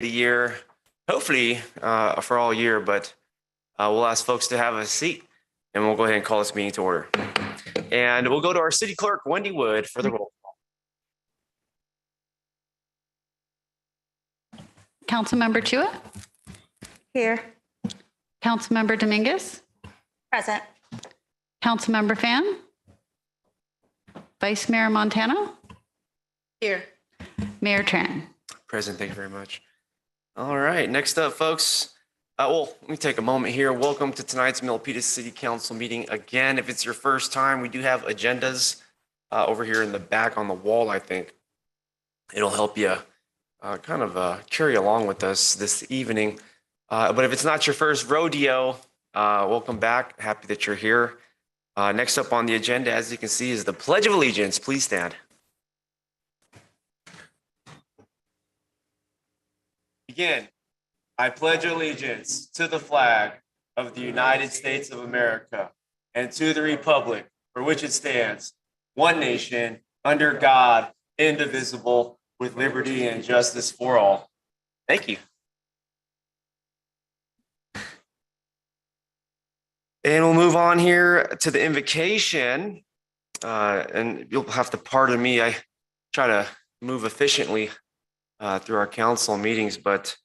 the year, hopefully for all year, but we'll ask folks to have a seat and we'll go ahead and call this meeting to order. And we'll go to our city clerk, Wendy Wood, for the roll call. Councilmember Chua? Here. Councilmember Dominguez? Present. Councilmember Fan? Vice Mayor Montano? Here. Mayor Tran? Present, thank you very much. All right, next up, folks. Well, let me take a moment here. Welcome to tonight's Milpitas City Council meeting. Again, if it's your first time, we do have agendas over here in the back on the wall, I think. It'll help you kind of carry along with us this evening. But if it's not your first rodeo, welcome back. Happy that you're here. Next up on the agenda, as you can see, is the Pledge of Allegiance. Please stand. Begin. I pledge allegiance to the flag of the United States of America and to the republic for which it stands, one nation, under God, indivisible, with liberty and justice for all. Thank you. And we'll move on here to the invocation. And you'll have to pardon me. I try to move efficiently through our council meetings, but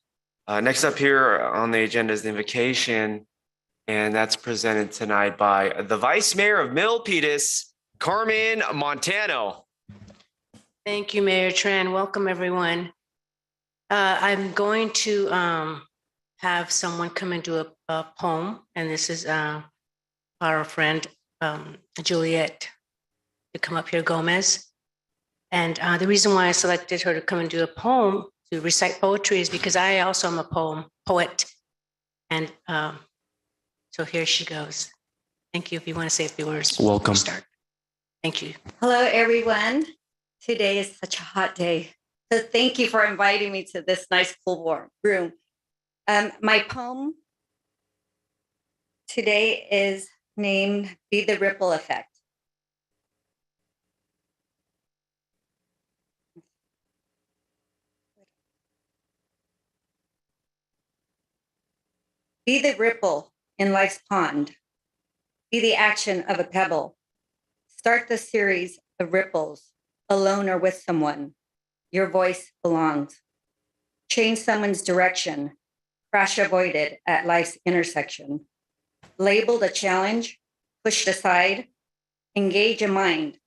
next up here on the agenda is the invocation, and that's presented tonight by the Vice Mayor of Milpitas, Carmen Montano. Thank you, Mayor Tran. Welcome, everyone. I'm going to have someone come and do a poem, and this is our friend Juliet to come up here, Gomez. And the reason why I selected her to come and do a poem, to recite poetry, is because I also am a poet. And so here she goes. Thank you. If you want to say a few words. Welcome. Start. Thank you. Hello, everyone. Today is such a hot day. So thank you for inviting me to this nice, cool, warm room. My poem today is named Be the Ripple Effect. Be the ripple in life's pond. Be the action of a pebble. Start the series of ripples, alone or with someone. Your voice belongs. Change someone's direction. Crash avoided at life's intersection. Labeled a challenge, pushed aside. Engage a mind.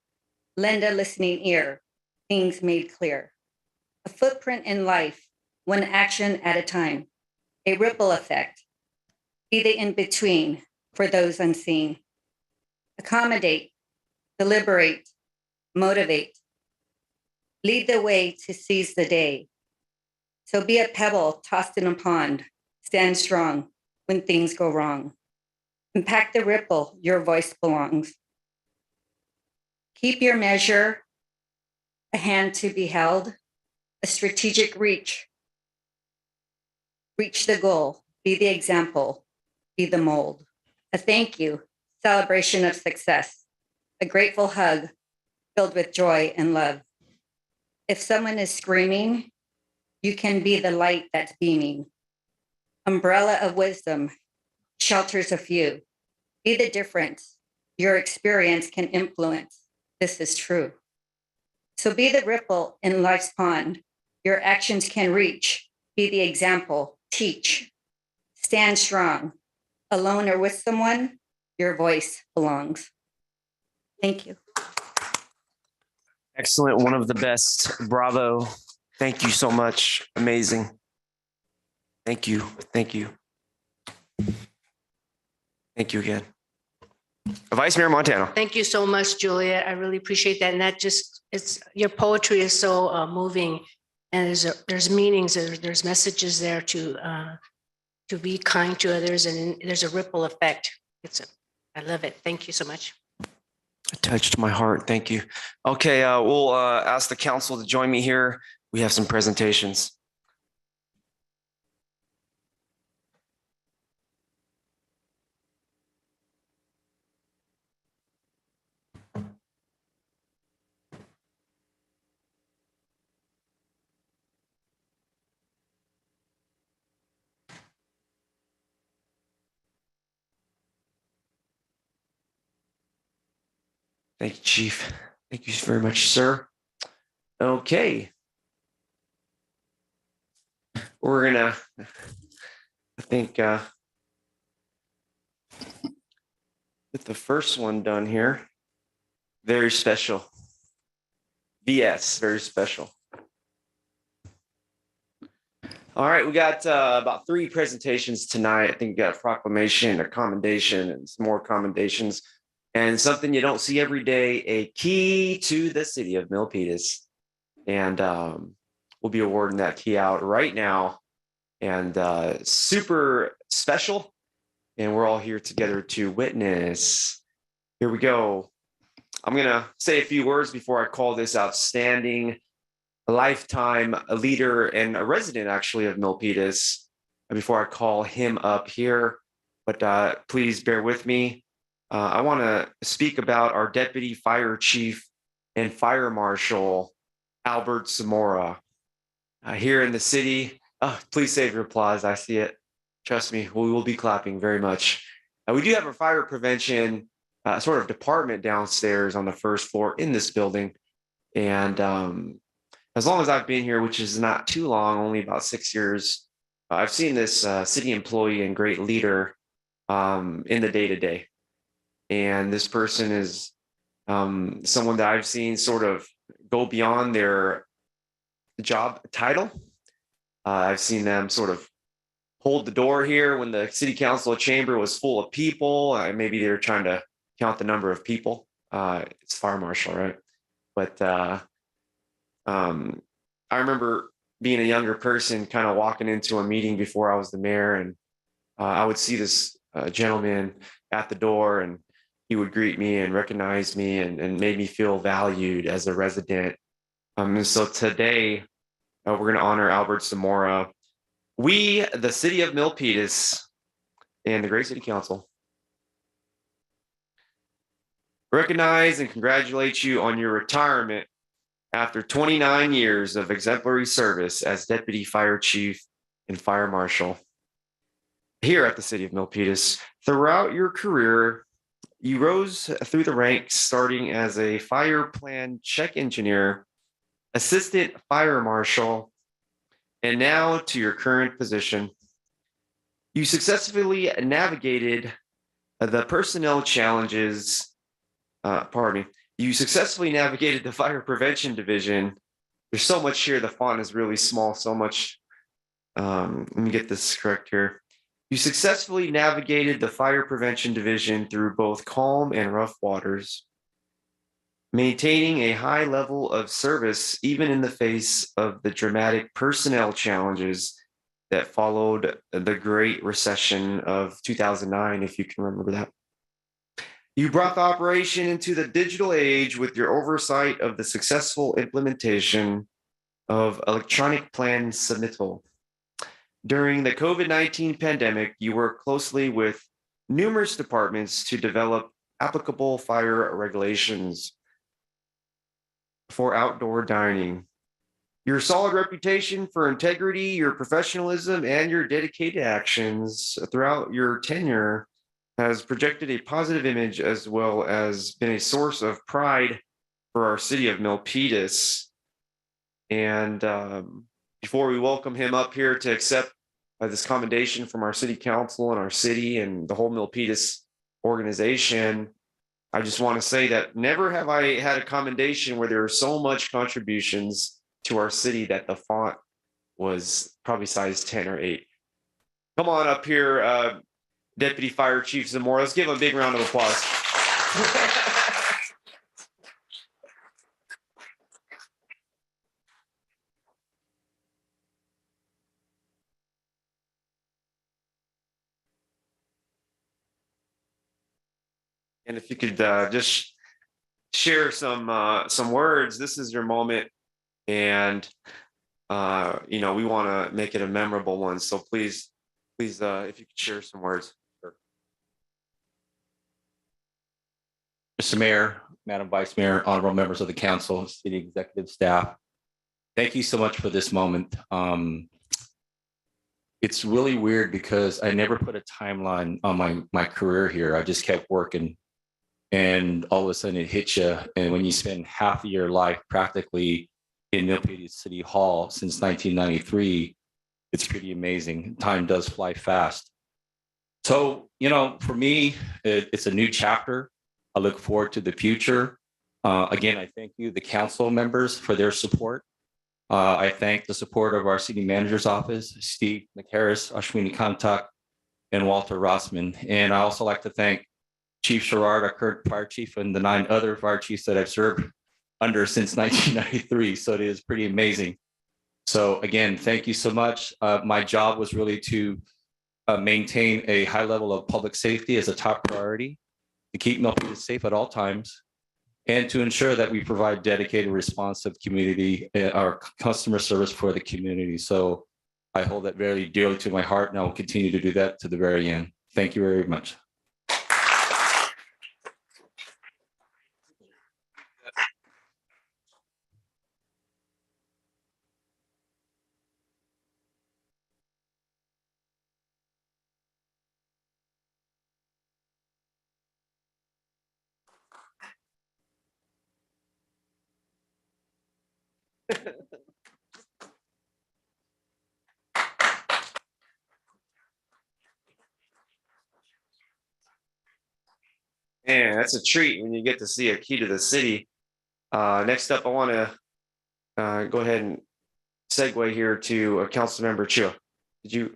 Lend a listening ear. Things made clear. A footprint in life, one action at a time. A ripple effect. Be the in-between for those unseen. Accommodate, deliberate, motivate. Lead the way to seize the day. So be a pebble tossed in a pond. Stand strong when things go wrong. Impact the ripple, your voice belongs. Keep your measure, a hand to be held, a strategic reach. Reach the goal, be the example, be the mold. A thank you, celebration of success, a grateful hug filled with joy and love. If someone is screaming, you can be the light that's beaming. Umbrella of wisdom shelters a few. Be the difference your experience can influence. This is true. So be the ripple in life's pond. Your actions can reach. Be the example, teach. Stand strong. Alone or with someone, your voice belongs. Thank you. Excellent, one of the best. Bravo. Thank you so much. Amazing. Thank you. Thank you. Thank you again. Vice Mayor Montano. Thank you so much, Juliet. I really appreciate that. And that just, your poetry is so moving, and there's meanings, there's messages there to be kind to others, and there's a ripple effect. I love it. Thank you so much. It touched my heart. Thank you. Okay, we'll ask the council to join me here. We have some presentations. Thank you, Chief. Thank you very much, sir. Okay. We're gonna, I think, get the first one done here. Very special. VS, very special. All right, we got about 3 presentations tonight. I think we got a proclamation, a commendation, and some more commendations. And something you don't see every day, a key to the city of Milpitas. And we'll be awarding that key out right now. And super special. And we're all here together to witness. Here we go. I'm going to say a few words before I call this outstanding lifetime leader and a resident actually of Milpitas before I call him up here. But please bear with me. I want to speak about our Deputy Fire Chief and Fire Marshal, Albert Zamora, here in the city. Oh, please save your applause. I see it. Trust me, we will be clapping very much. We do have a fire prevention sort of department downstairs on the first floor in this building. And as long as I've been here, which is not too long, only about 6 years, I've seen this city employee and great leader in the day-to-day. And this person is someone that I've seen sort of go beyond their job title. I've seen them sort of hold the door here when the city council chamber was full of people. Maybe they were trying to count the number of people. It's fire marshal, right? But I remember being a younger person, kind of walking into a meeting before I was the mayor, and I would see this gentleman at the door, and he would greet me and recognize me and made me feel valued as a resident. And so today, we're going to honor Albert Zamora. We, the city of Milpitas, and the Great City Council, recognize and congratulate you on your retirement after 29 years of exemplary service as Deputy Fire Chief and Fire Marshal here at the city of Milpitas. Throughout your career, you rose through the ranks, starting as a fire plan check engineer, assistant fire marshal, and now to your current position. You successfully navigated the personnel challenges. You successfully navigated the fire prevention division. There's so much here. The font is really small, so much. Let me get this correct here. You successfully navigated the fire prevention division through both calm and rough waters, maintaining a high level of service even in the face of the dramatic personnel challenges that followed the Great Recession of 2009, if you can remember that. You brought the operation into the digital age with your oversight of the successful implementation of electronic plan submittal. During the COVID-19 pandemic, you worked closely with numerous departments to develop applicable fire regulations for outdoor dining. Your solid reputation for integrity, your professionalism, and your dedicated actions throughout your tenure has projected a positive image as well as been a source of pride for our city of Milpitas. And before we welcome him up here to accept this commendation from our city council and our city and the whole Milpitas organization, I just want to say that never have I had a commendation where there are so much contributions to our city that the font was probably size 10 or 8. Come on up here, Deputy Fire Chief Zamora. Let's give him a big round of applause. And if you could just share some words, this is your moment. And, we want to make it a memorable one. So please, if you could share some words. Sure. Mr. Mayor, Madam Vice Mayor, honorable members of the council, city executive staff, thank you so much for this moment. It's really weird because I never put a timeline on my career here. I just kept working and all of a sudden it hits you. And when you spend half of your life practically in Milpitas City Hall since 1993, it's pretty amazing. Time does fly fast. So, for me, it's a new chapter. I look forward to the future. Again, I thank you, the council members, for their support. I thank the support of our city manager's office, Steve McHarris, Ashwini Kantak, and Walter Rossman. And I also like to thank Chief Sherrard, our current fire chief, and the 9 other fire chiefs that I've served under since 1993. So it is pretty amazing. So again, thank you so much. My job was really to maintain a high level of public safety as a top priority, to keep Milpitas safe at all times, and to ensure that we provide dedicated, responsive community, our customer service for the community. So I hold that very dearly to my heart, and I will continue to do that to the very end. Thank you very much. Man, that's a treat when you get to see a key to the city. Next up, I want to go ahead and segue here to Councilmember Chua. Did you?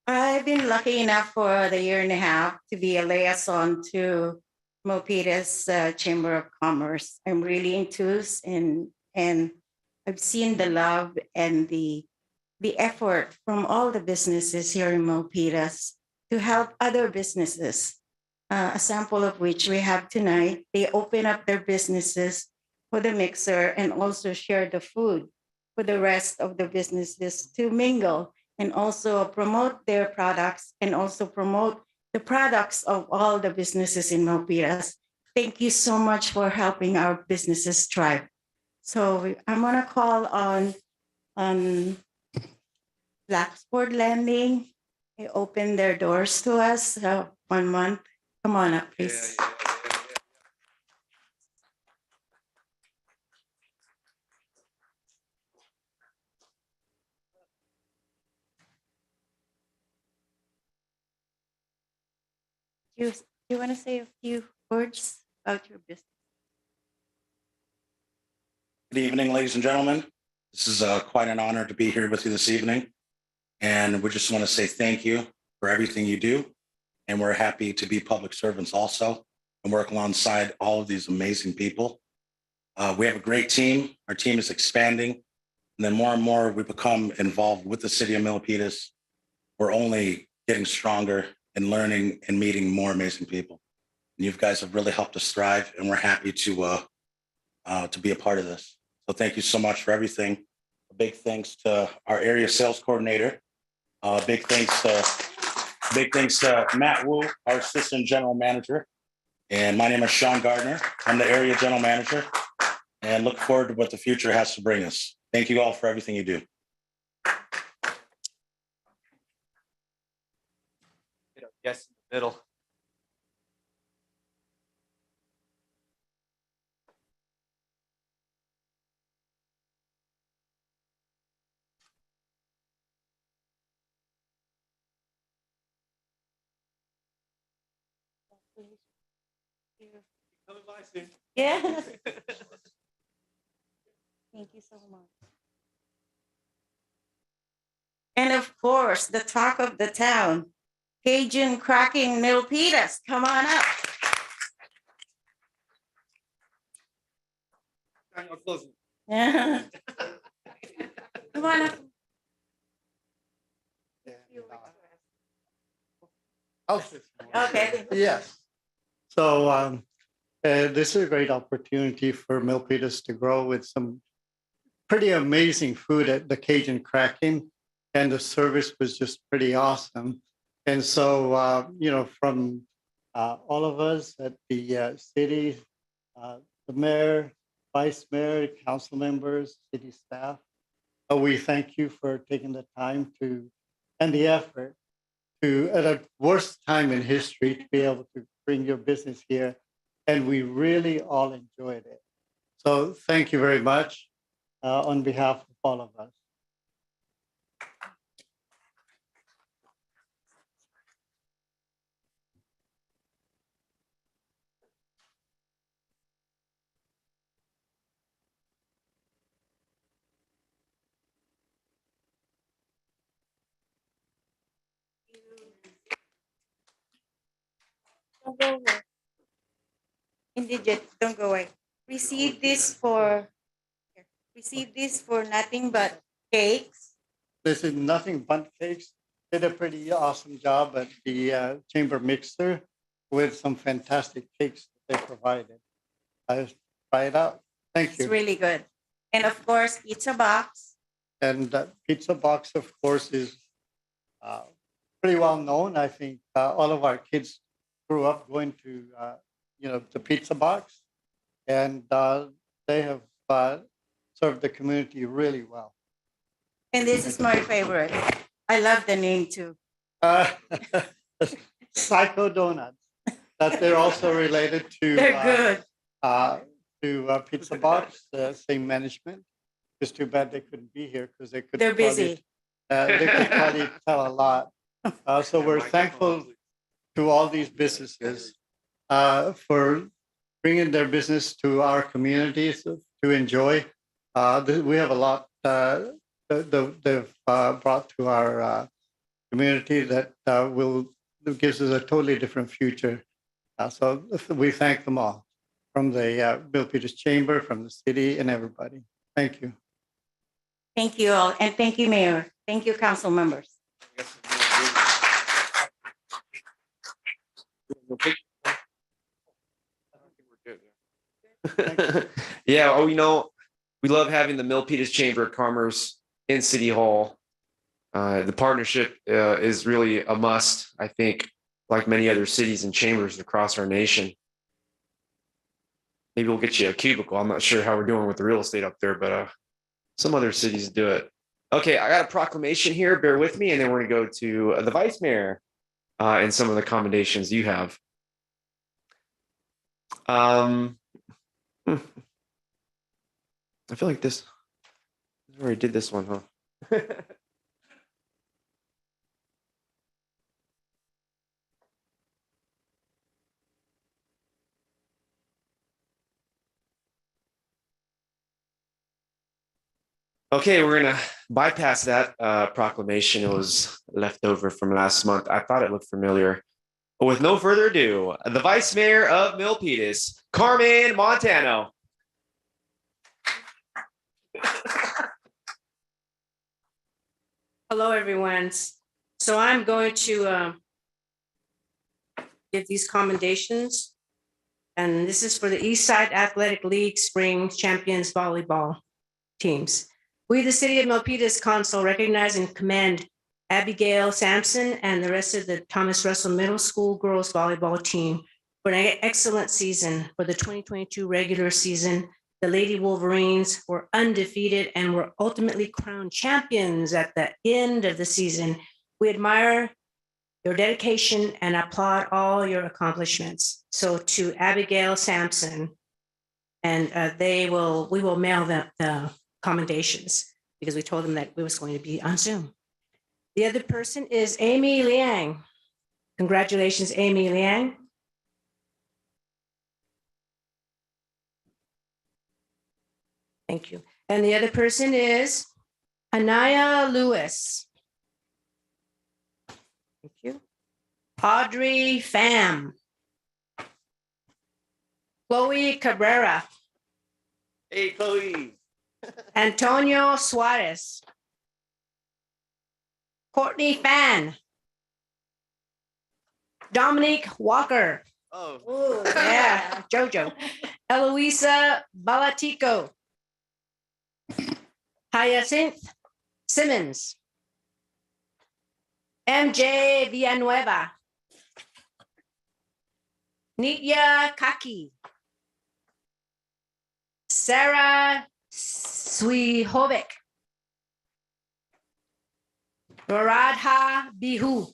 I've been lucky enough for the year and a half to be a liaison to Milpitas Chamber of Commerce. I'm really enthused and I've seen the love and the effort from all the businesses here in Milpitas to help other businesses. A sample of which we have tonight. They open up their businesses for the mixer and also share the food for the rest of the businesses to mingle and also promote their products and also promote the products of all the businesses in Milpitas. Thank you so much for helping our businesses thrive. So I'm gonna call on Blacksport Landing. They opened their doors to us 1 month. Come on up, please. You want to say a few words about your business? Good evening, ladies and gentlemen. This is quite an honor to be here with you this evening. And we just want to say thank you for everything you do. And we're happy to be public servants also and work alongside all of these amazing people. We have a great team. Our team is expanding. And then more and more we become involved with the city of Milpitas. We're only getting stronger and learning and meeting more amazing people. And you guys have really helped us thrive, and we're happy to be a part of this. So thank you so much for everything. A big thanks to our area sales coordinator. Big thanks to Matt Wu, our assistant general manager. And my name is Sean Gardner. I'm the area general manager and look forward to what the future has to bring us. Thank you all for everything you do. Yes, in the middle. Yeah. Thank you so much. And of course, the talk of the town, Cajun cracking Milpitas. Come on up. Yeah. Come on up. Okay. Yes. So this is a great opportunity for Milpitas to grow with some pretty amazing food at the Cajun Cracking, and the service was just pretty awesome. And so, from all of us at the city, the mayor, Vice Mayor, council members, city staff. We thank you for taking the time to and the effort to, at a worst time in history, to be able to bring your business here. And we really all enjoyed it. So thank you very much on behalf of all of us. Don't go away. Indigent, don't go away. Receive this for nothing but cakes. This is nothing but cakes. Did a pretty awesome job at the chamber mixer with some fantastic cakes that they provided. I try it out. Thank It's you. really good. And of course, pizza box. And pizza box, of course, is pretty well known. I think all of our kids grew up going to the pizza box, and they have served the community really well. And this is my favorite. I love the name too. Psycho Donuts. That they're also related to. They're good. To Pizza Box, same management. It's too bad they couldn't be here because they could. They're busy. They could probably tell a lot. So we're thankful to all these businesses for bringing their business to our communities to enjoy. We have a lot they've brought to our community that gives us a totally different future. So we thank them all, from the Milpitas Chamber, from the city, and everybody. Thank you. Thank you all. And thank you, Mayor. Thank you, council members. Yeah, we love having the Milpitas Chamber of Commerce in City Hall. The partnership is really a must, I think, like many other cities and chambers across our nation. Maybe we'll get you a cubicle. I'm not sure how we're doing with the real estate up there, but some other cities do it. Okay, I got a proclamation here. Bear with me, and then we're going to go to the Vice Mayor and some of the commendations you have. I feel like this. I already did this one, huh? Okay, we're gonna bypass that proclamation. It was left over from last month. I thought it looked familiar. But with no further ado, the Vice Mayor of Milpitas, Carmen Montano. Hello, everyone. So I'm going to give these commendations. And this is for the Eastside Athletic League Spring Champions Volleyball teams. We, the City of Milpitas Council, recognize and commend Abigail Sampson and the rest of the Thomas Russell Middle School girls volleyball team for an excellent season. For the 2022 regular season, the Lady Wolverines were undefeated and were ultimately crowned champions at the end of the season. We admire your dedication and applaud all your accomplishments. So to Abigail Sampson, and we will mail the commendations because we told them that we was going to be on Zoom. The other person is Amy Liang. Congratulations, Amy Liang. Thank you. And the other person is Anaya Lewis. Thank you. Audrey Pham. Chloe Cabrera. Hey, Chloe. Antonio Suarez. Courtney Fan. Dominique Walker. Oh, Yeah, Jojo. Eloisa Balatico. Hyacinth Simmons. MJ Villanueva. Nitya Kaki. Sarah Swihovic. Varadha Bihu.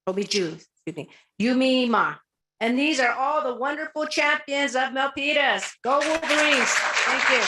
Excuse me. Yumi Ma. And these are all the wonderful champions of Milpitas. Go Wolverines. Thank you.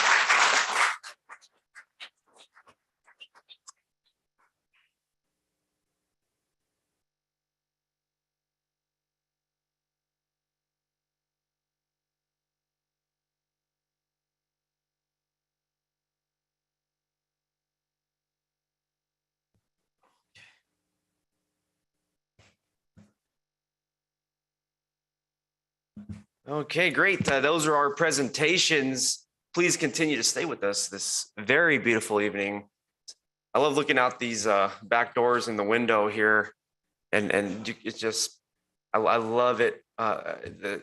Okay, great. Those are our presentations. Please continue to stay with us this very beautiful evening. I love looking out these back doors in the window here, and it's just I love it. The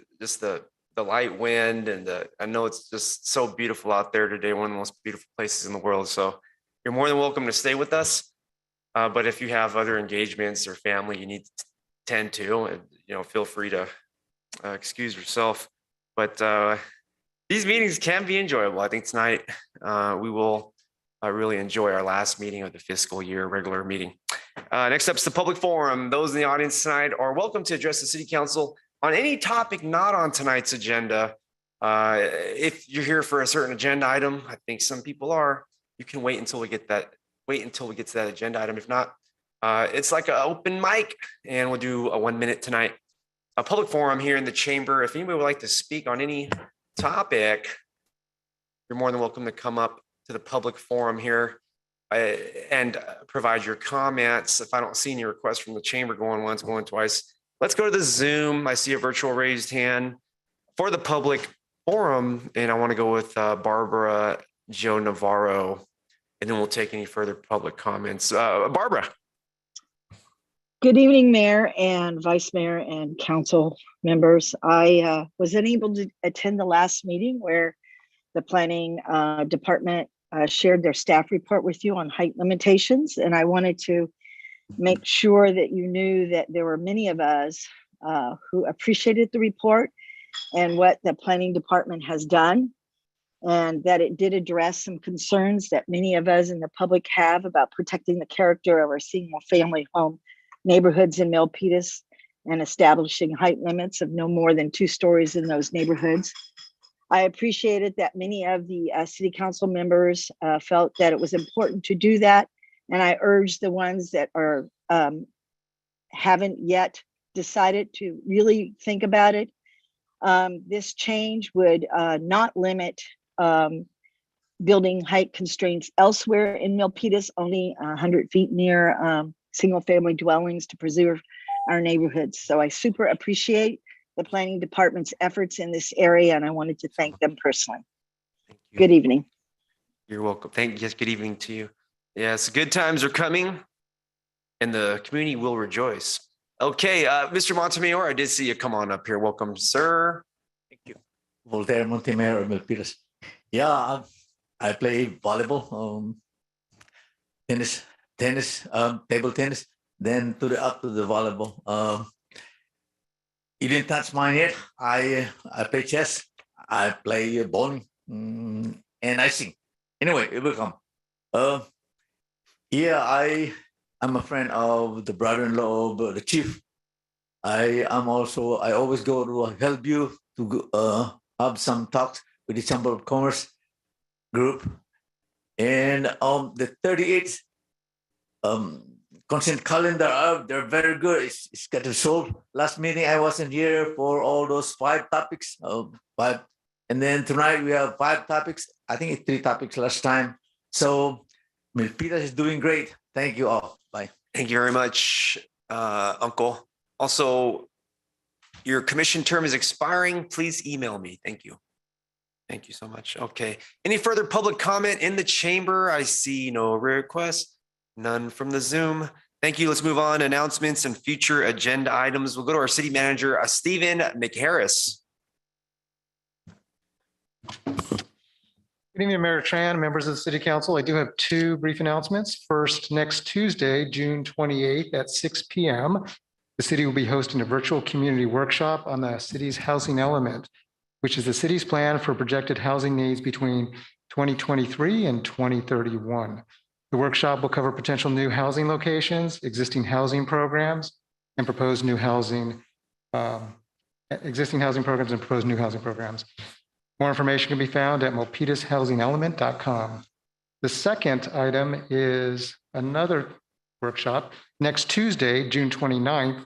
light wind and I know it's just so beautiful out there today. One of the most beautiful places in the world. So you're more than welcome to stay with us. But if you have other engagements or family you need to tend to, feel free to excuse yourself. But these meetings can be enjoyable. I think tonight we will really enjoy our last meeting of the fiscal year regular meeting. Next up is the public forum. Those in the audience tonight are welcome to address the city council on any topic not on tonight's agenda. If you're here for a certain agenda item, I think some people are, you can wait until we get to that agenda item. If not, it's like an open mic and we'll do a 1 minute tonight. A public forum here in the chamber. If anybody would like to speak on any topic, you're more than welcome to come up to the public forum here and provide your comments. If I don't see any requests from the chamber going once, going twice, let's go to the Zoom. I see a virtual raised hand for the public forum, and I want to go with Barbara Joe Navarro, and then we'll take any further public comments. Barbara. Good evening, Mayor and Vice Mayor and Council members. I was unable to attend the last meeting where the Planning Department shared their staff report with you on height limitations, and I wanted to make sure that you knew that there were many of us who appreciated the report and what the Planning Department has done, and that it did address some concerns that many of us in the public have about protecting the character of our single-family home neighborhoods in Milpitas and establishing height limits of no more than 2 stories in those neighborhoods. I appreciated that many of the city council members felt that it was important to do that. And I urge the ones that are haven't yet decided to really think about it. This change would not limit building height constraints elsewhere in Milpitas, only 100 feet near single family dwellings to preserve our neighborhoods. So I super appreciate the Planning Department's efforts in this area, and I wanted to thank them personally. Thank you. Good evening. You're welcome. Thank you. Yes, good evening to you. Yes, good times are coming and the community will rejoice. Okay, Mr. Montemayor, I did see you come on up here. Welcome, sir. Thank you. Voltaire Montemayor of Milpitas. Yeah, I play volleyball, tennis, table tennis, then up to the volleyball. You didn't touch mine yet. I play chess, I play bowling, and I sing. Anyway, it will come. I'm a friend of the brother-in-law of the chief. I always go to help you to have some talks with the Chamber of Commerce group. And the 38th consent calendar, they're very good. It's got resolved. Last meeting, I wasn't here for all those 5 topics. And then tonight we have 5 topics. I think it's 3 topics last time. So Milpitas is doing great. Thank you all. Bye. Thank you very much, Uncle. Also, your commission term is expiring. Please email me. Thank you. Thank you so much. Okay. Any further public comment in the chamber? I see no requests. None from the Zoom. Thank you. Let's move on. Announcements and future agenda items. We'll go to our city manager, Stephen McHarris. Good evening, Mayor Tran, members of the City Council. I do have 2 brief announcements. First, next Tuesday, June 28th at 6 p.m., the city will be hosting a virtual community workshop on the city's housing element, which is the city's plan for projected housing needs between 2023 and 2031. The workshop will cover potential new housing locations, existing housing programs, and proposed new housing, existing housing programs and proposed new housing programs. More information can be found at milpitashousingelement.com. The second item is another workshop next Tuesday, June 29th,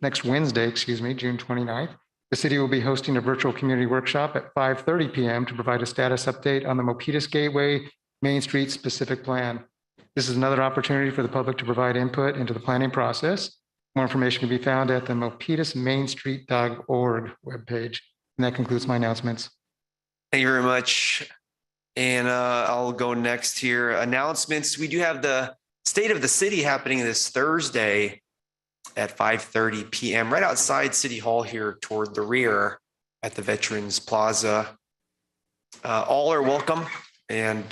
next Wednesday, June 29th. The city will be hosting a virtual community workshop at 5:30 p.m. to provide a status update on the Milpitas Gateway Main Street specific plan. This is another opportunity for the public to provide input into the planning process. More information can be found at the milpitasmainstreet.org webpage. And that concludes my announcements. Thank you very much. And I'll go next here. Announcements. We do have the State of the City happening this Thursday at 5:30 p.m. right outside City Hall here toward the rear at the Veterans Plaza. All are welcome. And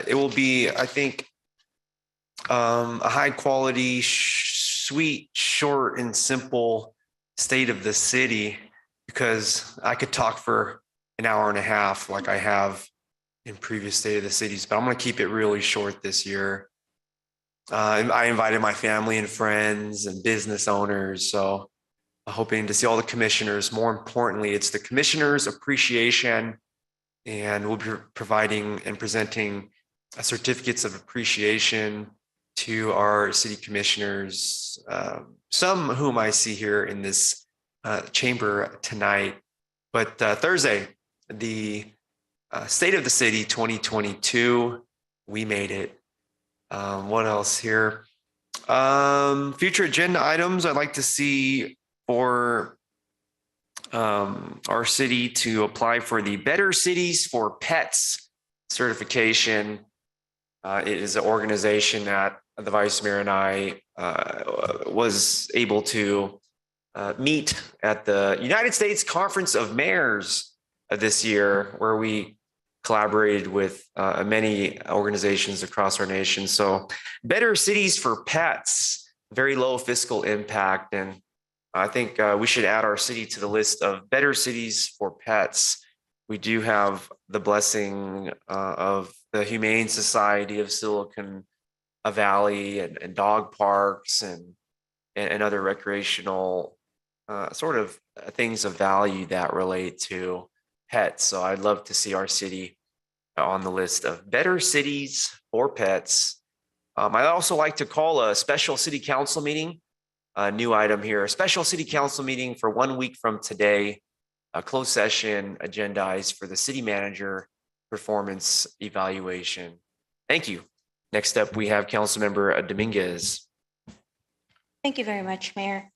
it will be, I think, a high quality, sweet, short, and simple State of the City, because I could talk for an hour and a half like I have in previous State of the Cities, but I'm going to keep it really short this year. I invited my family and friends and business owners, so I'm hoping to see all the commissioners. More importantly, it's the commissioners' appreciation, and we'll be providing and presenting certificates of appreciation to our city commissioners, some whom I see here in this chamber tonight. But Thursday, the State of the City 2022, we made it. What else here? Future agenda items I'd like to see for our city to apply for the Better Cities for Pets certification. It is an organization that the Vice Mayor and I was able to meet at the United States Conference of Mayors this year, where we collaborated with many organizations across our nation. So Better Cities for Pets, very low fiscal impact. And I think we should add our city to the list of Better Cities for Pets. We do have the blessing of the Humane Society of Silicon Valley and dog parks and other recreational sort of things of value that relate to pets. So I'd love to see our city on the list of Better Cities for Pets. I'd also like to call a special city council meeting, a new item here, a special city council meeting for 1 week from today, a closed session agendized for the city manager performance evaluation. Thank you. Next up, we have Councilmember Dominguez. Thank you very much, Mayor.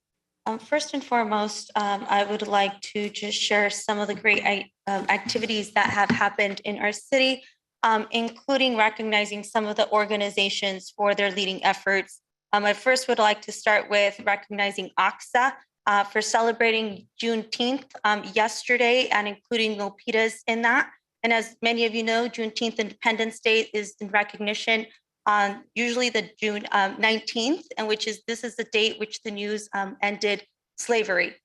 First and foremost, I would like to just share some of the great activities that have happened in our city, including recognizing some of the organizations for their leading efforts. I first would like to start with recognizing AXA for celebrating Juneteenth yesterday and including Milpitas in that. And as many of you know, Juneteenth Independence Day is in recognition on usually the June 19th, and this is the date which the news ended slavery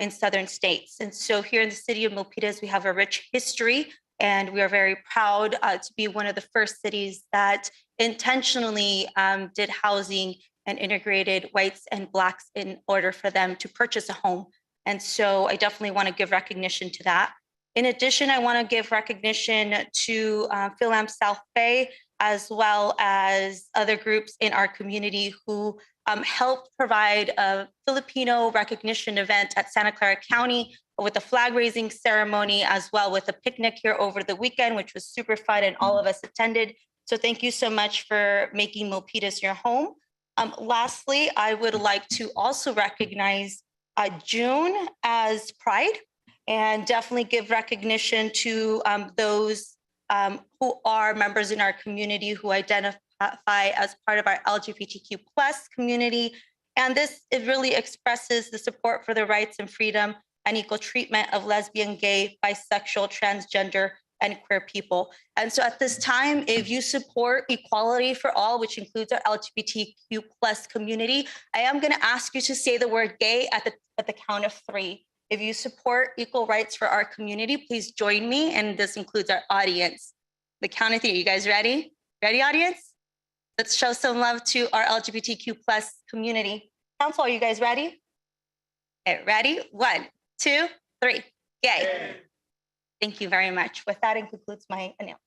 in southern states. And so here in the city of Milpitas, we have a rich history, and we are very proud to be one of the first cities that intentionally did housing and integrated whites and Blacks in order for them to purchase a home. And so I definitely want to give recognition to that. In addition, I want to give recognition to Phil Am South Bay, as well as other groups in our community who helped provide a Filipino recognition event at Santa Clara County with a flag raising ceremony, as well with a picnic here over the weekend, which was super fun and all of us attended. So thank you so much for making Milpitas your home. Lastly, I would like to also recognize June as Pride, and definitely give recognition to those who are members in our community who identify as part of our LGBTQ+ community. And it really expresses the support for the rights and freedom and equal treatment of lesbian, gay, bisexual, transgender, and queer people. And so at this time, if you support equality for all, which includes our LGBTQ+ community, I am going to ask you to say the word gay at the count of 3. If you support equal rights for our community, please join me. And this includes our audience. The count of three. You guys ready? Ready, audience? Let's show some love to our LGBTQ plus community. Council, are you guys ready? Okay, ready? 1, 2, 3. Yay. Thank you very much. With that, it concludes my announcement.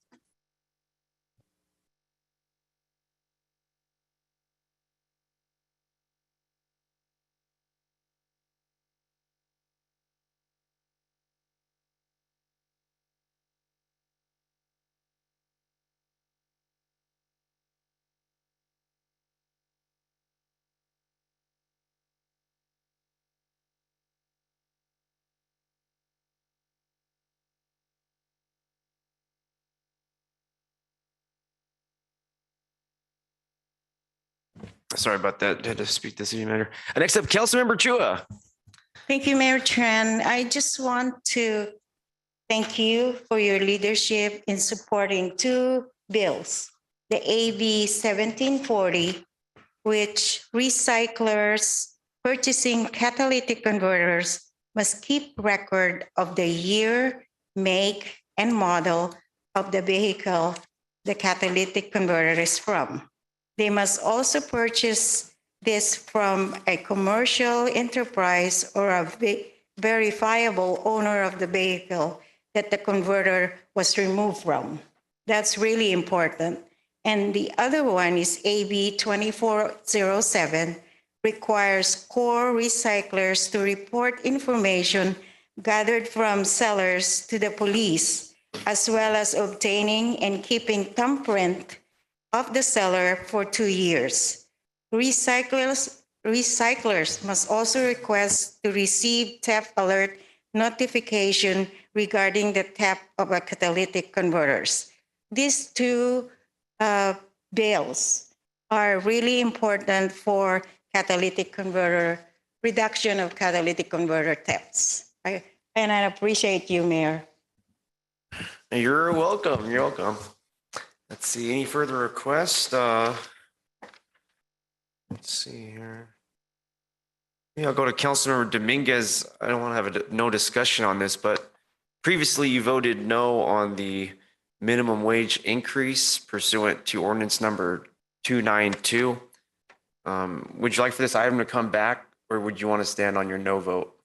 Sorry about that. Had to speak to city manager. Next up, Councilmember Chua. Thank you, Mayor Tran. I just want to thank you for your leadership in supporting two bills. The AB 1740, which recyclers purchasing catalytic converters must keep record of the year, make, and model of the vehicle the catalytic converter is from. They must also purchase this from a commercial enterprise or a verifiable owner of the vehicle that the converter was removed from. That's really important. And the other one is AB 2407, requires core recyclers to report information gathered from sellers to the police, as well as obtaining and keeping thumbprint of the seller for 2 years. Recyclers must also request to receive theft alert notification regarding the theft of a catalytic converters. These two bills are really important for catalytic converter, reduction of catalytic converter thefts. And I appreciate you, Mayor. You're welcome. You're welcome. Let's see, any further requests? Let's see here. Yeah, I'll go to Councilmember Dominguez. I don't want to have no discussion on this, but previously you voted no on the minimum wage increase pursuant to ordinance number 292. Would you like for this item to come back, or would you want to stand on your no vote?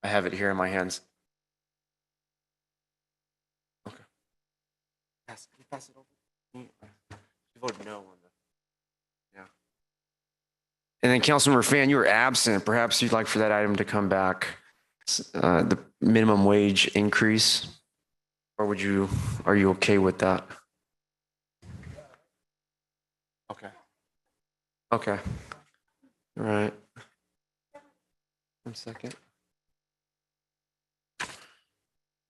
I have it here in my hands. Okay. Pass it over. You voted no on the. Yeah. And then Councilmember Fan, you were absent. Perhaps you'd like for that item to come back, the minimum wage increase, or are you okay with that? Okay. Okay. All right. 1 second.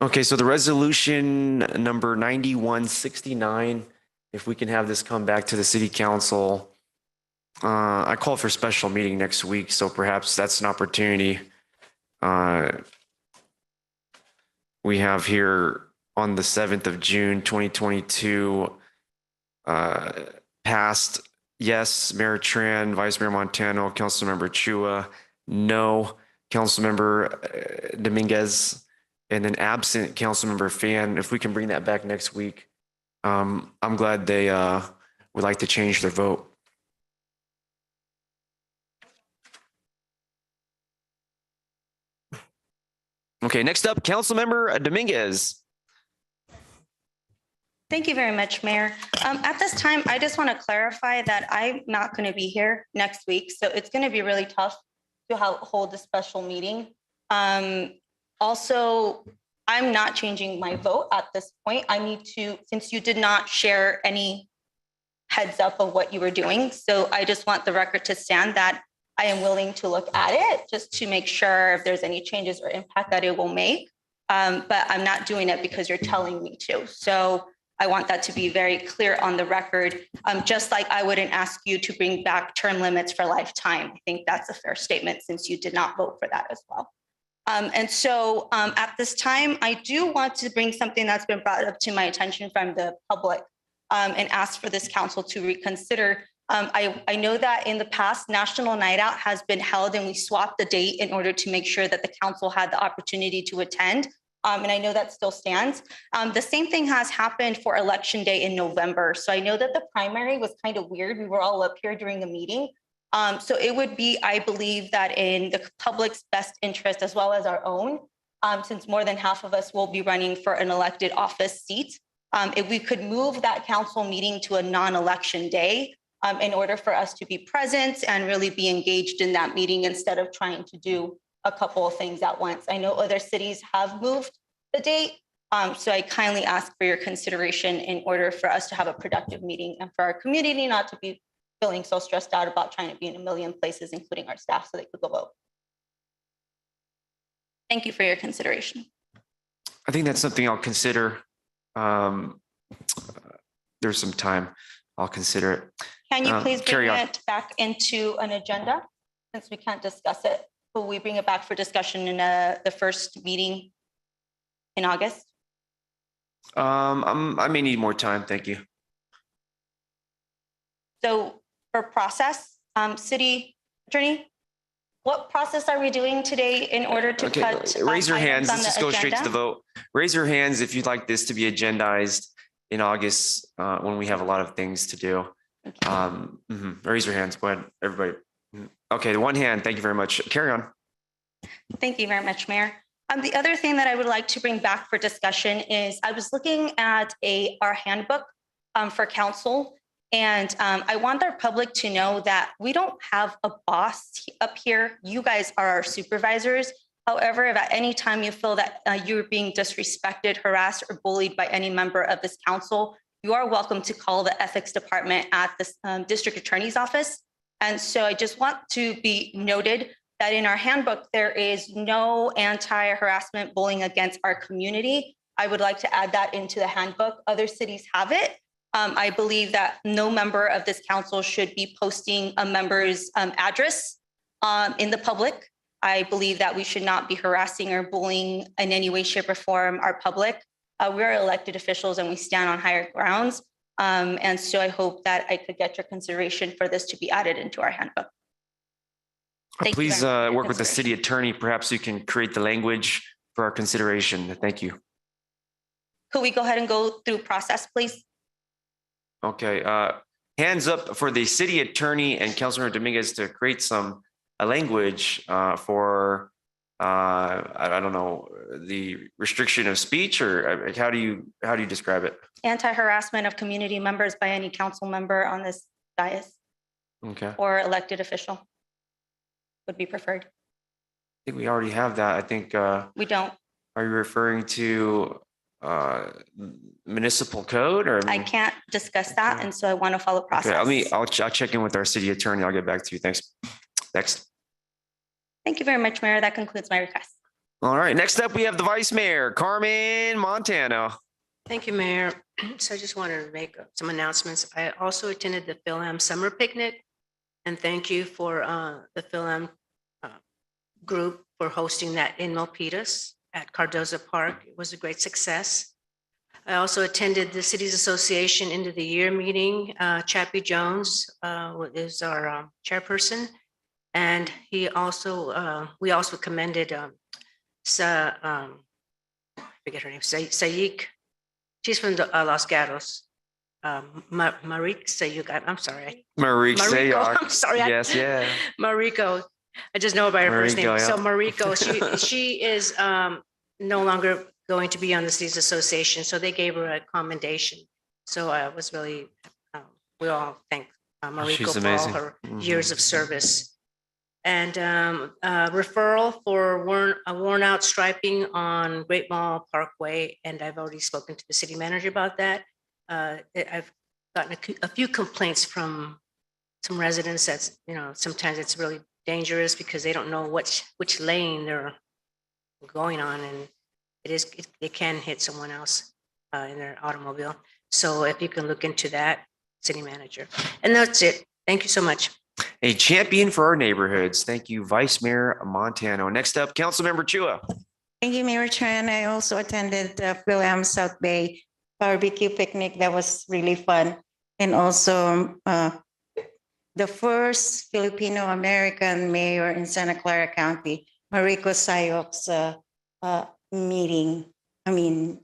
Okay, so the resolution number 9169, if we can have this come back to the city council. I call for a special meeting next week, so perhaps that's an opportunity. We have here on the 7th of June, 2022, passed yes, Mayor Tran, Vice Mayor Montano, Councilmember Chua, no, Councilmember Dominguez, and then absent Councilmember Fan. If we can bring that back next week, I'm glad they would like to change their vote. Okay, next up, Councilmember Dominguez. Thank you very much, Mayor. At this time, I just want to clarify that I'm not going to be here next week, so it's going to be really tough to hold a special meeting. Also, I'm not changing my vote at this point. I need to, since you did not share any heads up of what you were doing, so I just want the record to stand that I am willing to look at it just to make sure if there's any changes or impact that it will make. But I'm not doing it because you're telling me to. So I want that to be very clear on the record, just like I wouldn't ask you to bring back term limits for lifetime. I think that's a fair statement since you did not vote for that as well. And so at this time, I do want to bring something that's been brought up to my attention from the public and ask for this council to reconsider I know that in the past, National Night Out has been held and we swapped the date in order to make sure that the council had the opportunity to attend. And I know that still stands. The same thing has happened for Election Day in November. So I know that the primary was kind of weird. We were all up here during the meeting. So it would be, I believe, that in the public's best interest as well as our own, since more than half of us will be running for an elected office seat, if we could move that council meeting to a non-election day, in order for us to be present and really be engaged in that meeting instead of trying to do a couple of things at once. I know other cities have moved the date, so I kindly ask for your consideration in order for us to have a productive meeting and for our community not to be feeling so stressed out about trying to be in a million places, including our staff, so they could go vote. Thank you for your consideration. I think that's something I'll consider. There's some time. I'll consider it. Can you please carry bring on. it back into an agenda? Since we can't discuss it, will we bring it back for discussion in the first meeting in August? I may need more time. Thank you. So for process, city attorney, what process are we doing today in order to Okay, cut? raise your hands. items on Let's the just go straight to the agenda? vote. Raise your hands if you'd like this to be agendized in August when we have a lot of things to do. Raise your hands. Go ahead, everybody. Okay, the one hand. Thank you very much. Carry on. Thank you very much, Mayor. The other thing that I would like to bring back for discussion is I was looking at our handbook for council, and I want our public to know that we don't have a boss up here. You guys are our supervisors. However, if at any time you feel that you're being disrespected, harassed, or bullied by any member of this council, you are welcome to call the ethics department at the district attorney's office. And so I just want to be noted that in our handbook, there is no anti-harassment bullying against our community. I would like to add that into the handbook. Other cities have it. I believe that no member of this council should be posting a member's address in the public. I believe that we should not be harassing or bullying in any way, shape, or form our public. We are elected officials and we stand on higher grounds. And so I hope that I could get your consideration for this to be added into our handbook. Thank you Please very much for your work with the city consideration. attorney. Perhaps you can create the language for our consideration. Thank you. Could we go ahead and go through process, please? Okay, hands up for the city attorney and Councilmember Dominguez to create some language for I don't know, the restriction of speech, or how do you describe it? Anti-harassment of community members by any council member on this dais Okay, I or elected official would be preferred. think we already have that. I think We don't. are you referring to municipal code or? I can't discuss that, and so I want to follow process. Okay, I'll check in with our city attorney. I'll get back to you. Thanks. Next. Thank you very much, Mayor. That concludes my request. All right, next up, we have the Vice Mayor, Carmen Montano. Thank you, Mayor. So I just wanted to make some announcements. I also attended the Phil-Am Summer Picnic, and thank you for the Phil-Am group for hosting that in Milpitas at Cardozo Park. It was a great success. I also attended the Cities Association End of the Year meeting. Chappie Jones is our chairperson, and he also we also commended I forget her name, Sayik. She's from the Los Gatos. Marique Sayuk. I'm sorry. Marique Sayuk. I'm sorry. Yes, yeah. Mariko. I just know by her first name. Mariko, yeah. So Mariko, she is no longer going to be on the Cities Association. So they gave her a commendation. So I was really, we all thank Mariko She's for amazing. all her years of service. And referral for worn out striping on Great Mall Parkway. And I've already spoken to the city manager about that. I've gotten a few complaints from some residents that's, sometimes it's really dangerous because they don't know which lane they're going on, and it can hit someone else in their automobile. So if you can look into that, city manager. And that's it. Thank you so much. A champion for our neighborhoods. Thank you, Vice Mayor Montano. Next up, Councilmember Chua. Thank you, Mayor Tran. I also attended the Phil-Am South Bay barbecue picnic. That was really fun. And also the first Filipino-American mayor in Santa Clara County, Mariko Sayok's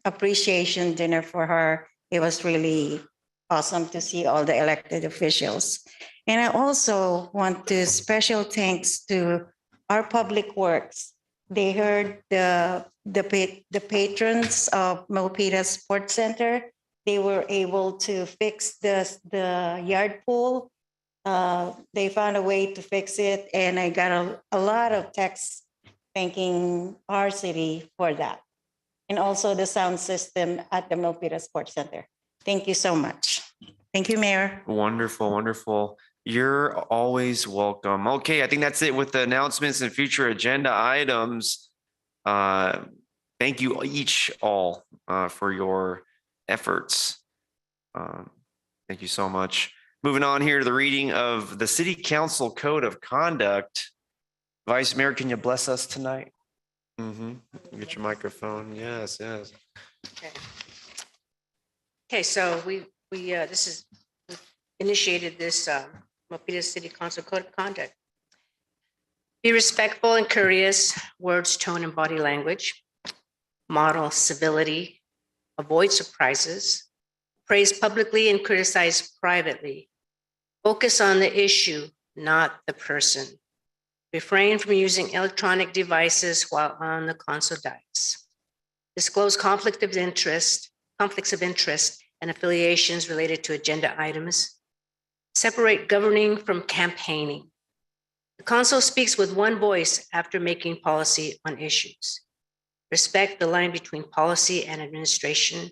appreciation dinner for her. It was really awesome to see all the elected officials. And I also want to special thanks to our public works. They heard the patrons of Milpitas Sports Center. They were able to fix the yard pool. They found a way to fix it, and I got a lot of texts thanking our city for that. And also the sound system at the Milpitas Sports Center. Thank you so much. Thank you, Mayor. Wonderful, wonderful. You're always welcome. Okay, I think that's it with the announcements and future agenda items. Thank you each all for your efforts. Thank you so much. Moving on here to the reading of the City Council Code of Conduct. Vice Mayor, can you bless us tonight? Get your microphone. Yes, yes. Okay, so we initiated this Milpitas City Council Code of Conduct. Be respectful and courteous, words, tone, and body language. Model civility. Avoid surprises. Praise publicly and criticize privately. Focus on the issue, not the person. Refrain from using electronic devices while on the council dais. Disclose conflicts of interest and affiliations related to agenda items. Separate governing from campaigning. The council speaks with one voice after making policy on issues. Respect the line between policy and administration.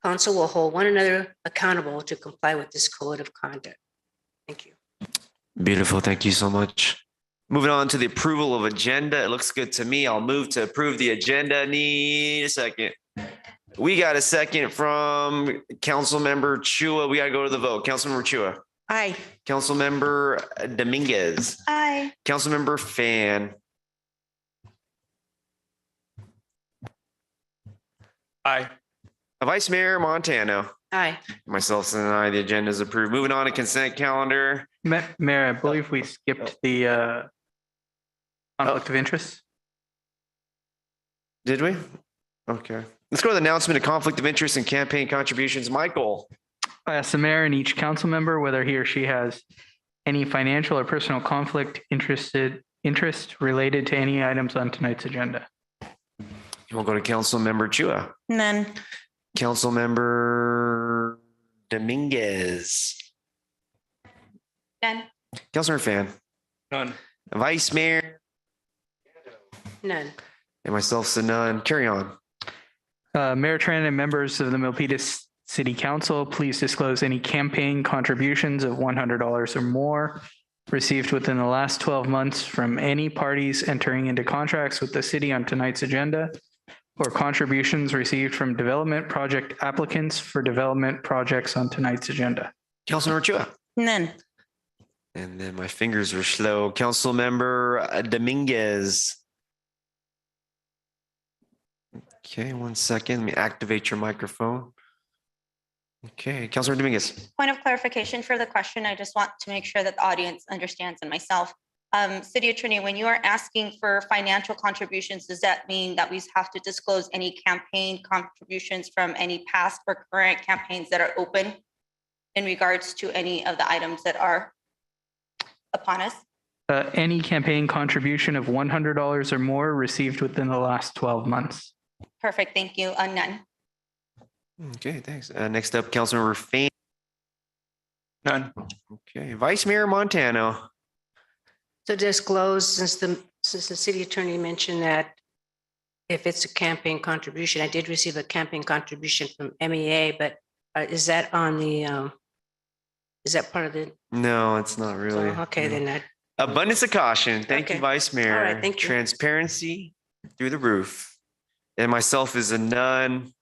Council will hold one another accountable to comply with this code of conduct. Thank you. Beautiful. Thank you so much. Moving on to the approval of agenda. It looks good to me. I'll move to approve the agenda. Need a second. We got a second from Councilmember Chua. We got to go to the vote. Councilmember Chua. Aye. Councilmember Dominguez. Aye. Councilmember Fan. Aye. Vice Mayor Montano. Aye. Myself and I, the agenda is approved. Moving on to consent calendar. Mayor, I believe we skipped the conflict of interest. Did we? Okay. Let's go to the announcement of conflict of interest and campaign contributions. Michael. I ask the mayor and each council member whether he or she has any financial or personal conflict interest related to any items on tonight's agenda. We'll go to Councilmember Chua. None. Councilmember Dominguez. None. Councilmember Fan. None. Vice Mayor. None. And myself, so none. Carry on. Mayor Tran and members of the Milpitas City Council, please disclose any campaign contributions of $100 or more received within the last 12 months from any parties entering into contracts with the city on tonight's agenda, or contributions received from development project applicants for development projects on tonight's agenda. Councilmember Chua. None. And then my fingers are slow. Councilmember Dominguez. Okay, 1 second. Let me activate your microphone. Okay, Councilmember Dominguez. Point of clarification for the question. I just want to make sure that the audience understands and myself. City Attorney, when you are asking for financial contributions, does that mean that we have to disclose any campaign contributions from any past or current campaigns that are open in regards to any of the items that are upon us? Any campaign contribution of $100 or more received within the last 12 months. Perfect, thank you. None. Okay, thanks. Next up, Councilmember Fan. None. Okay, Vice Mayor Montano. So disclose, since the city attorney mentioned that if it's a campaign contribution, I did receive a campaign contribution from MEA, but is that on the, is that part of the? No, it's not really. Okay, then that. Abundance of caution. Thank you, Vice Mayor. All right, thank you. Transparency through the roof. And myself is a none.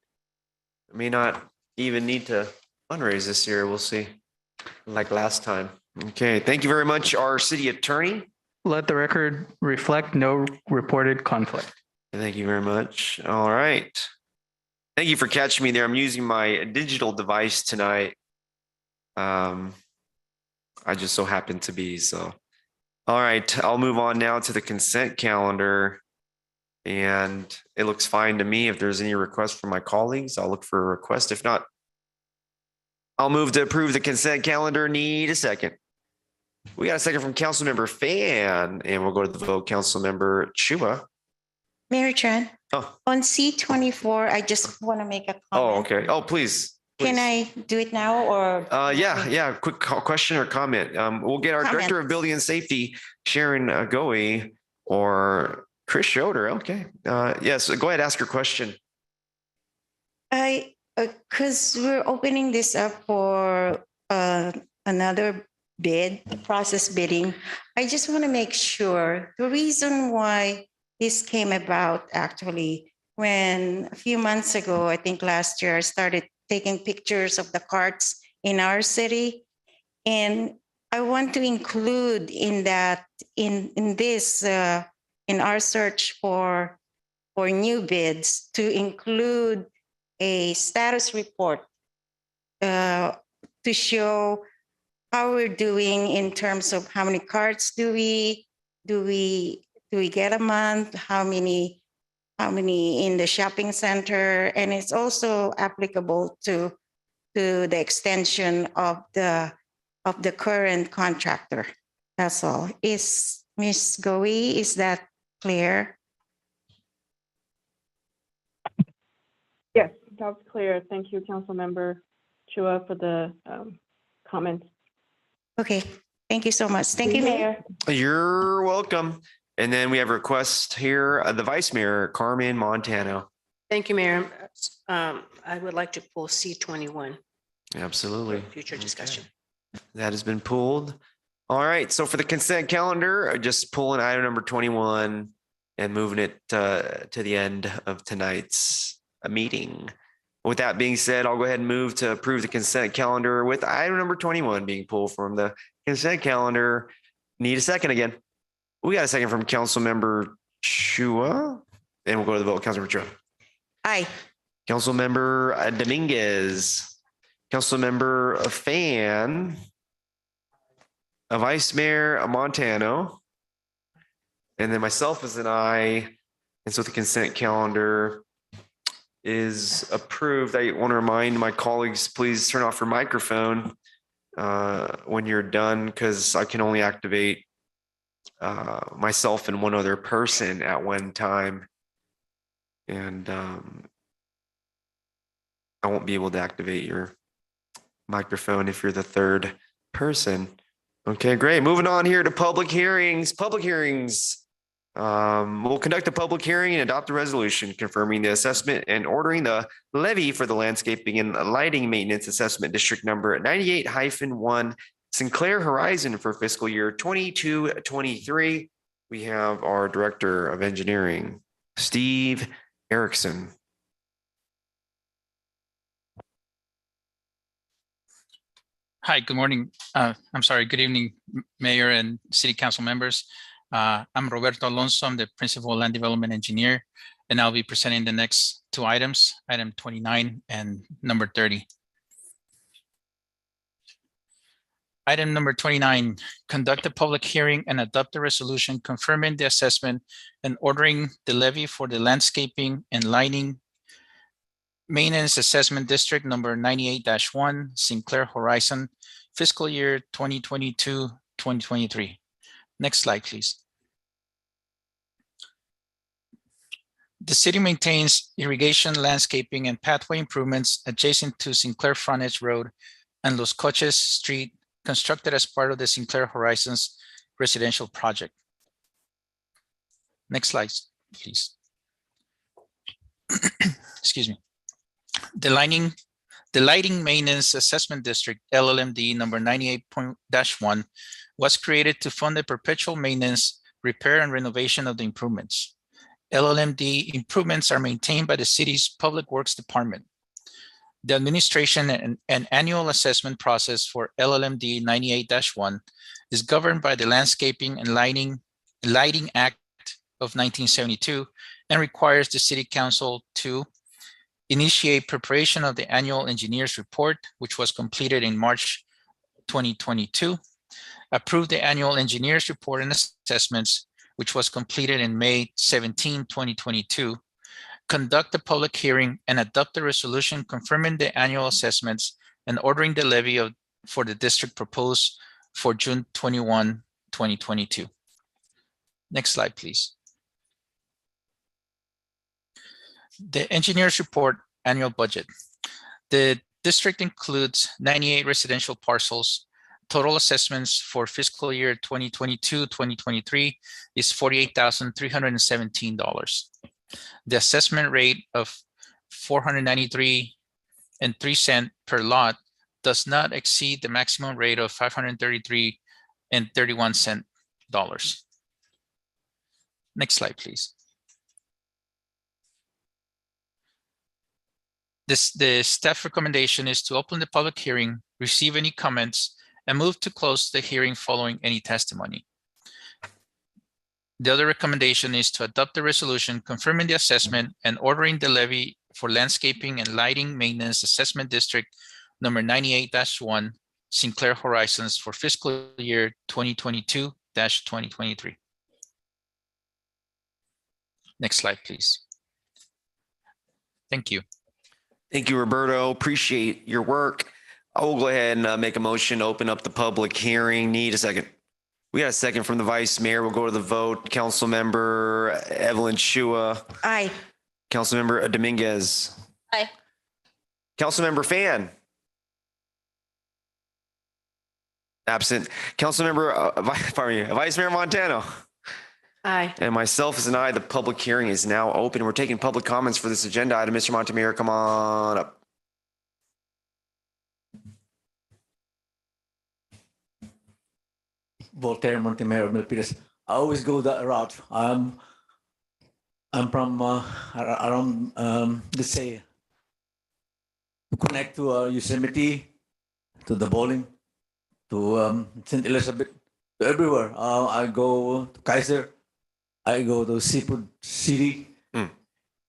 I may not even need to fundraise this year. We'll see. Like last time. Okay. Thank you very much, our city attorney. Let the record reflect no reported conflict. Thank you very much. All right. Thank you for catching me there. I'm using my digital device tonight. I I just so happen to be, so. All right, I'll move on now to the consent calendar. And it looks fine to me. If there's any requests from my colleagues, I'll look for a request. If not, I'll move to approve the consent calendar. Need a second. We got a second from Councilmember Fan, and we'll go to the vote. Councilmember Chua. Mayor Tran, Oh, on C24, I just want to make a comment. oh, okay. Oh, please. Can please. I do it now or? Yeah. Quick question or comment. We'll get our Comment. Director of Building and Safety, Sharon Goey, or Chris Schroeder. Okay. Yes, go ahead. Ask your question. Because we're opening this up for another bid, process bidding. I just want to make sure the reason why this came about actually when a few months ago, I think last year, I started taking pictures of the carts in our city. And I want to include in that, in this, in our search for new bids, to include a status report to show how we're doing in terms of how many carts do we get a month, how many in the shopping center, and it's also applicable to the extension of the current contractor. That's all. Is Ms. Goey, is that clear? Yes, that's clear. Thank you, Councilmember Chua, for the comments. Okay, thank you so much. Thank you, Mayor. You're welcome. And then we have a request here, the Vice Mayor, Carmen Montano. Thank you, Mayor. I would like to pull C21. Absolutely. for Future discussion. That has been pulled. All right. So for the consent calendar, just pulling item number 21 and moving it to the end of tonight's meeting. With that being said, I'll go ahead and move to approve the consent calendar with item number 21 being pulled from the consent calendar. Need a second again. We got a second from Councilmember Chua, and we'll go to the vote. Councilmember Chua. Aye. Councilmember Dominguez. Councilmember Fan. Vice Mayor Montano. And then myself as an aye. And so the consent calendar is approved. I want to remind my colleagues, please turn off your microphone when you're done, because I can only activate myself and one other person at one time. And I won't be able to activate your microphone if you're the third person. Okay, great. Moving on here to public hearings. Public hearings. We'll conduct a public hearing and adopt a resolution confirming the assessment and ordering the levy for the landscaping and lighting maintenance assessment district number 98-1 Sinclair Horizon for fiscal year 22-23. We have our Director of Engineering, Steve Erickson. Hi, good morning. Good evening, Mayor and City Council members. I'm Roberto Alonso. I'm the Principal Land Development Engineer, and I'll be presenting the next two items, item 29 and number 30. Item number 29, conduct a public hearing and adopt a resolution confirming the assessment and ordering the levy for the landscaping and lighting maintenance assessment district number 98-1 Sinclair Horizon, fiscal year 2022-2023. Next slide, please. The city maintains irrigation, landscaping, and pathway improvements adjacent to Sinclair Frontage Road and Los Coches Street, constructed as part of the Sinclair Horizons residential project. Next slide, please. Excuse me. The lighting maintenance assessment district, LLMD number 98-1, was created to fund the perpetual maintenance, repair, and renovation of the improvements. LLMD improvements are maintained by the city's Public Works Department. The administration and annual assessment process for LLMD 98-1 is governed by the Landscaping and Lighting Act of 1972 and requires the City Council to initiate preparation of the annual engineer's report, which was completed in March 2022, approve the annual engineer's report and assessments, which was completed in May 17, 2022, conduct a public hearing and adopt a resolution confirming the annual assessments and ordering the levy for the district proposed for June 21, 2022. Next slide, please. The engineer's report annual budget. The district includes 98 residential parcels. Total assessments for fiscal year 2022-2023 is $48,317. The assessment rate of $493.03 per lot does not exceed the maximum rate of $533.31. Next slide, please. The staff recommendation is to open the public hearing, receive any comments, and move to close the hearing following any testimony. The other recommendation is to adopt the resolution confirming the assessment and ordering the levy for landscaping and lighting maintenance assessment district number 98-1 Sinclair Horizons for fiscal year 2022-2023. Next slide, please. Thank you. Thank you, Roberto. Appreciate your work. I will go ahead and make a motion to open up the public hearing. Need a second. We got a second from the vice mayor. We'll go to the vote. Councilmember Evelyn Chua. Aye. Councilmember Dominguez. Aye. Councilmember Fan. Absent. Councilmember, Vice Mayor Montano. Aye. And myself as an aye. The public hearing is now open. We're taking public comments for this agenda item. Mr. Montemayor, come on up. Voltaire Montemayor, Milpitas. I always go that route. I'm from around let's say to connect to Yosemite, to the bowling, to St. Elizabeth, to everywhere. I go to Kaiser. I go to Seafood City.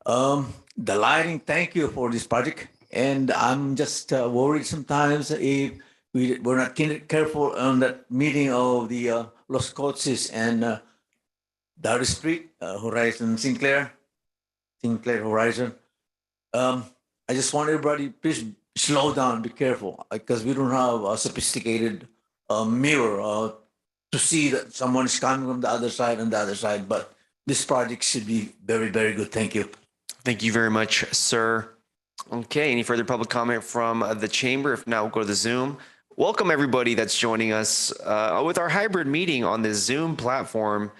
The lighting. Thank you for this project. And I'm just worried sometimes if we're not careful on that meeting of the Los Coches and Dowdy Street, Horizon Sinclair Horizon. I just want everybody, please slow down, be careful, because we don't have a sophisticated mirror to see that someone is coming from the other side and the other side. But this project should be very, very good. Thank you. Thank you very much, sir. Okay, any further public comment from the chamber? If not, we'll go to the Zoom. Welcome everybody that's joining us with our hybrid meeting on the Zoom platform.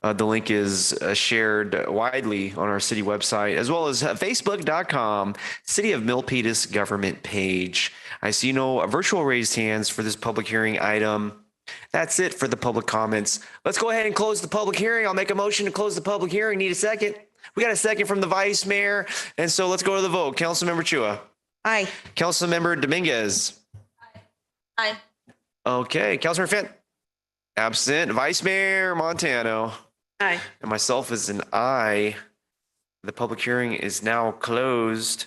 The link is shared widely on our city website, as well as facebook.com, City of Milpitas government page. I see no virtual raised hands for this public hearing item. That's it for the public comments. Let's go ahead and close the public hearing. I'll make a motion to close the public hearing. Need a second? We got a second from the vice mayor. And so let's go to the vote. Councilmember Chua. Aye. Councilmember Dominguez. Aye. Okay. Councilmember Fent. Absent. Vice Mayor Montano. Aye. And myself is an aye. The public hearing is now closed.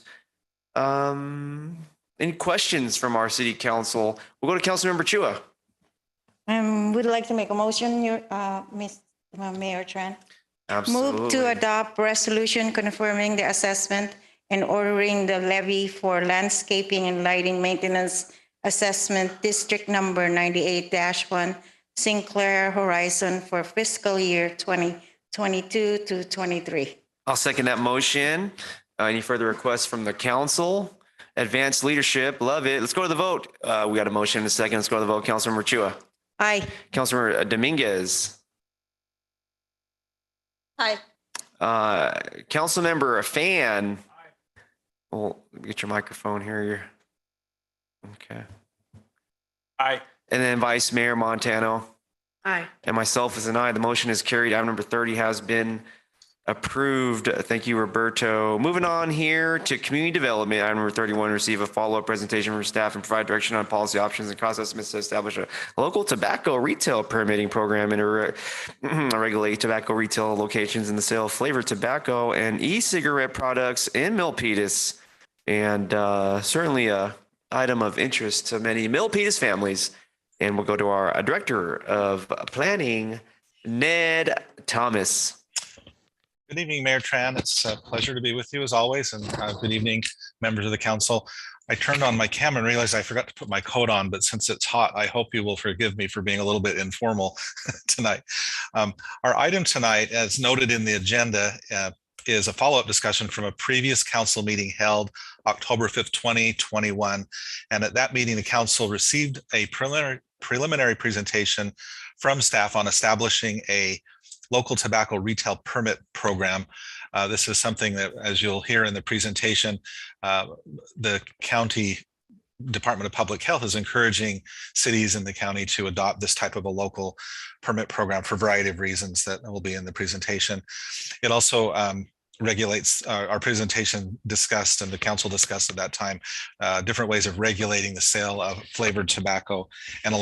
Any questions from our city council? We'll go to Councilmember Chua. Would like to make a motion, Ms. Mayor Tran. Absolutely. Move to adopt resolution confirming the assessment and ordering the levy for landscaping and lighting maintenance assessment district number 98-1 Sinclair Horizon for fiscal year 2022 to 23. I'll second that motion. Any further requests from the council? Advanced leadership, love it. Let's go to the vote. We got a motion in a second. Let's go to the vote. Councilmember Chua. Aye. Councilmember Dominguez. Aye. Councilmember Fan. Well, get your microphone here. Okay. Aye. And then Vice Mayor Montano. Aye. And myself as an aye. The motion is carried. Item number 30 has been approved. Thank you, Roberto. Moving on here to community development. Item number 31, receive a follow-up presentation from staff and provide direction on policy options and cost estimates to establish a local tobacco retail permitting program and regulate tobacco retail locations and the sale of flavored tobacco and e-cigarette products in Milpitas. And certainly a item of interest to many Milpitas families. And we'll go to our Director of Planning, Ned Thomas. Good evening, Mayor Tran. It's a pleasure to be with you as always, and good evening, members of the council. I turned on my camera and realized I forgot to put my coat on, but since it's hot, I hope you will forgive me for being a little bit informal tonight. Our item tonight, as noted in the agenda, is a follow-up discussion from a previous council meeting held October 5th, 2021. And at that meeting, the council received a preliminary presentation from staff on establishing a local tobacco retail permit program. This is something that, as you'll hear in the presentation, the county Department of Public Health is encouraging cities in the county to adopt this type of a local permit program for a variety of reasons that will be in the presentation. It also regulates, our presentation discussed and the council discussed at that time, different ways of regulating the sale of flavored tobacco and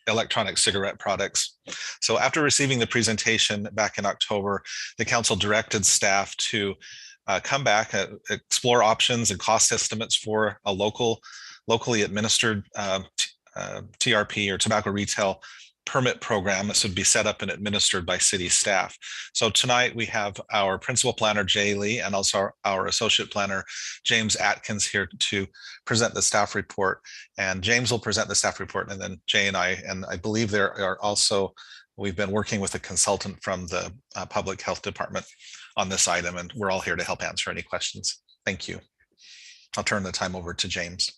electronic cigarette products. So after receiving the presentation back in October, the council directed staff to come back, explore options and cost estimates for a locally administered TRP or tobacco retail permit program. This would be set up and administered by city staff. So tonight we have our principal planner, Jay Lee, and also our associate planner, James Atkins, here to present the staff report. And James will present the staff report, and then Jay and I believe there are also, we've been working with a consultant from the Public Health Department on this item, and we're all here to help answer any questions. Thank you. I'll turn the time over to James.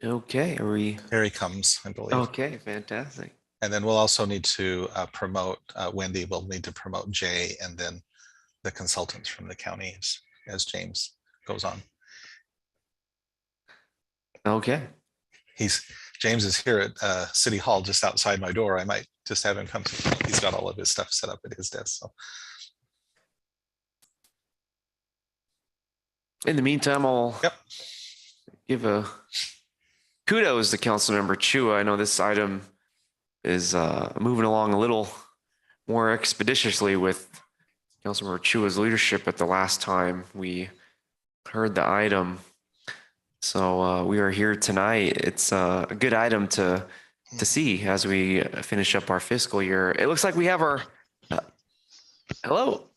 Okay, are we? Here he comes, I believe. Okay, fantastic. And then we'll also need to promote, Wendy will need to promote Jay and then the consultants from the county as James goes on. Okay. James is here at City Hall just outside my door. I might just have him come. He's got all of his stuff set up at his desk. So in the meantime, I'll give a kudos to Councilmember Chua. I know this item is moving along a little more expeditiously with Councilmember Chua's leadership at the last time we heard the item. So we are here tonight. It's a good item to see as we finish up our fiscal year. It looks like we have our, hello.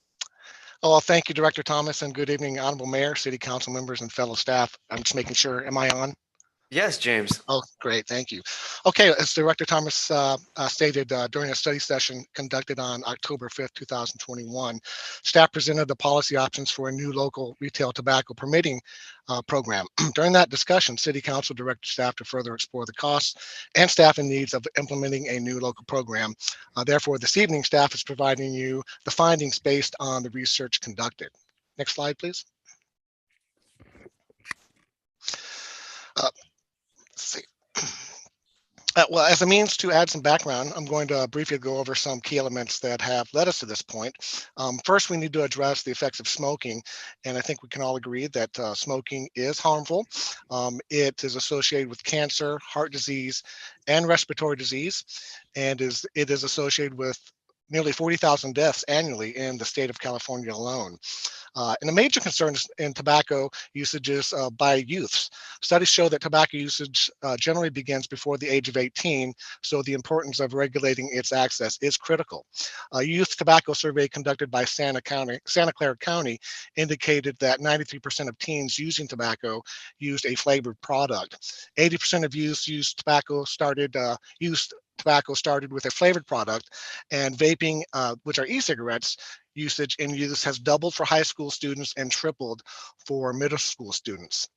Oh, well, thank you, Director Thomas, and good evening, Honorable Mayor, City Council members, and fellow staff. I'm just making sure, am I on? Yes, James. Oh, great. Thank you. Okay, as Director Thomas stated during a study session conducted on October 5th, 2021, staff presented the policy options for a new local retail tobacco permitting program. During that discussion, City Council directed staff to further explore the costs and staffing needs of implementing a new local program. Therefore, this evening, staff is providing you the findings based on the research conducted. Next slide, please. Let's see. Well, as a means to add some background, I'm going to briefly go over some key elements that have led us to this point. First, we need to address the effects of smoking, and I think we can all agree that smoking is harmful. It is associated with cancer, heart disease, and respiratory disease, and it is associated with nearly 40,000 deaths annually in the state of California alone. And a major concern in tobacco usage is by youths. Studies show that tobacco usage generally begins before the age of 18, so the importance of regulating its access is critical. A youth tobacco survey conducted by Santa Clara County indicated that 93% of teens using tobacco used a flavored product. 80% of youth used tobacco started with a flavored product, and vaping, which are e-cigarettes, usage in youth has doubled for high school students and tripled for middle school students.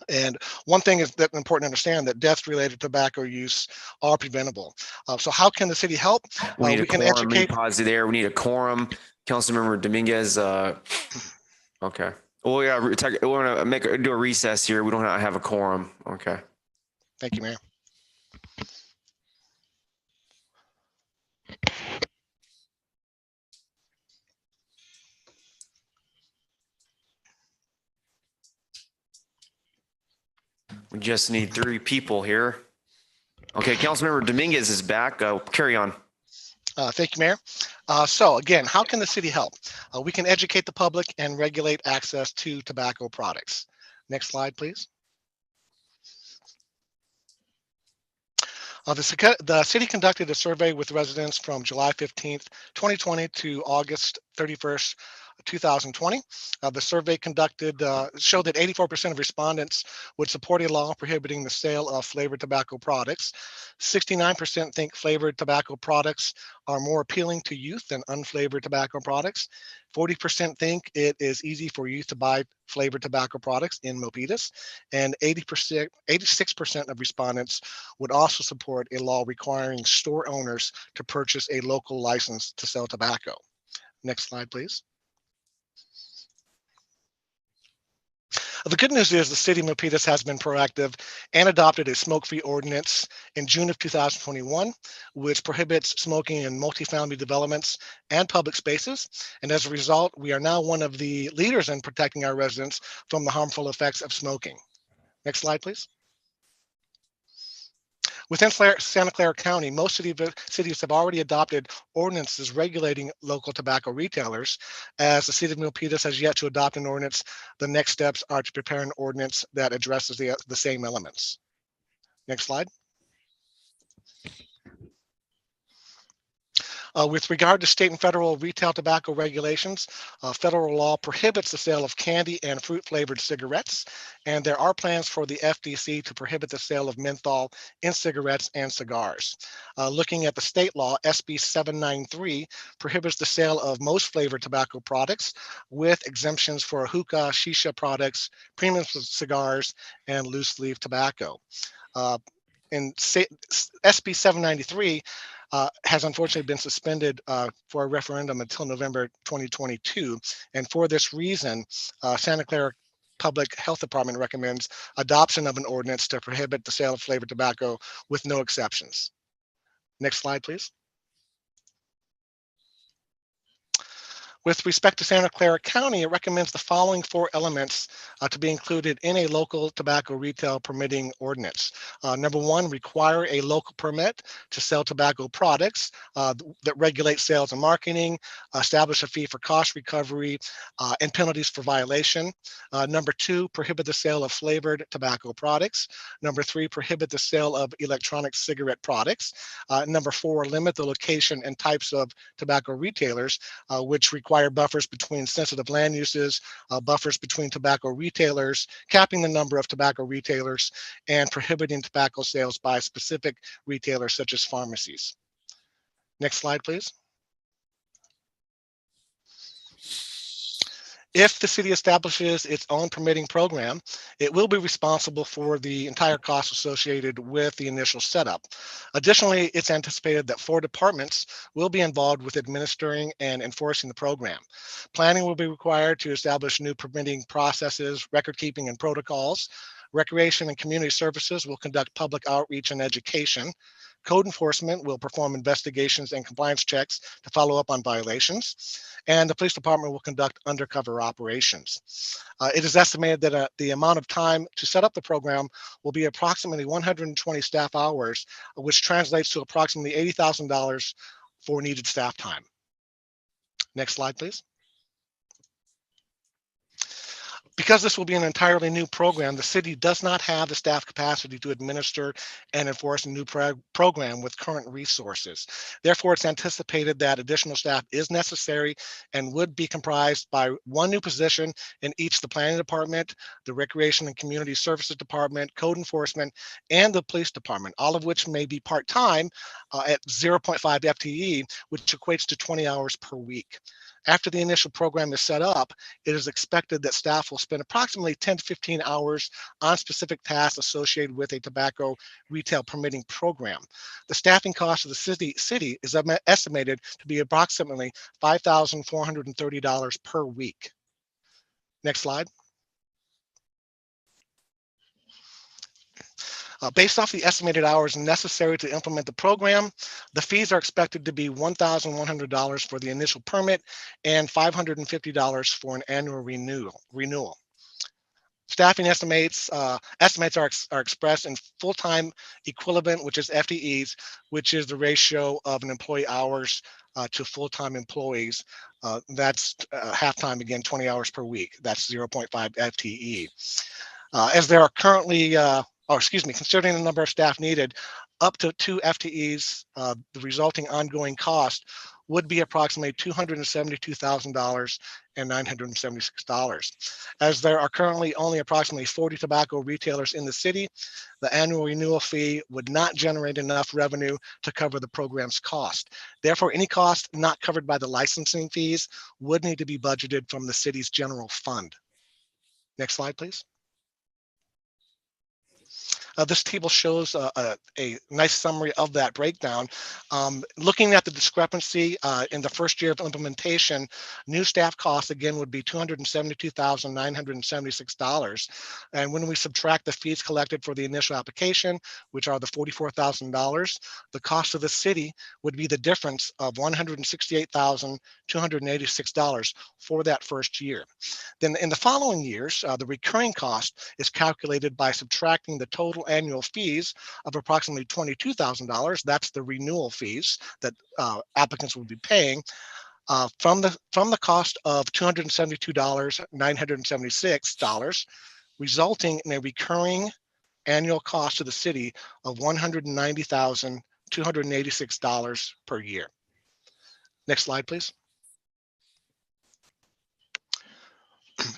And one thing is that important to understand that deaths related to tobacco use are preventable. So how can the city help? We need a can quorum. Let me educate. pause you there. We need a quorum. Councilmember Dominguez. Okay. Well, yeah, we want to do a recess here. We don't have a quorum. Okay. Thank you, Mayor. We just need 3 people here. Okay, Councilmember Dominguez is back. Carry on. Thank you, Mayor. So again, how can the city help? We can educate the public and regulate access to tobacco products. Next slide, please. The city conducted a survey with residents from July 15th, 2020 to August 31st, 2020. The survey conducted showed that 84% of respondents would support a law prohibiting the sale of flavored tobacco products. 69% think flavored tobacco products are more appealing to youth than unflavored tobacco products. 40% think it is easy for youth to buy flavored tobacco products in Milpitas, and 86% of respondents would also support a law requiring store owners to purchase a local license to sell tobacco. Next slide, please. The good news is the city of Milpitas has been proactive and adopted a smoke-free ordinance in June of 2021, which prohibits smoking in multifamily developments and public spaces. And as a result, we are now one of the leaders in protecting our residents from the harmful effects of smoking. Next slide, please. Within Santa Clara County, most cities have already adopted ordinances regulating local tobacco retailers. As the city of Milpitas has yet to adopt an ordinance, the next steps are to prepare an ordinance that addresses the same elements. Next slide. With regard to state and federal retail tobacco regulations, federal law prohibits the sale of candy and fruit-flavored cigarettes, and there are plans for the FTC to prohibit the sale of menthol in cigarettes and cigars. Looking at the state law, SB 793 prohibits the sale of most flavored tobacco products, with exemptions for hookah, shisha products, premium cigars, and loose-leaf tobacco. In SB 793, has unfortunately been suspended for a referendum until November 2022. And for this reason, Santa Clara Public Health Department recommends adoption of an ordinance to prohibit the sale of flavored tobacco with no exceptions. Next slide, please. With respect to Santa Clara County, it recommends the following 4 elements to be included in a local tobacco retail permitting ordinance. Number 1, require a local permit to sell tobacco products that regulate sales and marketing, establish a fee for cost recovery, and penalties for violation. Number 2, prohibit the sale of flavored tobacco products. Number 3, prohibit the sale of electronic cigarette products. Number 4, limit the location and types of tobacco retailers, which require buffers between sensitive land uses, buffers between tobacco retailers, capping the number of tobacco retailers, and prohibiting tobacco sales by specific retailers such as pharmacies. Next slide, please. If the city establishes its own permitting program, it will be responsible for the entire cost associated with the initial setup. Additionally, it's anticipated that 4 departments will be involved with administering and enforcing the program. Planning will be required to establish new permitting processes, record keeping, and protocols. Recreation and Community Services will conduct public outreach and education. Code enforcement will perform investigations and compliance checks to follow up on violations, and the police department will conduct undercover operations. It is estimated that the amount of time to set up the program will be approximately 120 staff hours, which translates to approximately $80,000 for needed staff time. Next slide, please. Because this will be an entirely new program, the city does not have the staff capacity to administer and enforce a new program with current resources. Therefore, it's anticipated that additional staff is necessary and would be comprised by 1 new position in each the planning department, the recreation and community services department, code enforcement, and the police department, all of which may be part-time at 0.5 FTE, which equates to 20 hours per week. After the initial program is set up, it is expected that staff will spend approximately 10 to 15 hours on specific tasks associated with a tobacco retail permitting program. The staffing cost of the city is estimated to be approximately $5,430 per week. Next slide. Based off the estimated hours necessary to implement the program, the fees are expected to be $1,100 for the initial permit and $550 for an annual renewal. staffing estimates are expressed in full-time equivalent, which is FTEs, which is the ratio of an employee hours to full-time employees. That's half-time, again, 20 hours per week. That's 0.5 FTE. As there are currently, considering the number of staff needed, up to 2 FTEs, the resulting ongoing cost would be approximately $272,000 and $976. As there are currently only approximately 40 tobacco retailers in the city, the annual renewal fee would not generate enough revenue to cover the program's cost. Therefore, any cost not covered by the licensing fees would need to be budgeted from the city's general fund. Next slide, please. This table shows a nice summary of that breakdown. Looking at the discrepancy in the first year of implementation, new staff costs again would be $272,976. And when we subtract the fees collected for the initial application, which are the $44,000, the cost of the city would be the difference of $168,286 for that first year. Then in the following years, the recurring cost is calculated by subtracting the total annual fees of approximately $22,000. That's the renewal fees that applicants will be paying from the cost of $272,976, resulting in a recurring annual cost to the city of $190,286 per year. Next slide, please.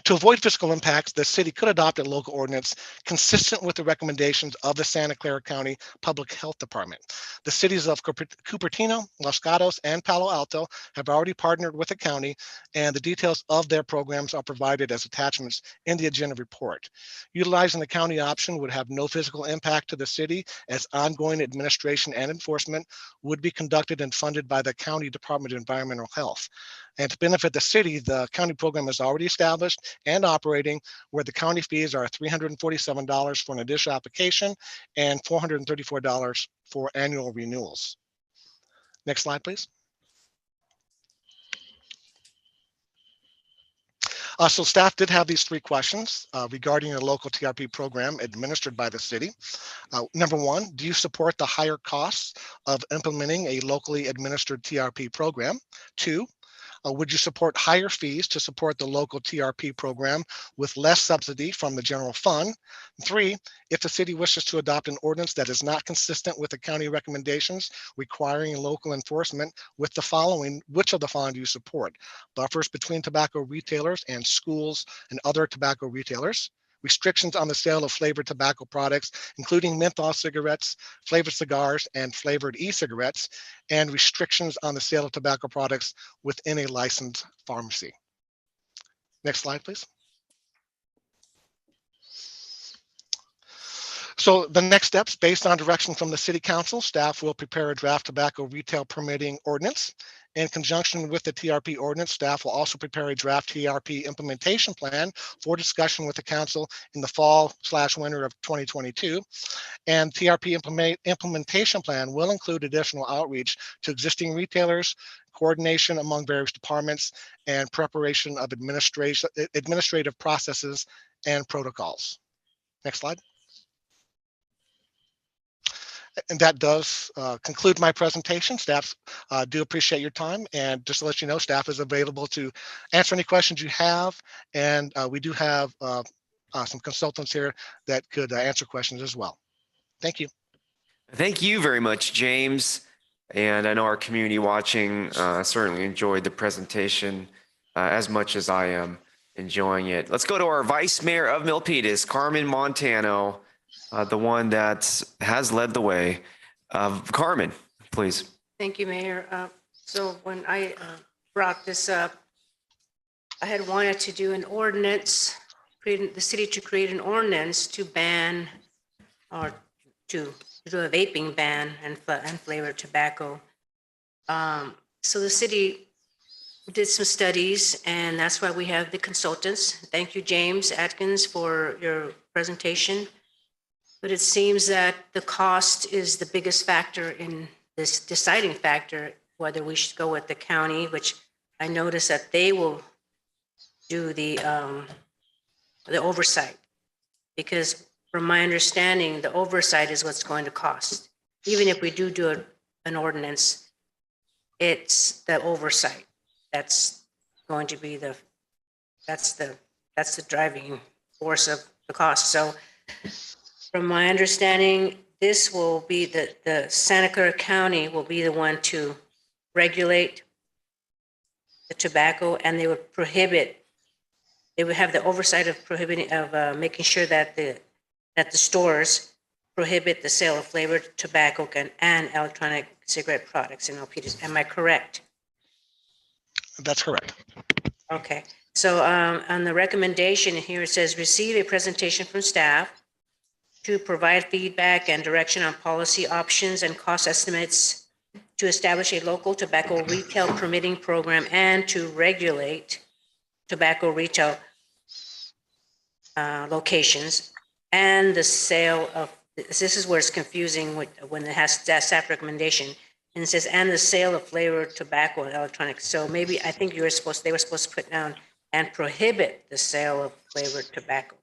To avoid fiscal impacts, the city could adopt a local ordinance consistent with the recommendations of the Santa Clara County Public Health Department. The cities of Cupertino, Los Gatos, and Palo Alto have already partnered with the county, and the details of their programs are provided as attachments in the agenda report. Utilizing the county option would have no physical impact to the city, as ongoing administration and enforcement would be conducted and funded by the County Department of Environmental Health. And to benefit the city, the county program is already established and operating, where the county fees are $347 for an additional application and $434 for annual renewals. Next slide, please. So staff did have these 3 questions regarding the local TRP program administered by the city. Number 1, do you support the higher costs of implementing a locally administered TRP program? 2, would you support higher fees to support the local TRP program with less subsidy from the general fund? 3, if the city wishes to adopt an ordinance that is not consistent with the county recommendations requiring local enforcement with the following, which of the following do you support? Buffers between tobacco retailers and schools and other tobacco retailers, restrictions on the sale of flavored tobacco products, including menthol cigarettes, flavored cigars, and flavored e-cigarettes, and restrictions on the sale of tobacco products within a licensed pharmacy. Next slide, please. So the next steps, based on direction from the City Council, staff will prepare a draft tobacco retail permitting ordinance. In conjunction with the TRP ordinance, staff will also prepare a draft TRP implementation plan for discussion with the council in the fall/winter of 2022. And TRP implementation plan will include additional outreach to existing retailers, coordination among various departments, and preparation of administrative processes and protocols. Next slide. And that does conclude my presentation. Staff do appreciate your time, and just to let you know, staff is available to answer any questions you have, and we do have some consultants here that could answer questions as well. Thank you. Thank you very much, James. And I know our community watching certainly enjoyed the presentation as much as I am enjoying it. Let's go to our Vice Mayor of Milpitas, Carmen Montano, the one that has led the way. Carmen, please. Thank you, Mayor. So when I brought this up, I had wanted to do an ordinance, create the city to create an ordinance to ban or to do a vaping ban and flavored tobacco. So the city did some studies, and that's why we have the consultants. Thank you, James Atkins, for your presentation. But it seems that the cost is the biggest factor in this deciding factor, whether we should go with the county, which I noticed that they will do the oversight. Because from my understanding, the oversight is what's going to cost. Even if we do an ordinance, it's the oversight that's going to be that's the driving force of the cost. So from my understanding, this will be the Santa Clara County will be the one to regulate the tobacco, and they would have the oversight of making sure that the stores prohibit the sale of flavored tobacco and electronic cigarette products in Milpitas. Am I correct? That's correct. Okay. So on the recommendation here, it says receive a presentation from staff to provide feedback and direction on policy options and cost estimates, to establish a local tobacco retail permitting program, and to regulate tobacco retail locations, and the sale of, this is where it's confusing when it has that staff recommendation, and it says, and the sale of flavored tobacco and electronics. So maybe, I think they were supposed to put down and prohibit the sale of flavored tobacco.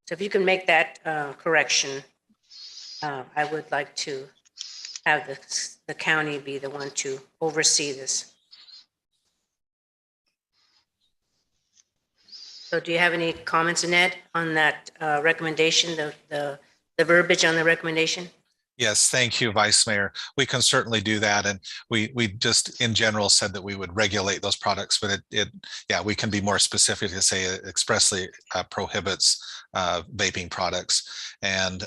So if you can make that correction, I would like to have the county be the one to oversee this. So do you have any comments, Ned, on that recommendation, the verbiage on the recommendation? Yes, thank you, Vice Mayor. We can certainly do that. And we just in general said that we would regulate those products, but yeah, we can be more specific to say it expressly prohibits vaping products. And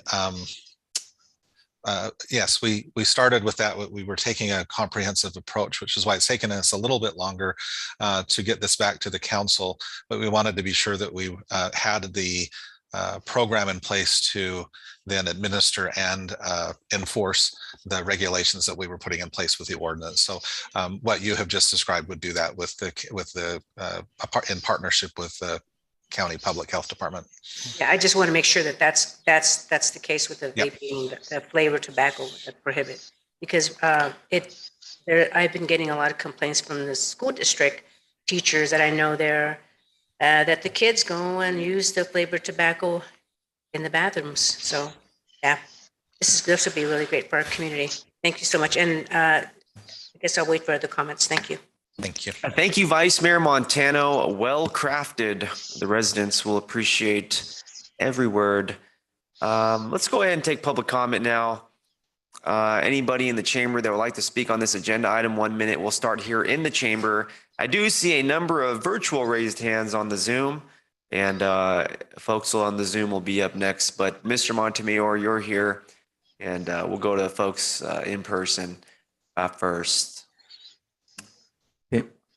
yes, we started with that. We were taking a comprehensive approach, which is why it's taken us a little bit longer to get this back to the council. But we wanted to be sure that we had the program in place to then administer and enforce the regulations that we were putting in place with the ordinance. So what you have just described would do that with the in partnership with the county public health department. Yeah, I just want to make sure that that's the case with the vaping, the flavored tobacco that prohibit, because I've been getting a lot of complaints from the school district teachers that I know there that the kids go and use the flavored tobacco in the bathrooms. So yeah, this would be really great for our community. Thank you so much. And I guess I'll wait for other comments. Thank you. Thank you. Thank you, Vice Mayor Montano. Well crafted. The residents will appreciate every word. Let's go ahead and take public comment now. Anybody in the chamber that would like to speak on this agenda item, 1 minute. We'll start here in the chamber. I do see a number of virtual raised hands on the Zoom, and folks on the Zoom will be up next. But Mr. Montemayor, you're here, and we'll go to the folks in person first.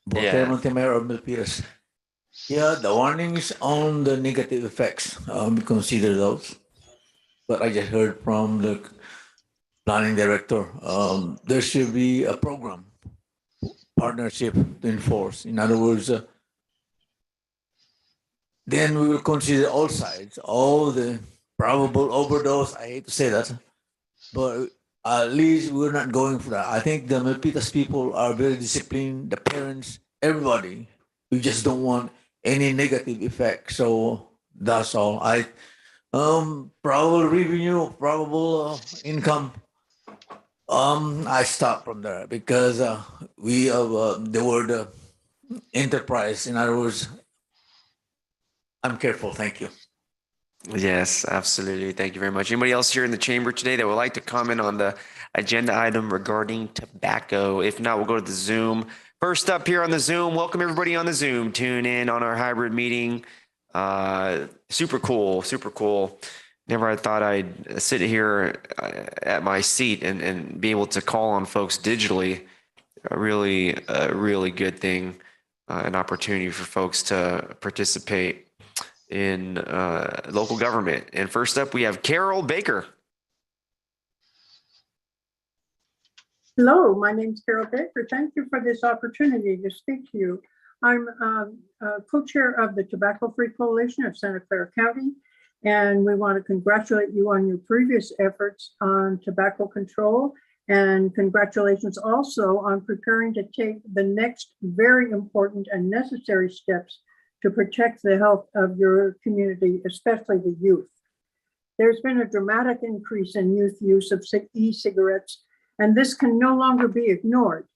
Montemayor of Milpitas. Yeah, the warnings on the negative effects, we consider those. But I just heard from the planning director, there should be a program, partnership to enforce. In other words, then we will consider all sides, all the probable overdose. I hate to say that, but at least we're not going for that. I think the Milpitas people are very disciplined, the parents, everybody. We just don't want any negative effect. So that's all. Probable revenue, probable income. I stop from there because we have the word enterprise. In other words, I'm careful. Thank you. Yes, absolutely. Thank you very much. Anybody else here in the chamber today that would like to comment on the agenda item regarding tobacco? If not, we'll go to the Zoom. First up here on the Zoom, welcome everybody on the Zoom. Tune in on our hybrid meeting. Super cool, super cool. Never I thought I'd sit here at my seat and be able to call on folks digitally. A really good thing, an opportunity for folks to participate in local government. And first up, we have Carol Baker. Hello, my name is Carol Baker. Thank you for this opportunity to speak to you. I'm co-chair of the Tobacco Free Coalition of Santa Clara County, and we want to congratulate you on your previous efforts on tobacco control, and congratulations also on preparing to take the next very important and necessary steps to protect the health of your community, especially the youth. There's been a dramatic increase in youth use of e-cigarettes, and this can no longer be ignored.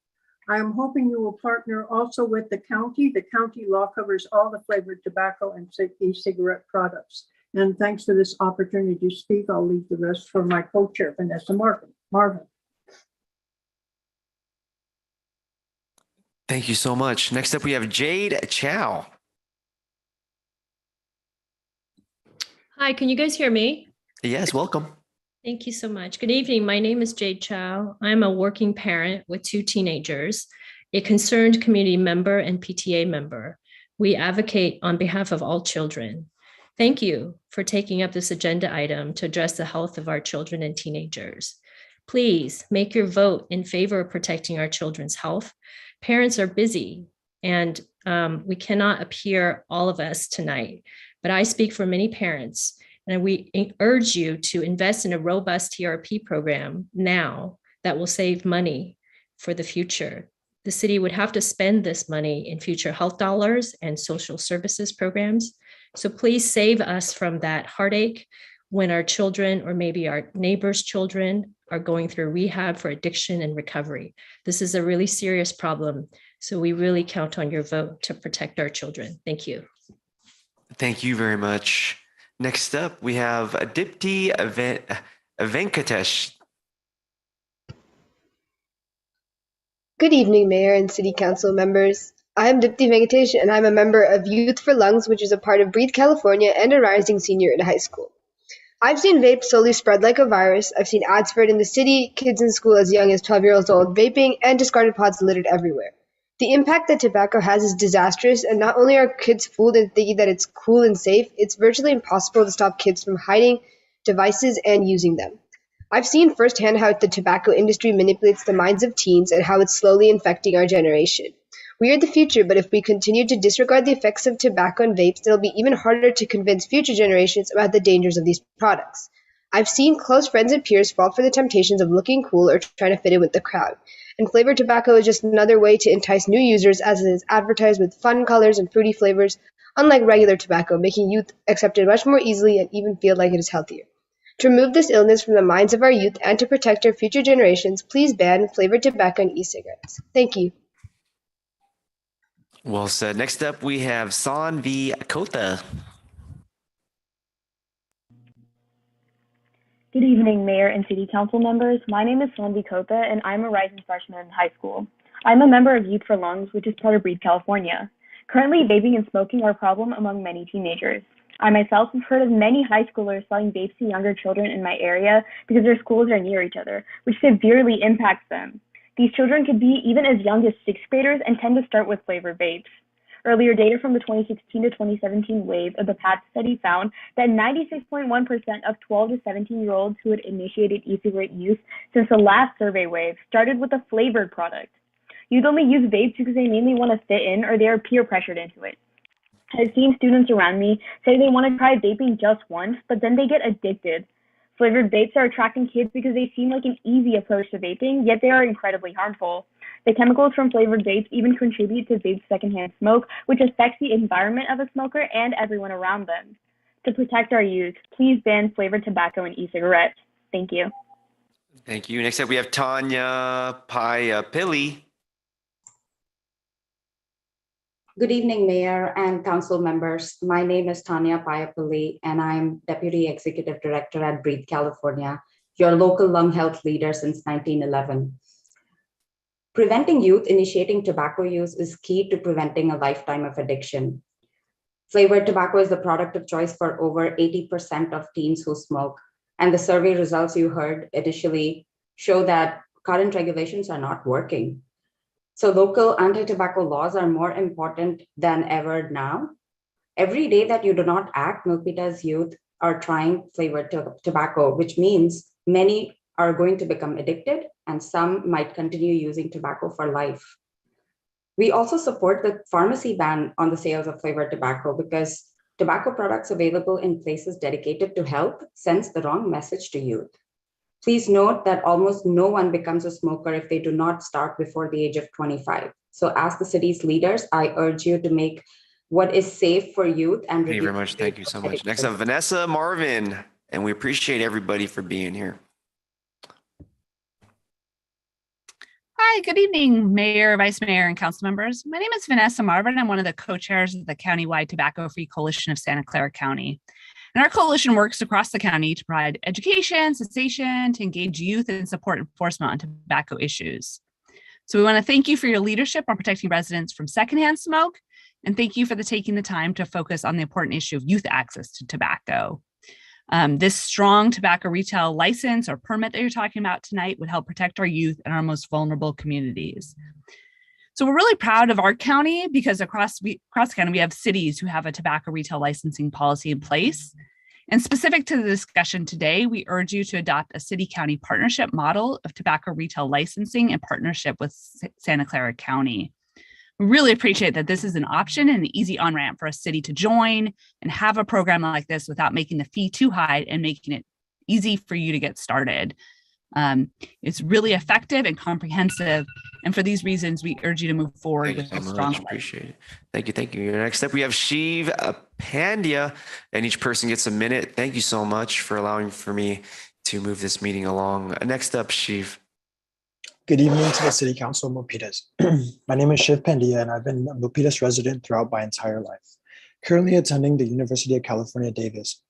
I am hoping you will partner also with the county. The county law covers all the flavored tobacco and e-cigarette products. And thanks for this opportunity to speak, I'll leave the rest for my co-chair, Vanessa Marvin. Thank you so much. Next up, we have Jade Chow. Hi, can you guys hear me? Yes, welcome. Thank you so much. Good evening. My name is Jade Chow. I'm a working parent with 2 teenagers, a concerned community member and PTA member. We advocate on behalf of all children. Thank you for taking up this agenda item to address the health of our children and teenagers. Please make your vote in favor of protecting our children's health. Parents are busy and we cannot appear all of us tonight, but I speak for many parents and we urge you to invest in a robust TRP program now that will save money for the future. The city would have to spend this money in future health dollars and social services programs. So please save us from that heartache when our children or maybe our neighbors' children are going through rehab for addiction and recovery. This is a really serious problem. So we really count on your vote to protect our children. Thank you. Thank you very much. Next up, we have Adipti Venkatesh. Good evening, Mayor and City Council members. I am Dipti Venkatesh, and I'm a member of Youth for Lungs, which is a part of Breathe California and a rising senior in high school. I've seen vape slowly spread like a virus. I've seen ads spread in the city, kids in school as young as 12-year-olds old vaping, and discarded pods littered everywhere. The impact that tobacco has is disastrous, and not only are kids fooled into thinking that it's cool and safe, it's virtually impossible to stop kids from hiding devices and using them. I've seen firsthand how the tobacco industry manipulates the minds of teens and how it's slowly infecting our generation. We are the future, but if we continue to disregard the effects of tobacco and vapes, it'll be even harder to convince future generations about the dangers of these products. I've seen close friends and peers fall for the temptations of looking cool or trying to fit in with the crowd. And flavored tobacco is just another way to entice new users, as it is advertised with fun colors and fruity flavors, unlike regular tobacco, making youth accept it much more easily and even feel like it is healthier. To remove this illness from the minds of our youth and to protect our future generations, please ban flavored tobacco and e-cigarettes. Thank you. Well said. Next up, we have Sanvi Kotha. Good evening, Mayor and City Council members. My name is Sanvi Kotha, and I'm a rising freshman in high school. I'm a member of Youth for Lungs, which is part of Breathe California. Currently, vaping and smoking are a problem among many teenagers. I myself have heard of many high schoolers selling vapes to younger children in my area because their schools are near each other, which severely impacts them. These children could be even as young as 6th graders and tend to start with flavored vapes. Earlier data from the 2016 to 2017 wave of the PATH study found that 96.1% of 12 to 17-year-olds who had initiated e-cigarette use since the last survey wave started with a flavored product. Youth only use vapes because they mainly want to fit in or they are peer pressured into it. I've seen students around me say they want to try vaping just once, but then they get addicted. Flavored vapes are attracting kids because they seem like an easy approach to vaping, yet they are incredibly harmful. The chemicals from flavored vapes even contribute to vape secondhand smoke, which affects the environment of a smoker and everyone around them. To protect our youth, please ban flavored tobacco and e-cigarettes. Thank you. Thank you. Next up, we have Tanya Payapilli. Good evening, Mayor and Council members. My name is Tanya Payapilli, and I'm Deputy Executive Director at Breathe California, your local lung health leader since 1911. Preventing youth initiating tobacco use is key to preventing a lifetime of addiction. Flavored tobacco is the product of choice for over 80% of teens who smoke, and the survey results you heard initially show that current regulations are not working. So local anti-tobacco laws are more important than ever now. Every day that you do not act, Milpitas youth are trying flavored tobacco, which means many are going to become addicted and some might continue using tobacco for life. We also support the pharmacy ban on the sales of flavored tobacco because tobacco products available in places dedicated to health sends the wrong message to youth. Please note that almost no one becomes a smoker if they do not start before the age of 25. So as the city's leaders, I urge you to make what is safe for youth and Thank you very much. Thank you so much. Next up, Vanessa Marvin, and we appreciate everybody for being here. Hi, good evening, Mayor, Vice Mayor, and council members. My name is Vanessa Marvin. I'm one of the co-chairs of the Countywide Tobacco-Free Coalition of Santa Clara County. And our coalition works across the county to provide education, cessation, to engage youth, and support enforcement on tobacco issues. So we want to thank you for your leadership on protecting residents from secondhand smoke, and thank you for taking the time to focus on the important issue of youth access to tobacco. This strong tobacco retail license or permit that you're talking about tonight would help protect our youth and our most vulnerable communities. So we're really proud of our county because across the county, we have cities who have a tobacco retail licensing policy in place. And specific to the discussion today, we urge you to adopt a city-county partnership model of tobacco retail licensing in partnership with Santa Clara County. We really appreciate that this is an option and an easy on-ramp for a city to join and have a program like this without making the fee too high and making it easy for you to get started. It's really effective and comprehensive. And for these reasons, we urge you to move forward with a strong. Appreciate it. Thank you. Thank you. Next up, we have Shiv Pandiya, and each person gets a minute. Thank you so much for allowing for me to move this meeting along. Next up, Shiv. Good evening to the City Council of Milpitas. My name is Shiv Pandiya, and I've been a Milpitas resident throughout my entire life. Currently attending the University of California, Davis,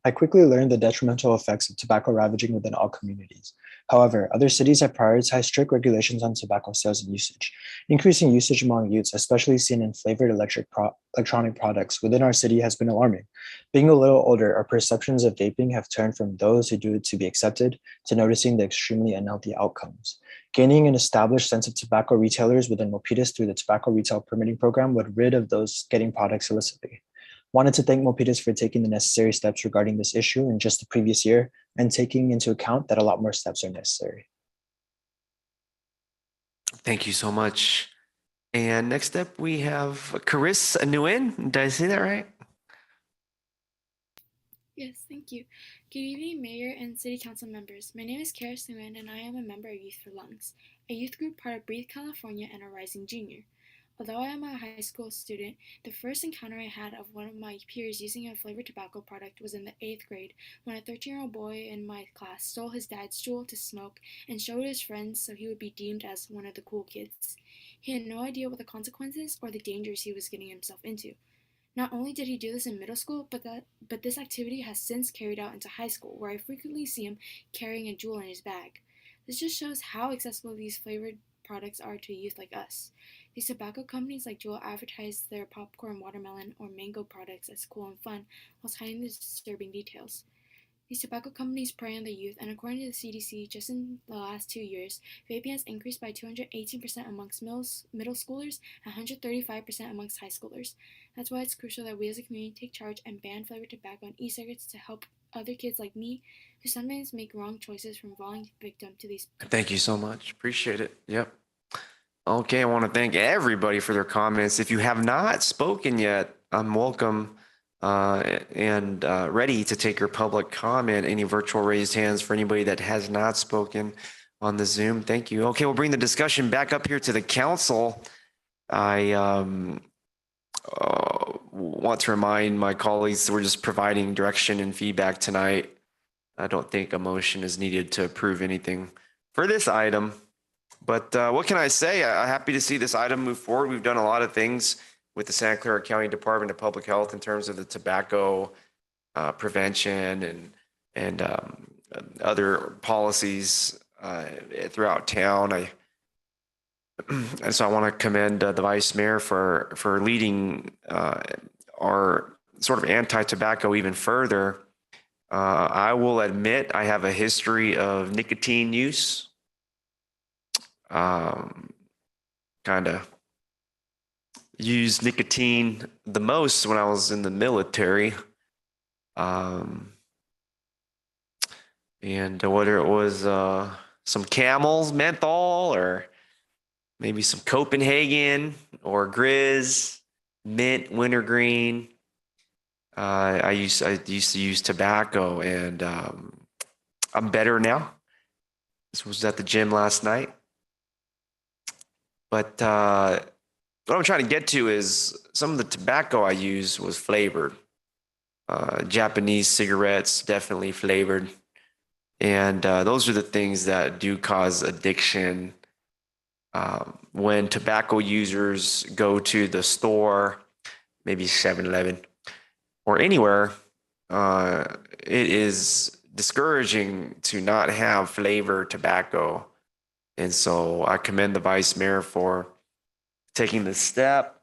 I quickly learned the detrimental effects of tobacco ravaging within all communities. However, other cities have prioritized strict regulations on tobacco sales and usage. Increasing usage among youths, especially seen in flavored electronic products within our city, has been alarming. Being a little older, our perceptions of vaping have turned from those who do it to be accepted to noticing the extremely unhealthy outcomes. Gaining an established sense of tobacco retailers within Milpitas through the tobacco retail permitting program would rid of those getting products illicitly. Wanted to thank Milpitas for taking the necessary steps regarding this issue in just the previous year and taking into account that a lot more steps are necessary. Thank you so much. And next up, we have Carissa Nguyen. Did I say that right? Yes, thank you. Good evening, Mayor and City Council members. My name is Kara Nguyen, and I am a member of Youth for Lungs, a youth group part of Breathe California and a Rising Junior. Although I am a high school student, the first encounter I had of one of my peers using a flavored tobacco product was in the 8th grade when a 13-year-old boy in my class stole his dad's Juul to smoke and showed his friends so he would be deemed as one of the cool kids. He had no idea what the consequences or the dangers he was getting himself into. Not only did he do this in middle school, but this activity has since carried out into high school, where I frequently see him carrying a Juul in his bag. This just shows how accessible these flavored products are to youth like us. These tobacco companies like Juul advertise their popcorn, watermelon, or mango products as cool and fun while hiding the disturbing details. These tobacco companies prey on the youth, and according to the CDC, just in the last 2 years, vaping has increased by 218% amongst middle schoolers and 135% amongst high schoolers. That's why it's crucial that we as a community take charge and ban flavored tobacco and e-cigarettes to help other kids like me who sometimes make wrong choices from falling victim to these. Thank you so much. Appreciate it. Yep. Okay, I want to thank everybody for their comments. If you have not spoken yet, I'm welcome and ready to take your public comment. Any virtual raised hands for anybody that has not spoken on the Zoom. Thank you. Okay, we'll bring the discussion back up here to the council. I want to remind my colleagues that we're just providing direction and feedback tonight. I don't think a motion is needed to approve anything for this item. But what can I say? I'm happy to see this item move forward. We've done a lot of things with the Santa Clara County Department of Public Health in terms of the tobacco prevention and other policies throughout town. And so I want to commend the Vice Mayor for leading our sort of anti-tobacco even further. I will admit I have a history of nicotine use. Kind of used nicotine the most when I was in the military. And whether it was some Camels menthol or maybe some Copenhagen or Grizz, mint, wintergreen. I used to use tobacco, and I'm better now. This was at the gym last night. But what I'm trying to get to is some of the tobacco I used was flavored. Japanese cigarettes, definitely flavored. And those are the things that do cause addiction. When tobacco users go to the store, maybe 7-Eleven or anywhere, it is discouraging to not have flavored tobacco. And so I commend the vice mayor for taking this step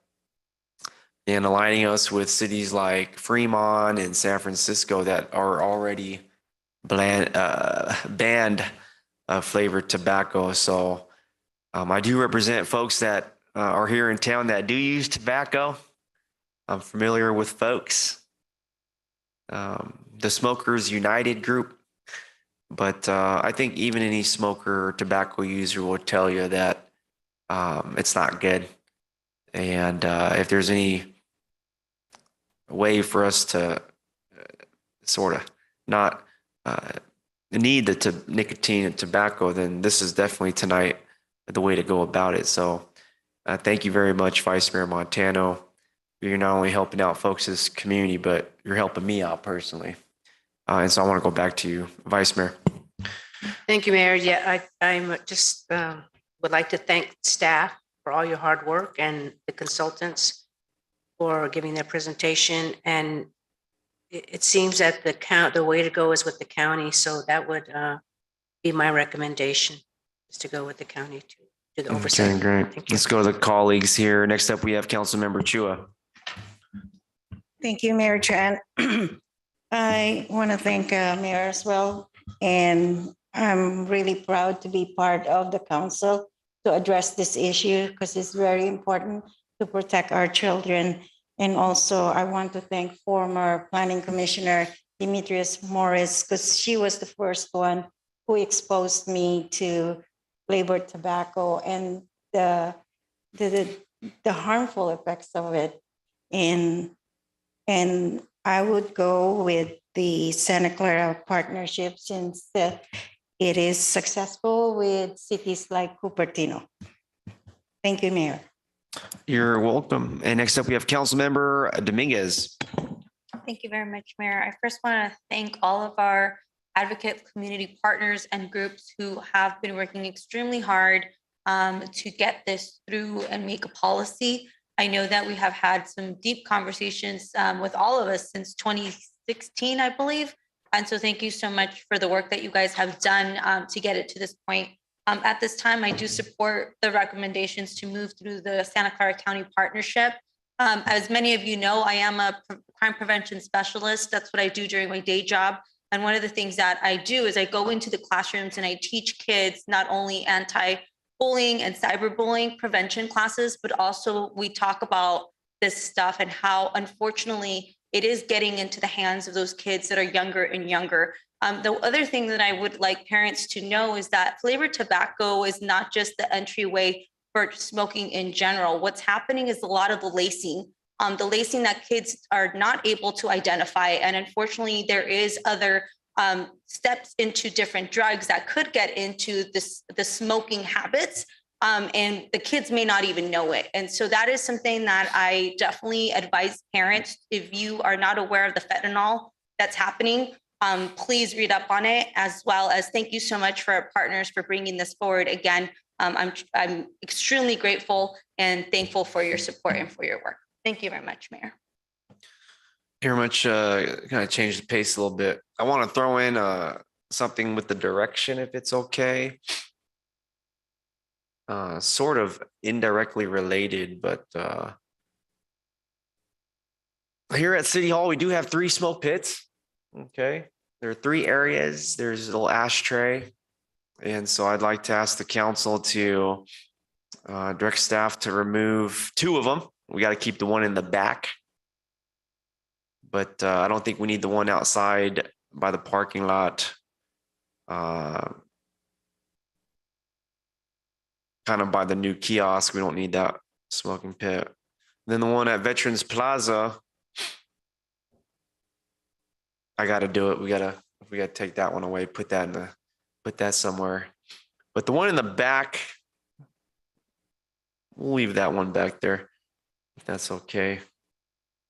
and aligning us with cities like Fremont and San Francisco that are already banned flavored tobacco. So I do represent folks that are here in town that do use tobacco. I'm familiar with folks, the Smokers United group, but I think even any smoker or tobacco user will tell you that it's not good. And if there's any way for us to sort of not need the nicotine and tobacco, then this is definitely tonight the way to go about it. So thank you very much, Vice Mayor Montano. You're not only helping out folks in this community, but you're helping me out personally. And so I want to go back to you, Vice Mayor. Thank you, Mayor. Yeah, I'm just would like to thank staff for all your hard work and the consultants for giving their presentation. And it seems that the way to go is with the county. So that would be my recommendation, is to go with the county to do the oversight. Okay, great. Let's go to the colleagues here. Next up, we have Councilmember Chua. Thank you, Mayor Tran. I want to thank Mayor as well. And I'm really proud to be part of the council to address this issue because it's very important to protect our children. And also I want to thank former Planning Commissioner Demetrius Morris, because she was the first one who exposed me to flavored tobacco and the harmful effects of it. And I would go with the Santa Clara partnership since it is successful with cities like Cupertino. Thank you, Mayor. You're welcome. And next up, we have Councilmember Dominguez. Thank you very much, Mayor. I first want to thank all of our advocate community partners and groups who have been working extremely hard to get this through and make a policy. I know that we have had some deep conversations with all of us since 2016, I believe. And so thank you so much for the work that you guys have done to get it to this point. At this time, I do support the recommendations to move through the Santa Clara County partnership. As many of you know, I am a crime prevention specialist. That's what I do during my day job. And one of the things that I do is I go into the classrooms and I teach kids not only anti-bullying and cyberbullying prevention classes, but also we talk about this stuff and how unfortunately it is getting into the hands of those kids that are younger and younger. The other thing that I would like parents to know is that flavored tobacco is not just the entryway for smoking in general. What's happening is a lot of the lacing that kids are not able to identify. And unfortunately, there is other steps into different drugs that could get into the smoking habits. And the kids may not even know it. And so that is something that I definitely advise parents, if you are not aware of the fentanyl that's happening, please read up on it, as well as thank you so much for our partners for bringing this forward. Again, I'm extremely grateful and thankful for your support and for your work. Thank you very much, Mayor. Very much kind of change the pace a little bit. I want to throw in something with the direction, if it's okay. Sort of indirectly related, but here at City Hall, we do have 3 smoke pits. Okay, there are 3 areas. There's a little ashtray. And so I'd like to ask the council to direct staff to remove 2 of them. We got to keep the one in the back. But I don't think we need the one outside by the parking lot. Kind of by the new kiosk. We don't need that smoking pit. Then the one at Veterans Plaza, I got to do it. We got to take that one away, put that somewhere. But the one in the back, we'll leave that one back there, if that's okay.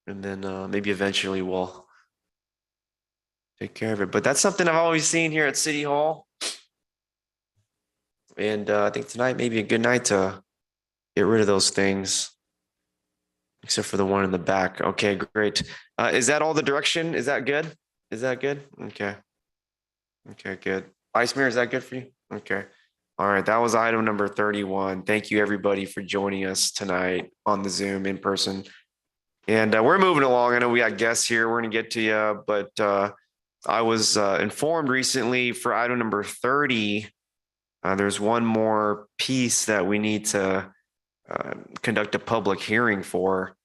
And then maybe eventually we'll take care of it. But that's something I've always seen here at City Hall. And I think tonight may be a good night to get rid of those things, except for the one in the back. Okay, great. Is that all the direction? Is that good? Is that good? Okay. Okay, good. Vice Mayor, is that good for you? Okay. All right, that was item number 31. Thank you, everybody, for joining us tonight on the Zoom in person. And we're moving along. I know we got guests here. We're going to get to you, but I was informed recently for item number 30, there's one more piece that we need to conduct a public hearing for.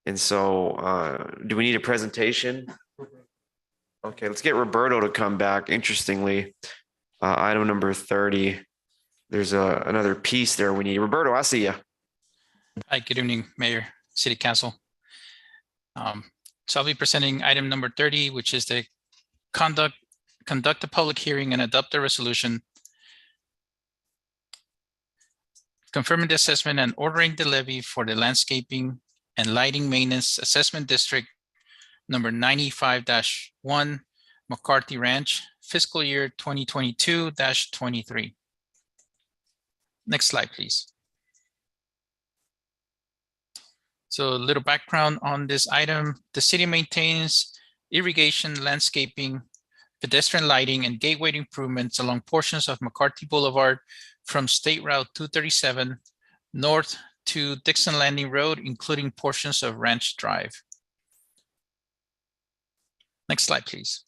And so do we need a presentation? Okay, let's get Roberto to come back. Interestingly, item number 30, there's another piece there we need. Roberto, I see you. Hi, good evening, Mayor, City Council. So I'll be presenting item number 30, which is the conduct a public hearing and adopt a resolution confirming the assessment and ordering the levy for the landscaping and lighting maintenance assessment district number 95-1 McCarthy Ranch, fiscal year 2022-23. Next slide, please. So a little background on this item. The city maintains irrigation, landscaping, pedestrian lighting, and gateway improvements along portions of McCarthy Boulevard from State Route 237 north to Dixon Landing Road, including portions of Ranch Drive. Next slide, please.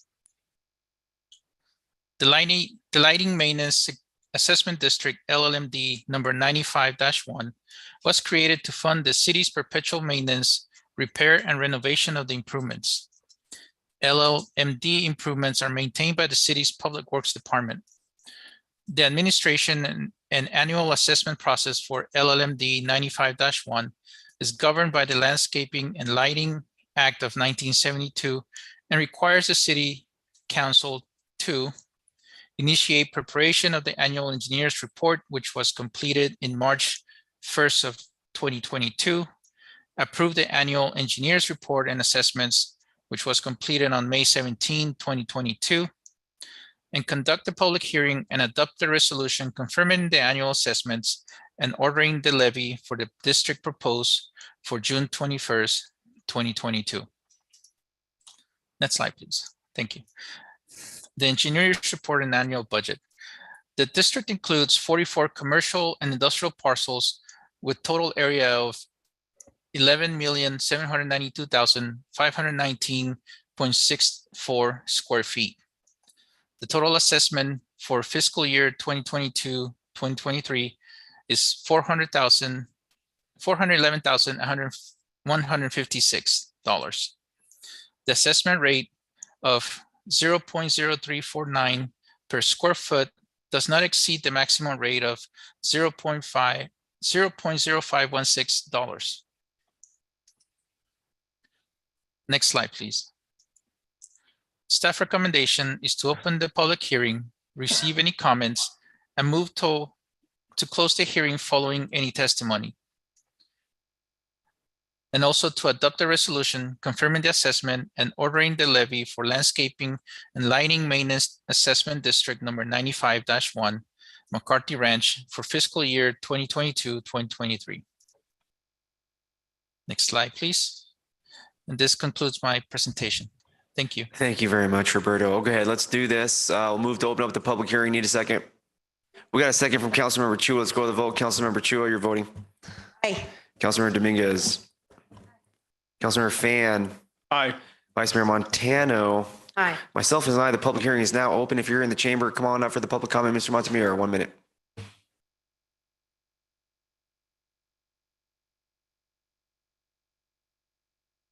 The lighting maintenance assessment district, LLMD number 95-1, was created to fund the city's perpetual maintenance, repair, and renovation of the improvements. LLMD improvements are maintained by the city's Public Works Department. The administration and annual assessment process for LLMD 95-1 is governed by the Landscaping and Lighting Act of 1972 and requires the City Council to initiate preparation of the annual engineer's report, which was completed in March 1st of 2022, approve the annual engineer's report and assessments, which was completed on May 17, 2022, and conduct a public hearing and adopt the resolution confirming the annual assessments and ordering the levy for the district proposed for June 21st, 2022. Next slide, please. Thank you. The engineer's report and annual budget. The district includes 44 commercial and industrial parcels with total area of 11,792,519.64 square feet. The total assessment for fiscal year 2022-2023 is $411,156. The assessment rate of 0.0349 per square foot does not exceed the maximum rate of $0.0516. Next slide, please. Staff recommendation is to open the public hearing, receive any comments, and move to close the hearing following any testimony. And also to adopt a resolution confirming the assessment and ordering the levy for landscaping and lighting maintenance assessment district number 95-1 McCarthy Ranch for fiscal year 2022-2023. Next slide, please. And this concludes my presentation. Thank you. Thank you very much, Roberto. Go ahead, let's do this. We'll move to open up the public hearing. Need a second. We got a second from Councilmember Chua. Let's go to the vote. Councilmember Chua, you're voting. Aye. Councilmember Dominguez. Councilmember Fan. Aye. Vice Mayor Montano. Aye. Myself as I. The public hearing is now open. If you're in the chamber, come on up for the public comment. Mr. Montano, 1 minute.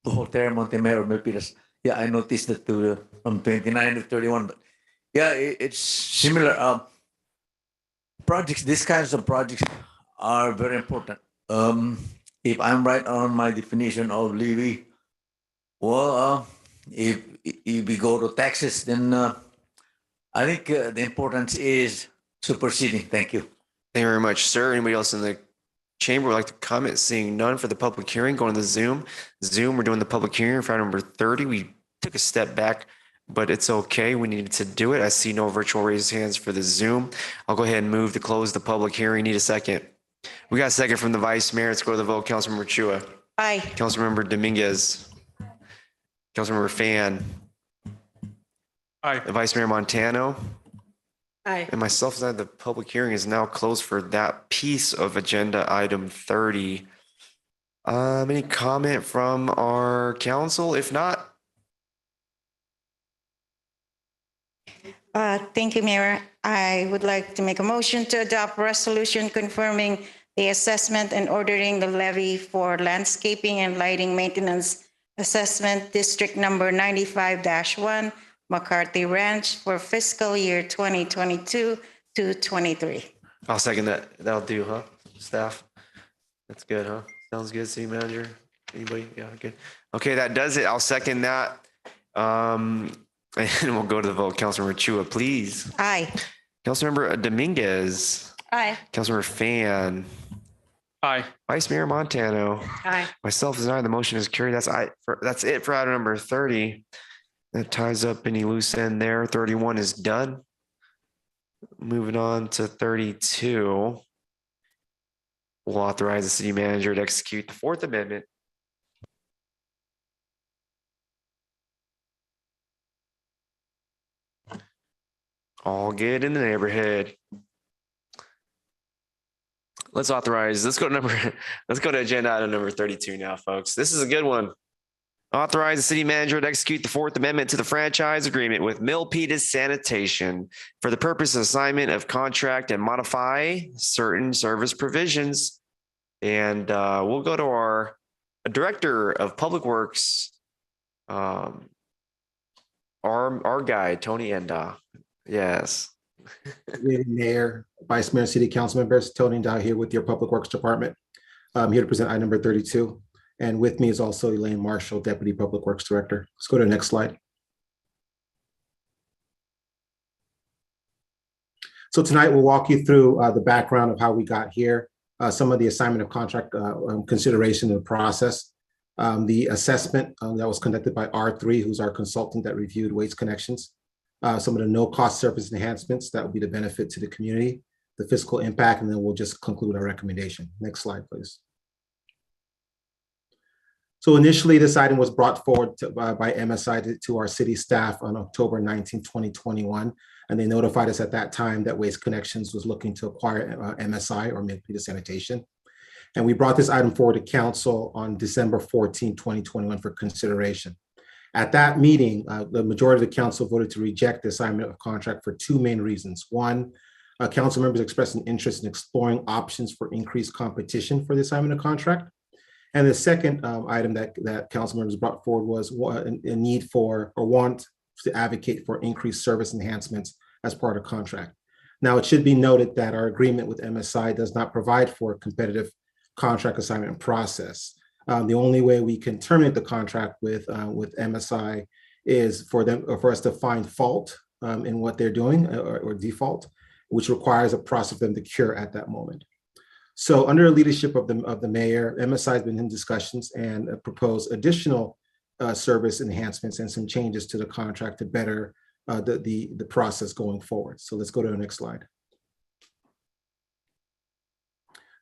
Voltaire, Montemero, Milpitas. Yeah, I noticed that to 29 to 31, but yeah, it's similar. Projects, these kinds of projects are very important. If I'm right on my definition of levy, well, if we go to taxes, then I think the importance is superseding. Thank you. Thank you very much, sir. Anybody else in the chamber would like to comment? Seeing none for the public hearing, going to the Zoom. We're doing the public hearing for item number 30. We took a step back but it's okay. We needed to do it. I see no virtual raised hands for the Zoom. I'll go ahead and move to close the public hearing. Need a second. We got a second from the Vice Mayor. Let's go to the vote. Councilmember Chua. Aye. Councilmember Dominguez. Councilmember Fan. Aye. Vice Mayor Montano. Aye. And myself, the public hearing is now closed for that piece of agenda item 30. Any comment from our council? If not, Thank you, Mayor. I would like to make a motion to adopt resolution confirming the assessment and ordering the levy for landscaping and lighting maintenance assessment district number 95-1 McCarthy Ranch for fiscal year 2022 to 23. I'll second that. That'll do, huh? Staff? That's good, huh? Sounds good, city manager? Anybody? Yeah, good. Okay, that does it. I'll second that. And we'll go to the vote. Councilmember Chua, please. Aye. Councilmember Dominguez. Aye. Councilmember Fan. Aye. Vice Mayor Montano. Aye. Myself is aye. The motion is carried. That's it for item number 30. That ties up any loose end there. 31 is done. Moving on to 32. We'll authorize the city manager to execute the Fourth Amendment. All good in the neighborhood. Let's go to agenda item number 32 now, folks. This is a good one. Authorize the city manager to execute the Fourth Amendment to the franchise agreement with Milpitas Sanitation for the purpose of assignment of contract and modify certain service provisions. And we'll go to our Director of Public Works, our guy, Tony Enda. Yes. Good evening, Mayor, Vice Mayor, City Council members. Tony Enda here with your Public Works Department. I'm here to present item number 32. And with me is also Elaine Marshall, Deputy Public Works Director. Let's go to the next slide. So tonight we'll walk you through the background of how we got here, some of the assignment of contract consideration in the process, the assessment that was conducted by R3, who's our consultant that reviewed Waste Connections, some of the no-cost service enhancements that will be the benefit to the community, the fiscal impact, and then we'll just conclude our recommendation. Next slide, please. So initially, this item was brought forward by MSI to our city staff on October 19, 2021, and they notified us at that time that Waste Connections was looking to acquire MSI, or Milpitas Sanitation. And we brought this item forward to council on December 14, 2021 for consideration. At that meeting, the majority of the council voted to reject the assignment of contract for two main reasons. One, council members expressed an interest in exploring options for increased competition for the assignment of contract. And the second item that council members brought forward was a need for or want to advocate for increased service enhancements as part of contract. Now, it should be noted that our agreement with MSI does not provide for a competitive contract assignment process. The only way we can terminate the contract with MSI is for us to find fault in what they're doing or default, which requires a process for them to cure at that moment. So under the leadership of the mayor, MSI has been in discussions and proposed additional service enhancements and some changes to the contract to better the process going forward. So let's go to the next slide.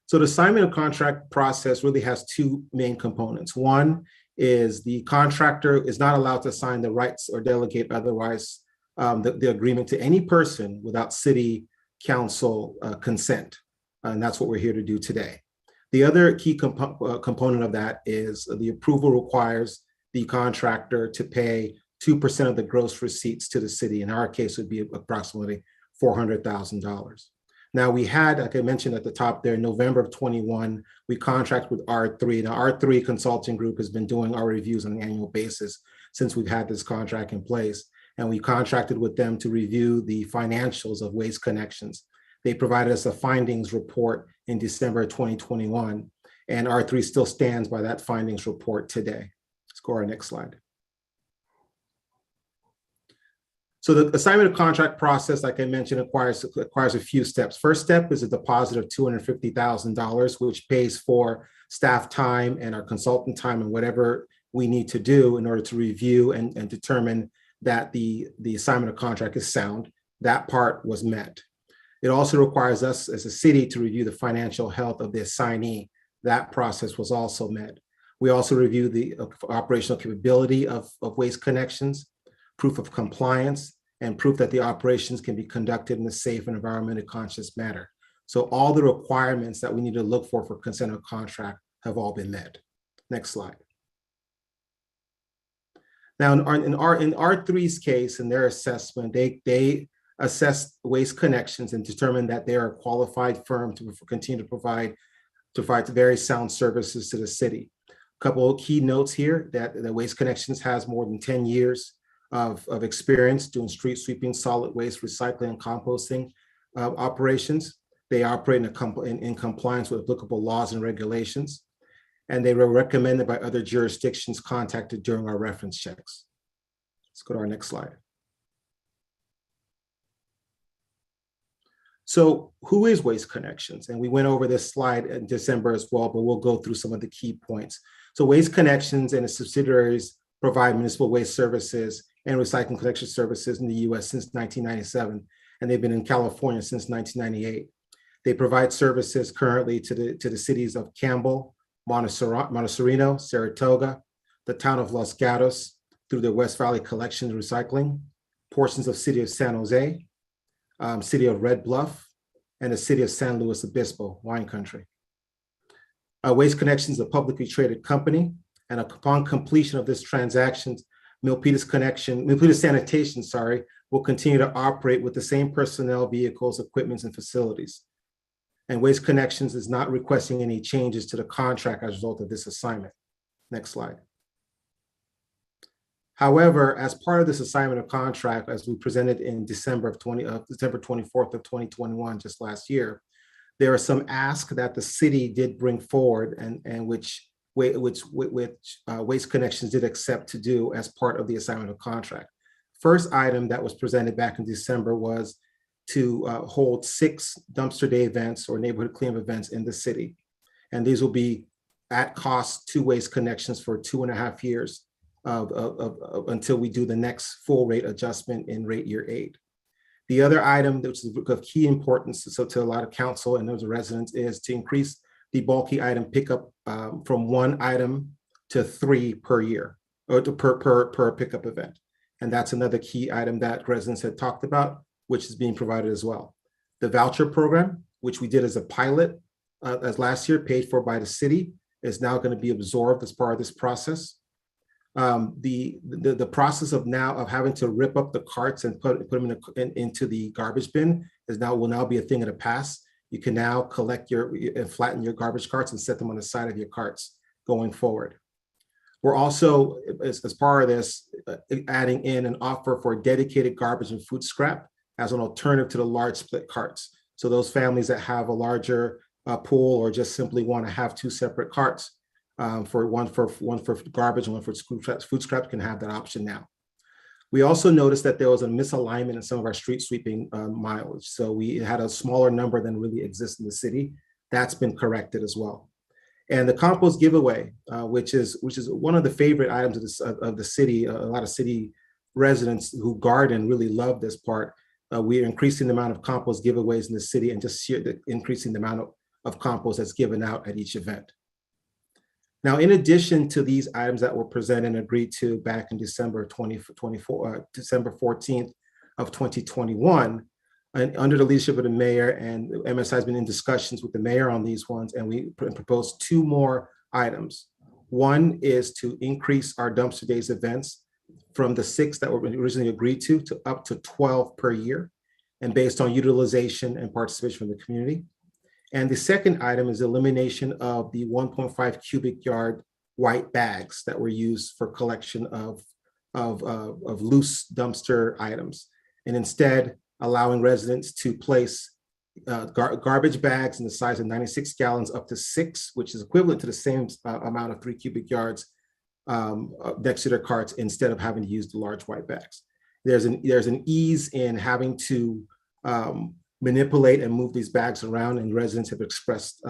So the assignment of contract process really has two main components. One is the contractor is not allowed to assign the rights or delegate otherwise the agreement to any person without city council consent. And that's what we're here to do today. The other key component of that is the approval requires the contractor to pay 2% of the gross receipts to the city. In our case, it would be approximately $400,000. Now we had, like I mentioned at the top there, in November of 21, we contracted with R3. Now R3 Consulting Group has been doing our reviews on an annual basis since we've had this contract in place. And we contracted with them to review the financials of Waste Connections. They provided us a findings report in December 2021, and R3 still stands by that findings report today. Let's go to our next slide. So the assignment of contract process, like I mentioned, requires a few steps. First step is a deposit of $250,000, which pays for staff time and our consultant time and whatever we need to do in order to review and determine that the assignment of contract is sound. That part was met. It also requires us as a city to review the financial health of the assignee. That process was also met. We also review the operational capability of Waste Connections, proof of compliance, and proof that the operations can be conducted in a safe and environmentally conscious manner. So all the requirements that we need to look for consent of contract have all been met. Next slide. Now, in R3's case, in their assessment, they assessed Waste Connections and determined that they are a qualified firm to continue to provide very sound services to the city. A couple of key notes here that the Waste Connections has more than 10 years of experience doing street sweeping, solid waste, recycling, and composting operations. They operate in compliance with applicable laws and regulations, and they were recommended by other jurisdictions contacted during our reference checks. Let's go to our next slide. So who is Waste Connections? And we went over this slide in December as well, but we'll go through some of the key points. So Waste Connections and its subsidiaries provide municipal waste services and recycling collection services in the US since 1997, and they've been in California since 1998. They provide services currently to the cities of Campbell, Montecito, Saratoga, the town of Los Gatos through the West Valley Collection and Recycling, portions of city of San Jose, city of Red Bluff, and the city of San Luis Obispo, wine country. Waste Connections is a publicly traded company, and upon completion of this transaction, Milpitas Sanitation, will continue to operate with the same personnel, vehicles, equipments, and facilities. And Waste Connections is not requesting any changes to the contract as a result of this assignment. Next slide. However, as part of this assignment of contract, as we presented in December 24th of 2021, just last year, there are some asks that the city did bring forward and which Waste Connections did accept to do as part of the assignment of contract. First item that was presented back in December was to hold 6 dumpster day events or neighborhood cleanup events in the city. And these will be at cost to Waste Connections for 2.5 years until we do the next full rate adjustment in rate year 8. The other item which is of key importance to a lot of council and those residents is to increase the bulky item pickup from 1 item to 3 per year or per pickup event. And that's another key item that residents had talked about, which is being provided as well. The voucher program, which we did as a pilot as last year, paid for by the city, is now going to be absorbed as part of this process. The process of having to rip up the carts and put them into the garbage bin will now be a thing of the past. You can now collect and flatten your garbage carts and set them on the side of your carts going forward. We're also, as part of this, adding in an offer for dedicated garbage and food scrap as an alternative to the large split carts. So those families that have a larger pool or just simply want to have 2 separate carts, one for garbage and one for food scrap can have that option now. We also noticed that there was a misalignment in some of our street sweeping mileage. So we had a smaller number than really exists in the city. That's been corrected as well. And the Compost Giveaway, which is one of the favorite items of the city. A lot of city residents who garden really love this part. We're increasing the amount of compost giveaways in the city and just increasing the amount of compost that's given out at each event. Now, in addition to these items that were presented and agreed to back in December 14th of 2021, and under the leadership of the mayor, and MSI has been in discussions with the mayor on these ones, and we proposed 2 more items. One is to increase our dumpster days events from the 6 that were originally agreed to up to 12 per year, and based on utilization and participation from the community. And the second item is elimination of the 1.5 cubic yard white bags that were used for collection of loose dumpster items, and instead allowing residents to place garbage bags in the size of 96 gallons up to 6, which is equivalent to the same amount of 3 cubic yards next to their carts, instead of having to use the large white bags. There's an ease in having to manipulate and move these bags around, and residents have expressed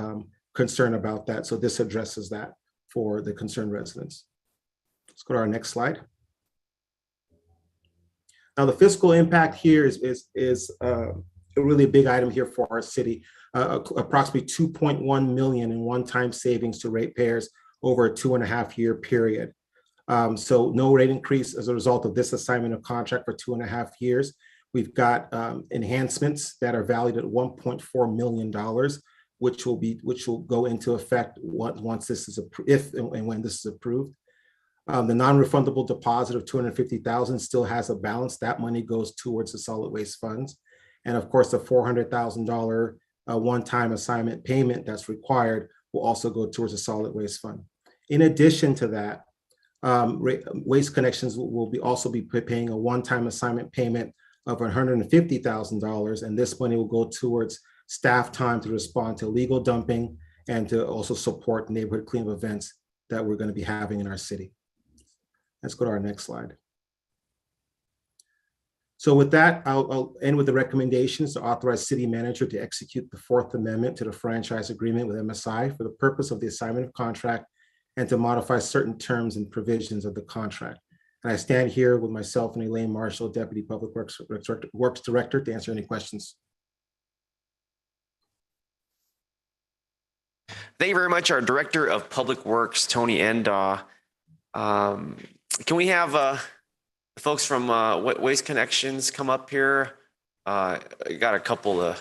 concern about that. So this addresses that for the concerned residents. Let's go to our next slide. Now, the fiscal impact here is a really big item here for our city. Approximately 2.1 million in one-time savings to ratepayers over a 2.5-year period. So no rate increase as a result of this assignment of contract for 2.5 years. We've got enhancements that are valued at $1.4 million, which will go into effect once this is if and when this is approved. The non-refundable deposit of $250,000 still has a balance. That money goes towards the solid waste funds. And of course, the $400,000 one-time assignment payment that's required will also go towards the solid waste fund. In addition to that, Waste Connections will also be paying a one-time assignment payment of $150,000, and this money will go towards staff time to respond to illegal dumping and to also support neighborhood cleanup events that we're going to be having in our city. Let's go to our next slide. So with that, I'll end with the recommendations to authorize city manager to execute the Fourth Amendment to the franchise agreement with MSI for the purpose of the assignment of contract and to modify certain terms and provisions of the contract. And I stand here with myself and Elaine Marshall, Deputy Public Works Director, to answer any questions. Thank you very much, our Director of Public Works, Tony Endaw. Can we have folks from Waste Connections come up here? I got a couple of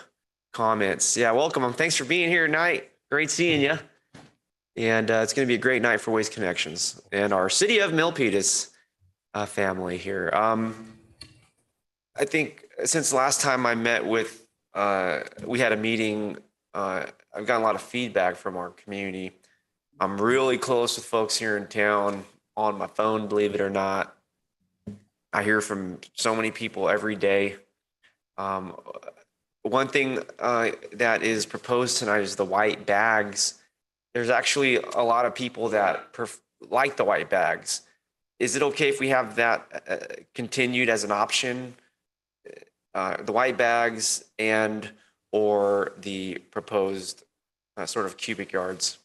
comments. Yeah, welcome. Thanks for being here tonight. Great seeing you. And it's going to be a great night for Waste Connections and our City of Milpitas family here. I think since the last time I met with, we had a meeting, I've gotten a lot of feedback from our community. I'm really close with folks here in town on my phone, believe it or not. I hear from so many people every day. One thing that is proposed tonight is the white bags. There's actually a lot of people that like the white bags. Is it okay if we have that continued as an option? The white bags and or the proposed sort of cubic yards?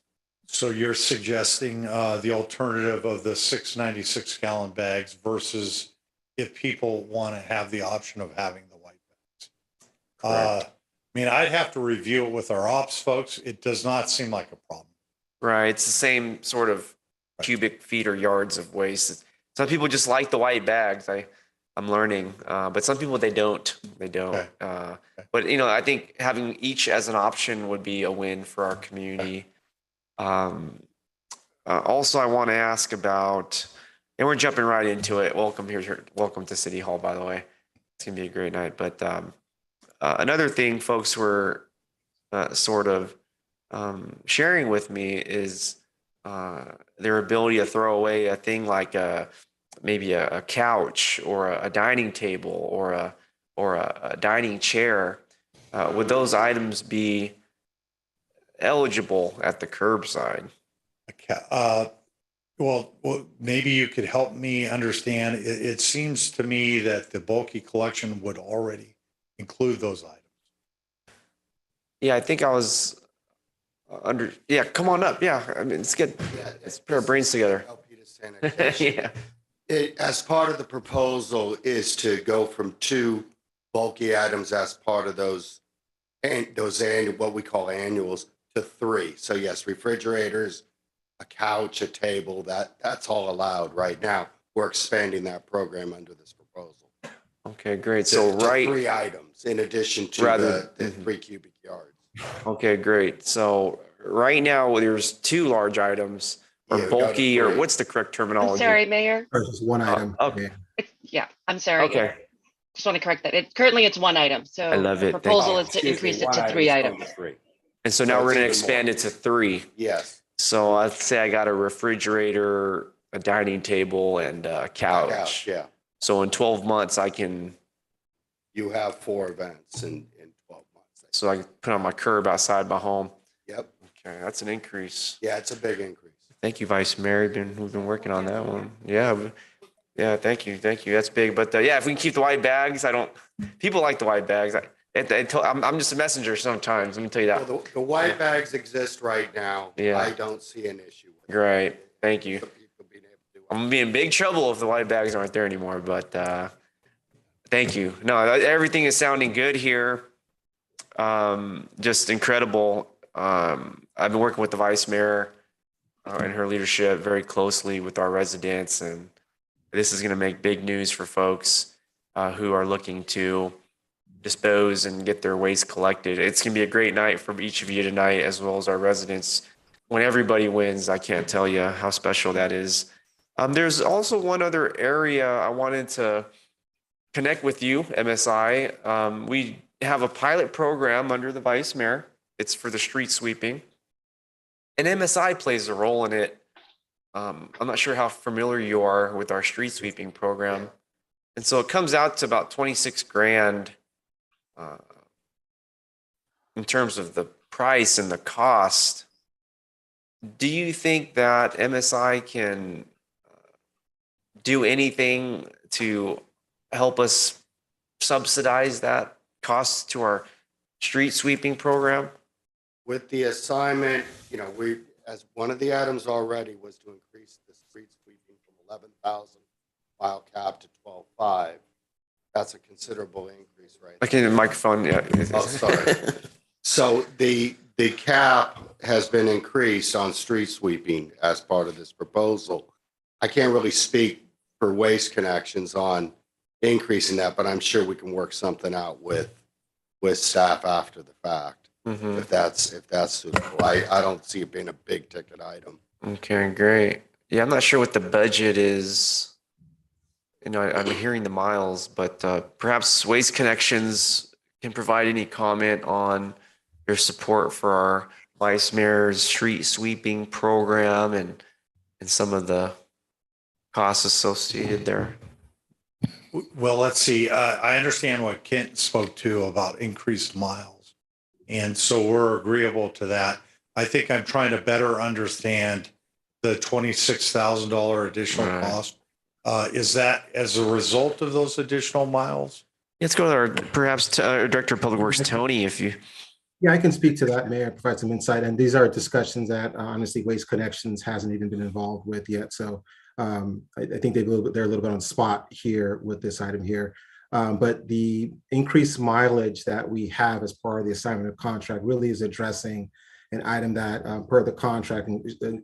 So you're suggesting the alternative of the 696 gallon bags versus if people want to have the option of having the white bags. I mean, I'd have to review it with our ops folks. It does not seem like a problem. Right. It's the same sort of cubic feet or yards of waste. Some people just like the white bags. I'm learning, but some people, they don't. Okay. But, you know, I think having each as an option would be a win for our community. Also, I want to ask about, and we're jumping right into it. Welcome here. Welcome to City Hall, by the way. It's going to be a great night. But another thing folks were sort of sharing with me is their ability to throw away a thing like maybe a couch or a dining table or a dining chair. Would those items be eligible at the curbside? Well, maybe you could help me understand. It seems to me that the bulky collection would already include those items. Yeah, I think I was yeah, come on up. Yeah, I mean, let's put our brains together. Yeah. As part of the proposal is to go from 2 bulky items as part of those annual, what we call annuals, to 3. So yes, refrigerators, a couch, a table, that's all allowed right now. We're expanding that program under this proposal. Okay, great. So to 3 items in addition to the 3 cubic yards. Okay, great. So right now there's 2 large items or bulky, or what's the correct terminology? I'm sorry, Mayor. Just one item. Okay. Yeah, I'm sorry. Okay. Just want to correct that. Currently it's 1 item. So I love the it. proposal is to increase it to 3 items. And so now we're going to expand it to 3. Yes. So let's say I got a refrigerator, a dining table, and a couch. Yeah. So in 12 months, You have 4 events in 12 months. So I can put on my curb outside my home. Yep. Okay, that's an increase. Yeah, it's a big increase. Thank you, Vice Mayor. We've been working on that one. Yeah. Yeah, thank you. That's big. But yeah, if we can keep the white bags, people like the white bags. I'm just a messenger sometimes. Let me tell you that. Well, the white bags exist right now. Yeah. I don't see an issue with it. Great. Thank you. I'm going to be in big trouble if the white bags aren't there anymore. But Thank you. No, everything is sounding good here. Just incredible. I've been working with the vice mayor and her leadership very closely with our residents, and this is going to make big news for folks who are looking to dispose and get their waste collected. It's going to be a great night for each of you tonight, as well as our residents. When everybody wins, I can't tell you how special that is. There's also one other area I wanted to connect with you, MSI. We have a pilot program under the vice mayor. It's for the street sweeping, and MSI plays a role in it. I'm not sure how familiar you are with our street sweeping program. And so it comes out to about 26 grand in terms of the price and the cost. Do you think that MSI can do anything to help us subsidize that cost to our street sweeping program? With the assignment, we, as one of the items already was to increase the street sweeping from 11,000 mile cap to 12.5. That's a considerable increase, right? Okay, the microphone, yeah. Oh, sorry. So the cap has been increased on street sweeping as part of this proposal. I can't really speak for Waste Connections on increasing that, but I'm sure we can work something out with staff after the fact. Mm-hmm. If that's suitable. I don't see it being a big ticket item. Okay, great. Yeah, I'm not sure what the budget is. I'm hearing the miles, but perhaps Waste Connections can provide any comment on your support for our vice mayor's street sweeping program and some of the costs associated there. Well, let's see. I understand what Kent spoke to about increased miles. And so we're agreeable to that. I think I'm trying to better understand the $26,000 additional cost. Is that as a result of those additional miles? Let's go to our Director of Public Works, Tony, if you. Yeah, I can speak to that, Mayor, provide some insight. And these are discussions that honestly Waste Connections hasn't even been involved with yet. So I think they're a little bit on the spot here with this item here. But the increased mileage that we have as part of the assignment of contract really is addressing an item that per the contract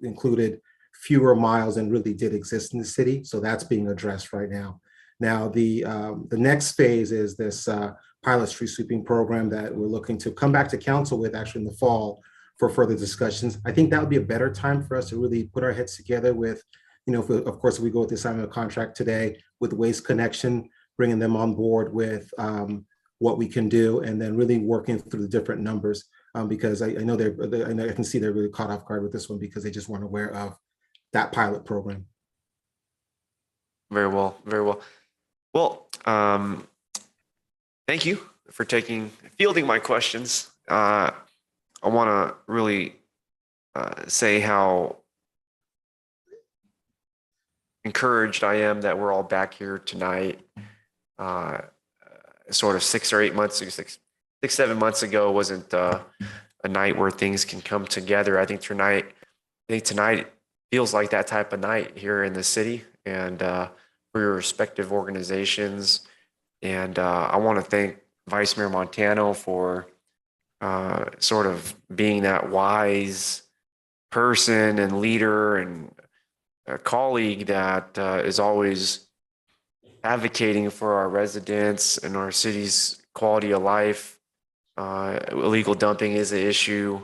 included fewer miles than really did exist in the city. So that's being addressed right now. Now, the next phase is this pilot street sweeping program that we're looking to come back to council with actually in the fall for further discussions. I think that would be a better time for us to really put our heads together with, if we go with the assignment of contract today with Waste Connection, bringing them on board with what we can do, and then really working through the different numbers because I know I can see they're really caught off guard with this one because they just weren't aware of that pilot program. Very well, very well. Well, thank you for fielding my questions. I want to really say how encouraged I am that we're all back here tonight. Sort of 6 or 8 months, 7 months ago wasn't a night where things can come together. I think tonight feels like that type of night here in the city and for your respective organizations. And I want to thank Vice Mayor Montano for sort of being that wise person and leader and a colleague that is always advocating for our residents and our city's quality of life. Illegal dumping is an issue,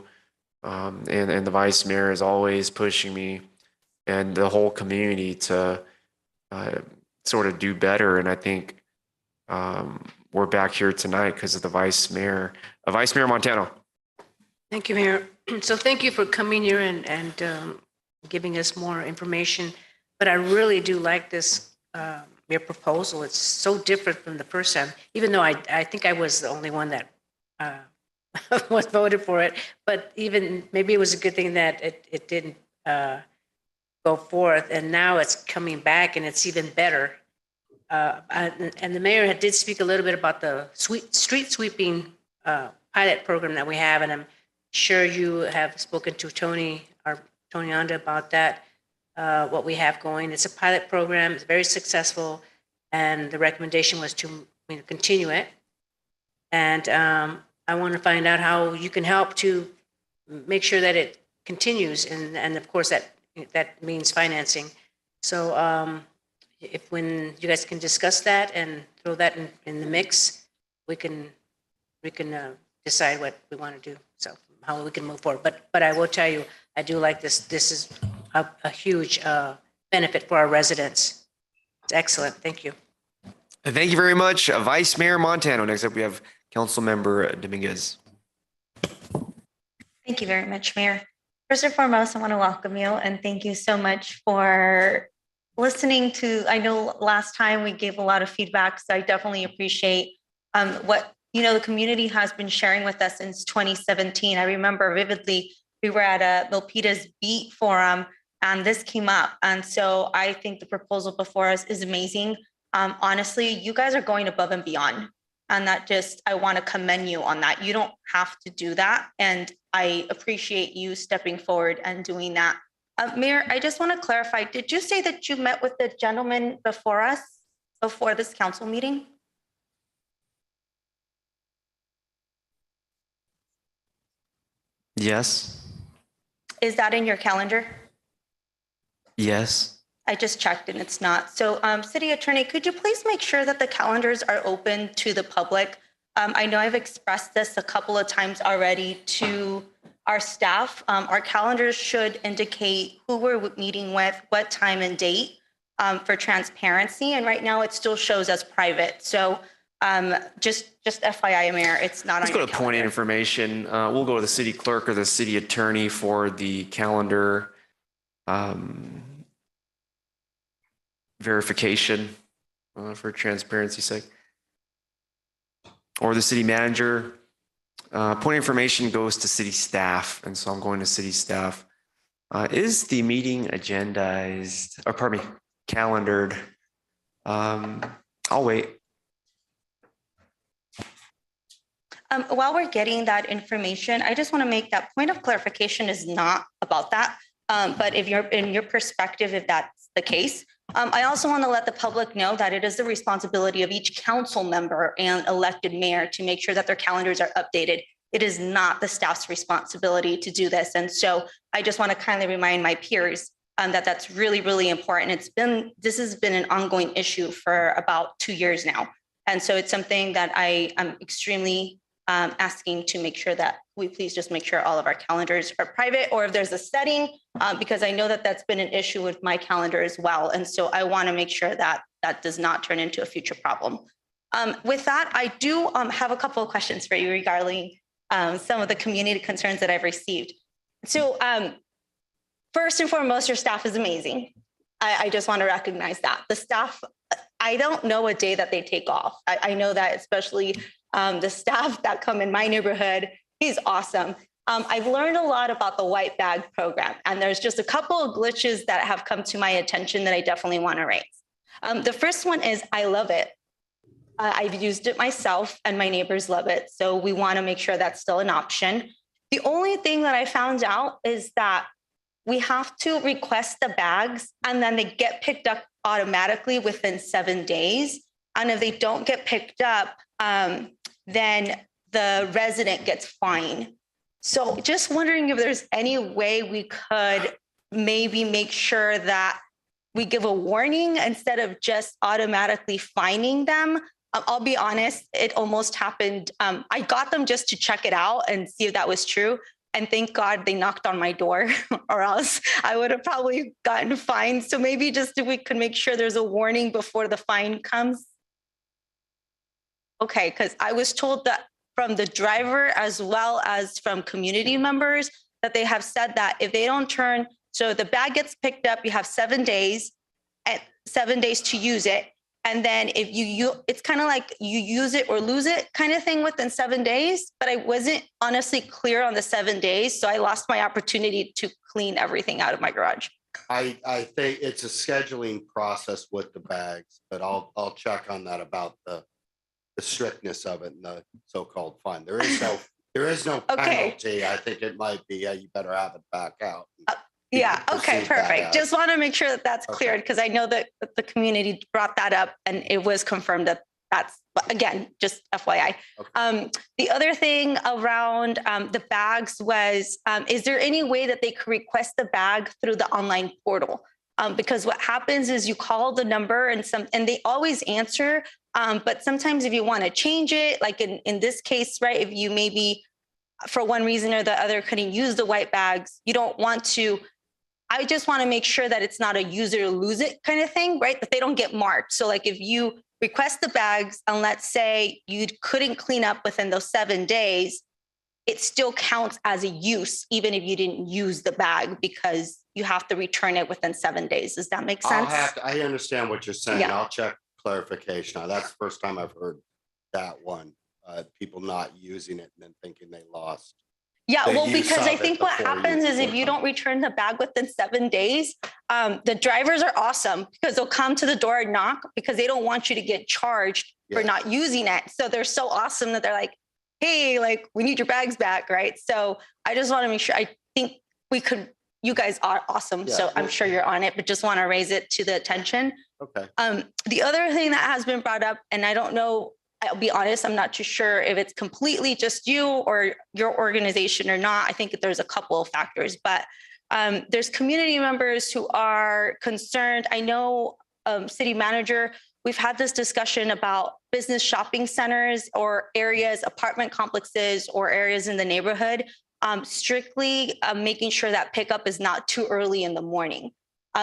and the vice mayor is always pushing me and the whole community to sort of do better. And I think we're back here tonight because of the Vice Mayor Montano. Thank you, Mayor. So thank you for coming here and giving us more information. But I really do like this, your proposal. It's so different from the first time, even though I think I was the only one that was voted for it. But even maybe it was a good thing that it didn't go forth. And now it's coming back and it's even better. And the mayor did speak a little bit about the street sweeping pilot program that we have. And I'm sure you have spoken to Tony Anda about that, what we have going. It's a pilot program. It's very successful. And the recommendation was to continue it. And I want to find out how you can help to make sure that it continues. And of course, that means financing. So if when you guys can discuss that and throw that in the mix, we can decide what we want to do. So how we can move forward. But I will tell you, I do like this. This is a huge benefit for our residents. It's excellent. Thank you. And thank you very much, Vice Mayor Montano. Next up, we have Councilmember Dominguez. Thank you very much, Mayor. First and foremost, I want to welcome you and thank you so much for listening to, I know last time we gave a lot of feedback, so I definitely appreciate what the community has been sharing with us since 2017. I remember vividly, we were at a Milpitas Beat Forum and this came up. And so I think the proposal before us is amazing. Honestly, you guys are going above and beyond. And I want to commend you on that. You don't have to do that. And I appreciate you stepping forward and doing that. Mayor, I just want to clarify, did you say that you met with the gentleman before us, before this council meeting? Yes. Is that in your calendar? Yes. I just checked and it's not. So City Attorney, could you please make sure that the calendars are open to the public? I know I've expressed this a couple of times already to our staff. Our calendars should indicate who we're meeting with, what time and date for transparency. And right now it still shows as private. So just FYI, Mayor, it's not on your calendar. Let's go to point of information. We'll go to the city clerk or the city attorney for the calendar verification for transparency's sake. Or the city manager. Point of information goes to city staff, and so I'm going to city staff. Is the meeting agendized, or pardon me, calendared? I'll wait. While we're getting that information, I just want to make that point of clarification is not about that. But if you're in your perspective, if that's the case, I also want to let the public know that it is the responsibility of each council member and elected mayor to make sure that their calendars are updated. It is not the staff's responsibility to do this. And so I just want to kindly remind my peers that that's really, really important. This has been an ongoing issue for about 2 years now. And so it's something that I am extremely asking to make sure that we please just make sure all of our calendars are private, or if there's a setting, because I know that that's been an issue with my calendar as well. And so I want to make sure that that does not turn into a future problem. With that, I do have a couple of questions for you regarding some of the community concerns that I've received. So first and foremost, your staff is amazing. I just want to recognize that. The staff, I don't know a day that they take off. I know that especially the staff that come in my neighborhood, he's awesome. I've learned a lot about the white bag program, and there's just a couple of glitches that have come to my attention that I definitely want to raise. The first one is I love it. I've used it myself and my neighbors love it. So we want to make sure that's still an option. The only thing that I found out is that we have to request the bags and then they get picked up automatically within 7 days. And if they don't get picked up, then the resident gets fined. So just wondering if there's any way we could maybe make sure that we give a warning instead of just automatically fining them. I'll be honest, it almost happened. I got them just to check it out and see if that was true. And thank God they knocked on my door or else I would have probably gotten fined. So maybe just if we could make sure there's a warning before the fine comes. Okay, because I was told that from the driver as well as from community members that they have said that if they don't turn, so the bag gets picked up, you have 7 days, and 7 days to use it. And then if it's kind of like you use it or lose it kind of thing within 7 days, but I wasn't honestly clear on the 7 days. So I lost my opportunity to clean everything out of my garage. I think it's a scheduling process with the bags, but I'll check on that about the strictness of it and the so-called fine. There is no penalty. I think it might be, you better have it back out. Yeah. Okay, perfect. Just want to make sure that that's cleared because I know that the community brought that up and it was confirmed that That's, but again, just FYI. The other thing around the bags was, is there any way that they could request the bag through the online portal? Because what happens is you call the number and they always answer, but sometimes if you want to change it, like in this case, right, if you maybe for one reason or the other couldn't use the white bags, you don't want to, I just want to make sure that it's not a use it or lose it kind of thing, right? That they don't get marked. So like if you request the bags and let's say you couldn't clean up within those 7 days, it still counts as a use, even if you didn't use the bag because you have to return it within 7 days. Does that make sense? I understand what you're saying. Yeah. I'll check clarification. Now, that's the first time I've heard that one. People not using it and then thinking they lost. Yeah, the well, use because of I it think what before happens is if you don't return the bag within 7 days, the drivers are awesome because they'll come to the door and knock because they don't want you to get charged for not using it. So they're so awesome that they're like, hey, like we need your bags back, right? So I just want to make sure, I think we could, you guys are awesome. Yeah, so I'm sure you're on it, but just want to raise it to the attention. Okay. The other thing that has been brought up, and I don't know, I'll be honest, I'm not too sure if it's completely just you or your organization or not. I think that there's a couple of factors, but there's community members who are concerned. I know, city manager, we've had this discussion about business shopping centers or areas, apartment complexes or areas in the neighborhood, strictly making sure that pickup is not too early in the morning.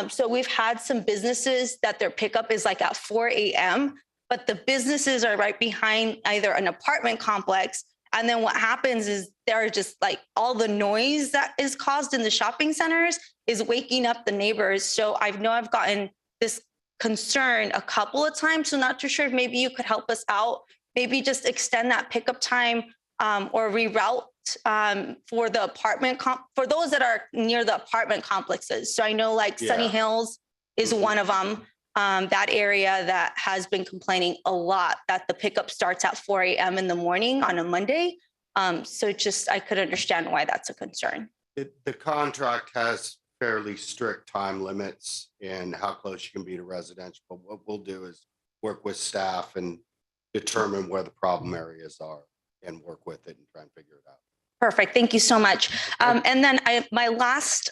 So we've had some businesses that their pickup is like at 4 a.m., but the businesses are right behind either an apartment complex. And then what happens is there are just like all the noise that is caused in the shopping centers is waking up the neighbors. So I know I've gotten this concern a couple of times. So not too sure if maybe you could help us out, maybe just extend that pickup time or reroute for the apartment, for those that are near the apartment complexes. So I know like Sunny Hills is one of them. That area that has been complaining a lot that the pickup starts at 4 a.m. in the morning on a Monday. So just, I could understand why that's a concern. The contract has fairly strict time limits in how close you can be to residential. But what we'll do is work with staff and determine where the problem areas are and work with it and try and figure it out. Perfect. Thank you so much. And then my last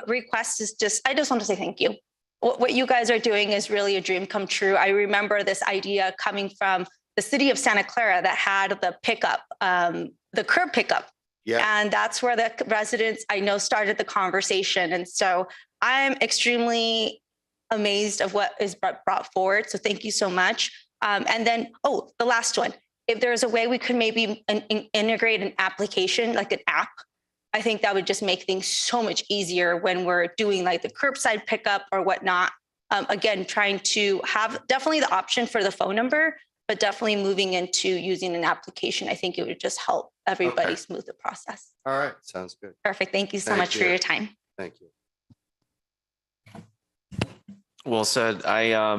request is I just want to say thank you. What you guys are doing is really a dream come true. I remember this idea coming from the city of Santa Clara that had the pickup, the curb pickup. Yeah. And that's where the residents I know started the conversation. And so I'm extremely amazed of what is brought forward. So thank you so much. And then, the last one, if there's a way we could maybe integrate an application, like an app, I think that would just make things so much easier when we're doing like the curbside pickup or whatnot. Again, trying to have definitely the option for the phone number, but definitely moving into using an application. I think it would just help everybody smooth the process. All right. Sounds good. Perfect. Thank you so much for your time. Thank you. Well said. I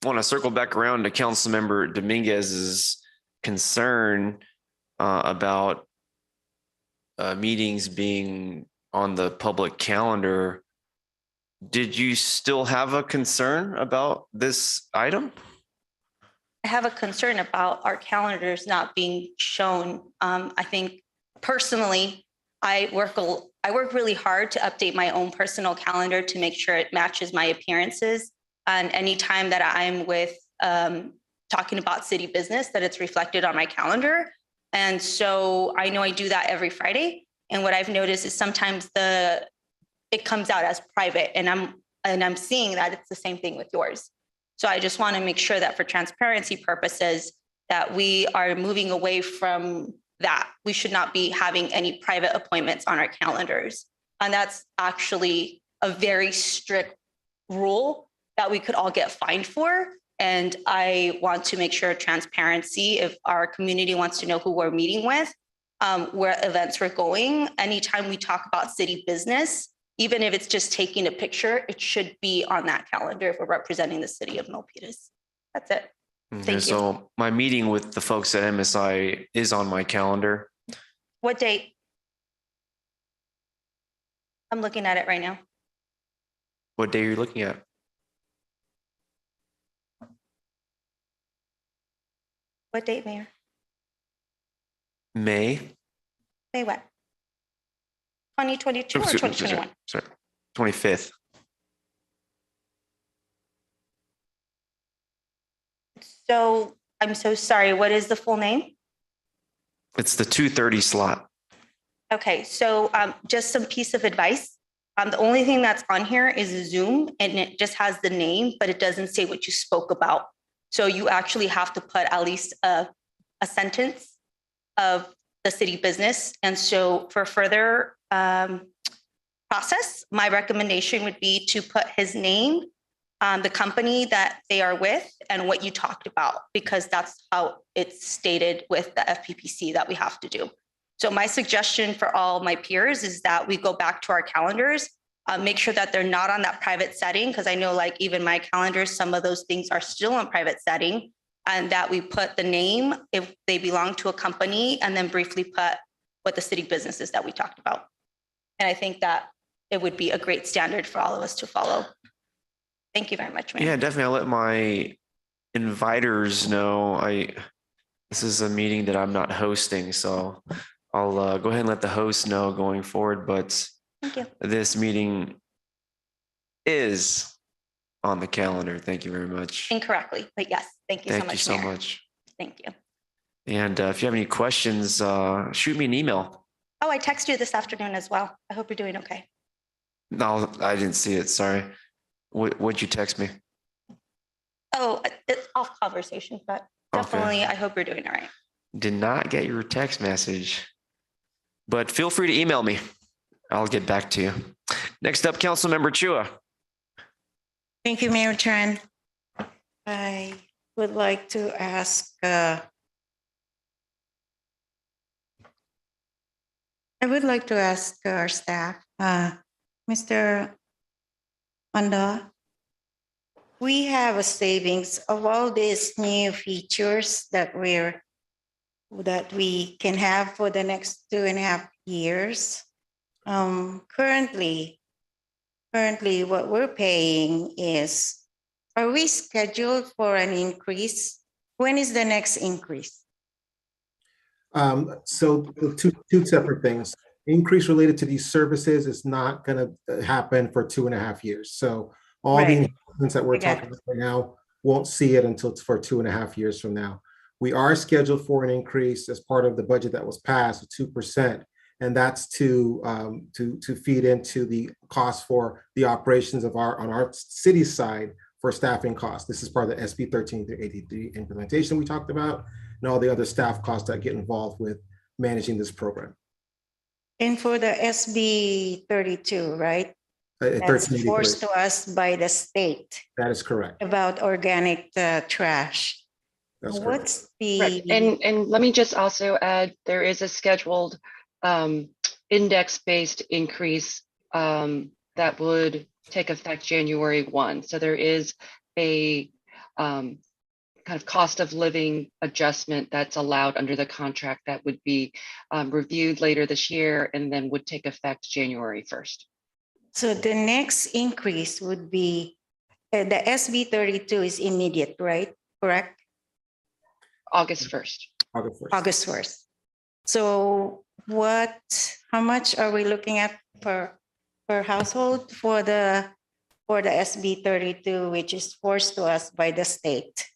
want to circle back around to Councilmember Dominguez's concern about meetings being on the public calendar. Did you still have a concern about this item? I have a concern about our calendars not being shown. I think personally, I work really hard to update my own personal calendar to make sure it matches my appearances. And anytime that I'm with talking about city business, that it's reflected on my calendar. And so I know I do that every Friday. And what I've noticed is sometimes it comes out as private, and I'm seeing that it's the same thing with yours. So I just want to make sure that for transparency purposes, that we are moving away from that. We should not be having any private appointments on our calendars. And that's actually a very strict rule that we could all get fined for. And I want to make sure transparency, if our community wants to know who we're meeting with, where events we're going, anytime we talk about city business, even if it's just taking a picture, it should be on that calendar if we're representing the city of Milpitas. That's it. Thank you. So my meeting with the folks at MSI is on my calendar. What date? I'm looking at it right now. What day are you looking at? What date, Mayor? May. May what? 2022 or 2021? Sorry, 25th. So I'm so sorry. What is the full name? It's the 2:30 slot. Okay, so just some piece of advice. The only thing that's on here is a Zoom and it just has the name, but it doesn't say what you spoke about. So you actually have to put at least a sentence of the city business. And so for further process, my recommendation would be to put his name, the company that they are with, and what you talked about, because that's how it's stated with the FPPC that we have to do. So my suggestion for all my peers is that we go back to our calendars, make sure that they're not on that private setting, because I know like even my calendars, some of those things are still on private setting, and that we put the name if they belong to a company, and then briefly put what the city business is that we talked about. And I think that it would be a great standard for all of us to follow. Thank you very much, Mayor. Yeah, definitely. I'll let my inviters know. This is a meeting that I'm not hosting, so I'll go ahead and let the host know going forward. But Thank you. This meeting is on the calendar. Thank you very much. Incorrectly, but yes, thank you so much. Thank you so Mayor. much. Thank you. And if you have any questions, shoot me an email. Oh, I texted you this afternoon as well. I hope you're doing okay. No, I didn't see it. Sorry. What'd you text me? Oh, it's off conversation, but definitely, I hope you're doing all right. Did not get your text message, but feel free to email me. I'll get back to you. Next up, Councilmember Chua. Thank you, Mayor Tran. I would like to ask, our staff, Mr. Manda, we have a savings of all these new features that we can have for the next 2.5 years. Currently, what we're paying is, are we scheduled for an increase? When is the next increase? So the two separate things. Increase related to these services is not going to happen for 2.5 years. So all the enhancements that we're talking about right now won't see it until for 2.5 years from now. We are scheduled for an increase as part of the budget that was passed of 2%, and that's to feed into the cost for the operations of on our city side for staffing costs. This is part of the SB 1383 implementation we talked about, and all the other staff costs that get involved with managing this program. And for the SB 32, right? That's forced to us by the state. That is correct. About organic trash. That's correct. What's the Right. And let me just also add, there is a scheduled index-based increase that would take effect January 1. So there is a kind of cost of living adjustment that's allowed under the contract that would be reviewed later this year and then would take effect January 1st. So the next increase would be, the SB 32 is immediate, right? Correct? August 1st. August 1st. So how much are we looking at per household for the SB 32, which is forced to us by the state?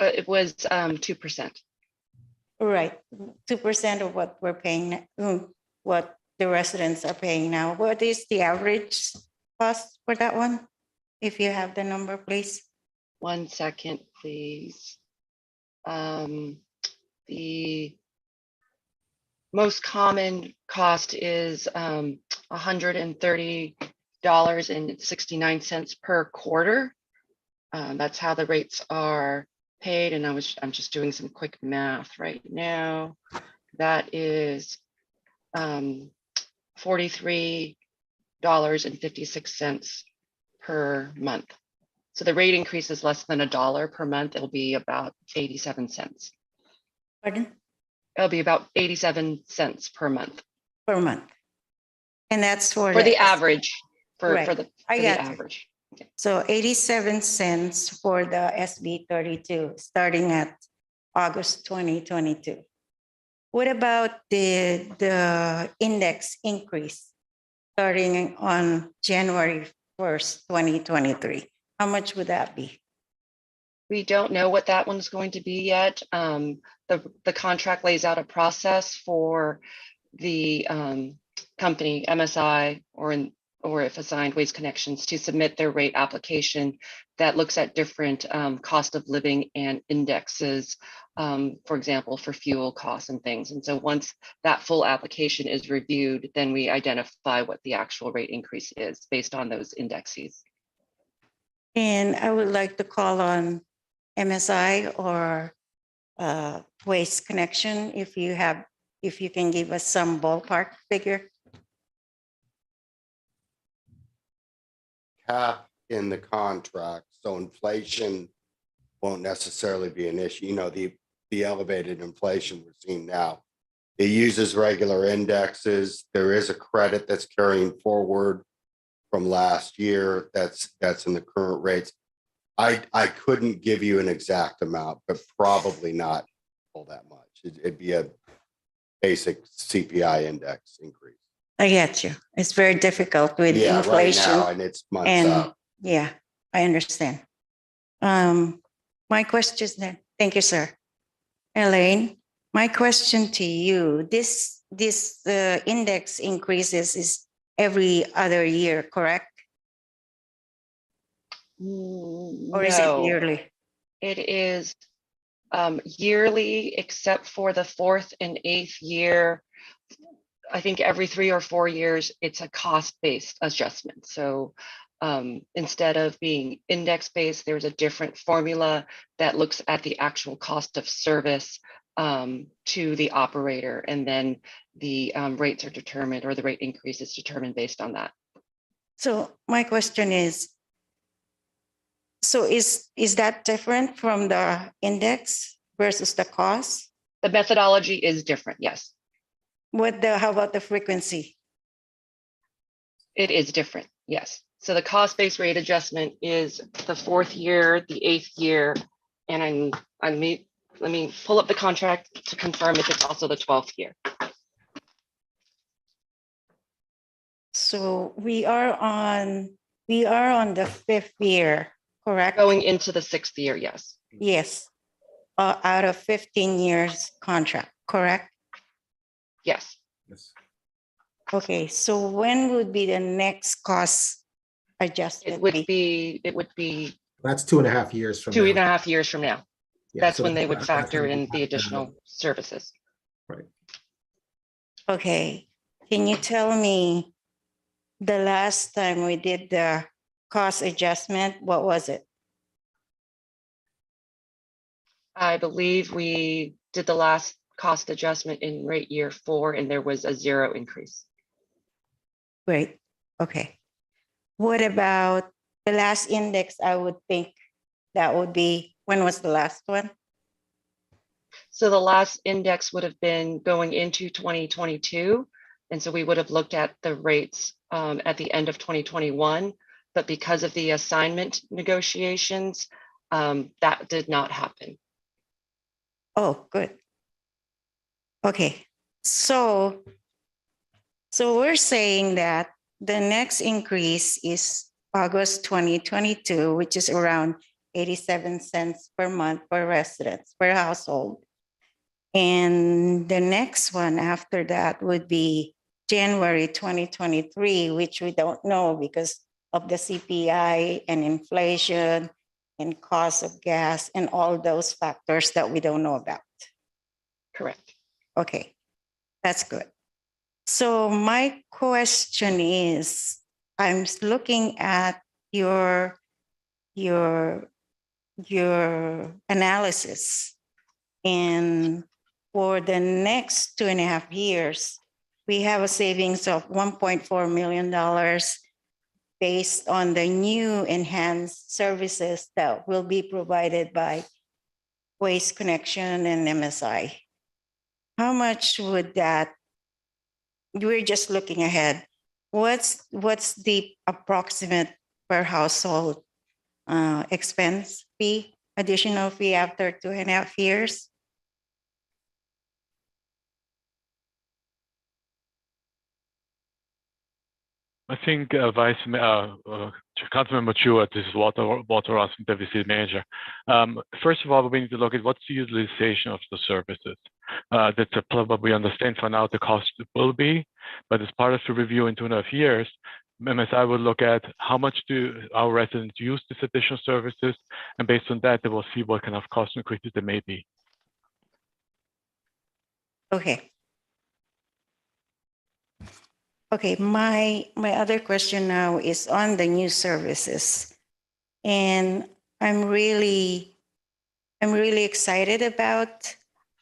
It was 2%. Right, 2% of what we're paying, what the residents are paying now. What is the average cost for that one? If you have the number, please. 1 second, please. The most common cost is $130.69 per quarter. That's how the rates are paid, and I'm just doing some quick math right now. That is $43.56 per month. So the rate increase is less than $1 per month. It'll be about 87 cents. Pardon? It'll be about 87 cents per month. Per month. And that's for the average. For right. the I got average. So 87 cents for the SB 32, starting at August 2022. What about the index increase starting on January 1st, 2023? How much would that be? We don't know what that one's going to be yet. The contract lays out a process for the company, MSI, or if assigned Waste Connections, to submit their rate application that looks at different cost of living and indexes, for example, for fuel costs and things. And so once that full application is reviewed, then we identify what the actual rate increase is based on those indexes. And I would like to call on MSI or Waste Connection if you can give us some ballpark figure. Cap in the contract, so inflation won't necessarily be an issue. You know, the elevated inflation we're seeing now, it uses regular indexes. There is a credit that's carrying forward from last year that's in the current rates. I couldn't give you an exact amount, but probably not all that much. It'd be a basic CPI index increase. I get you. It's very difficult with inflation. Right now, and it's months up. Yeah, I understand. My question is then, thank you, sir. Elaine, my question to you, this index increases is every other year, correct? Or is it yearly? It is yearly, except for the 4th and 8th year. I think every 3 or 4 years, it's a cost-based adjustment. So instead of being index-based, there's a different formula that looks at the actual cost of service to the operator, and then the rates are determined, or the rate increase is determined based on that. So my question is, so is that different from the index versus the cost? The methodology is different, yes. How about the frequency? It is different, yes. So the cost-based rate adjustment is the 4th year, the 8th year, and let me pull up the contract to confirm if it's also the 12th year. So we are on the 5th year, correct? Going into the 6th year, yes. Yes, out of 15 years contract, correct? Yes. Yes. Okay, so when would be the next cost adjustment? It would be. That's 2.5 years from now. 2.5 years from now. Yeah, That's so when they that's- would that's factor gonna be in the additional services. Right. Okay, can you tell me the last time we did the cost adjustment, what was it? I believe we did the last cost adjustment in rate year 4, and there was a 0 increase. Great, okay. What about the last index? I would think that would be, when was the last one? So the last index would have been going into 2022. And so we would have looked at the rates at the end of 2021, but because of the assignment negotiations, that did not happen. Oh, good. Okay, so we're saying that the next increase is August 2022, which is around 87 cents per month per residence, per household. And the next one after that would be January 2023, which we don't know because of the CPI and inflation and cost of gas and all those factors that we don't know about. Correct. Okay, that's good. So my question is, I'm looking at your analysis, and for the next 2.5 years, we have a savings of $1.4 million based on the new enhanced services that will be provided by Waste Connection and MSI. How much would that, we're just looking ahead, what's the approximate per household expense fee, additional fee after 2.5 years. I think Councilmember Chua, this is Walter Ross, Deputy City Manager. First of all, we need to look at what's the utilization of the services. That's a problem we understand for now the cost will be, but as part of the review in 2.5 years, MSI will look at how much do our residents use these additional services, and based on that, they will see what kind of cost increases there may be. Okay. Okay, my other question now is on the new services. And I'm really excited about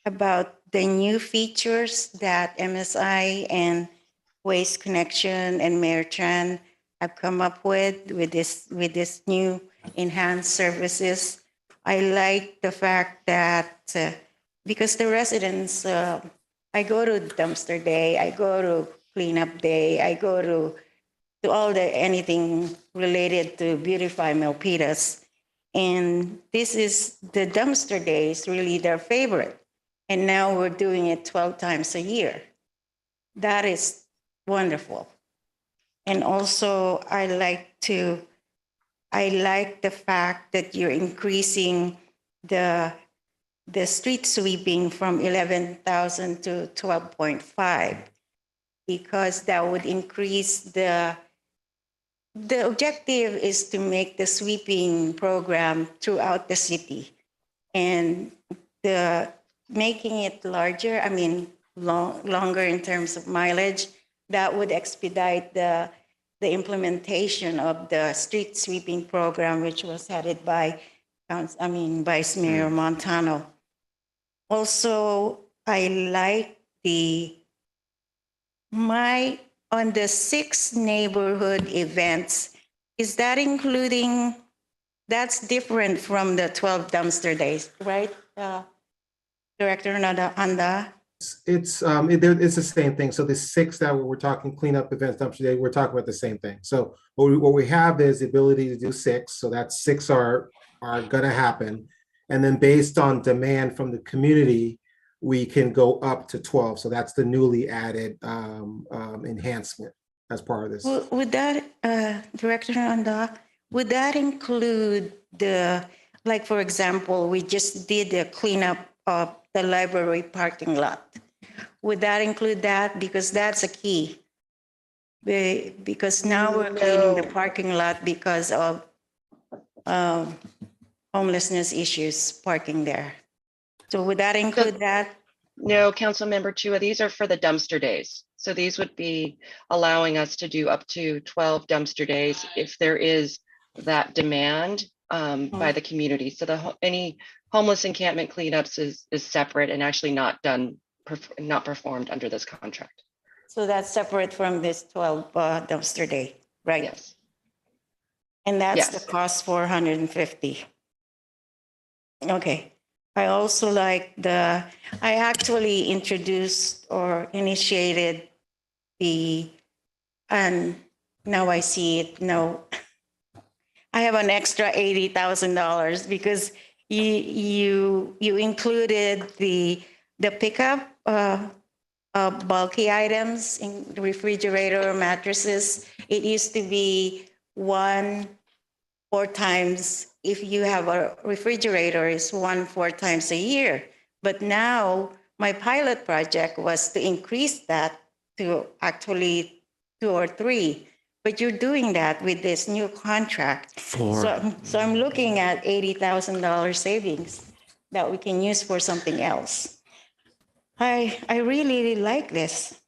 the new features that MSI and Waste Connection and Mayor Tran have come up with this new enhanced services. I like the fact that because the residents, I go to dumpster day, I go to cleanup day, I go to all anything related to beautify Milpitas. And this is the dumpster day is really their favorite. And now we're doing it 12 times a year. That is wonderful. And also I like the fact that you're increasing the street sweeping from 11,000 to 12.5, because that would increase the objective is to make the sweeping program throughout the city, and making it larger, I mean, longer in terms of mileage, that would expedite the implementation of the street sweeping program, which was headed by Vice Mayor Montano. Also, I like on the 6 neighborhood events, is that including, that's different from the 12 dumpster days, right? Director Anda? It's the same thing. So the 6 that we're talking cleanup events, dumpster day, we're talking about the same thing. So what we have is the ability to do 6. So that's 6 are gonna happen. And then based on demand from the community, we can go up to 12. So that's the newly added enhancement as part of this. Would that, Director Anda, would that include like for example, we just did the cleanup of the library parking lot. Would that include that? Because that's a key. Because now we're cleaning the parking lot because of homelessness issues parking there. So would that include that? No, Councilmember Chua, these are for the dumpster days. So these would be allowing us to do up to 12 dumpster days if there is that demand by the community. So any homeless encampment cleanups is separate and actually not performed under this contract. So that's separate from this 12 dumpster day, right? Yes. And that's the cost, $450. Okay. I also like I actually introduced or initiated and now I see it, no, I have an extra $80,000 because you included the pickup of bulky items in the refrigerator, mattresses. It used to be 1 4 times. If you have a refrigerator, it's 1 4 times a year. But now my pilot project was to increase that to actually 2 or 3. But you're doing that with this new contract. 4. So I'm looking at $80,000 savings that we can use for something else. I really like this.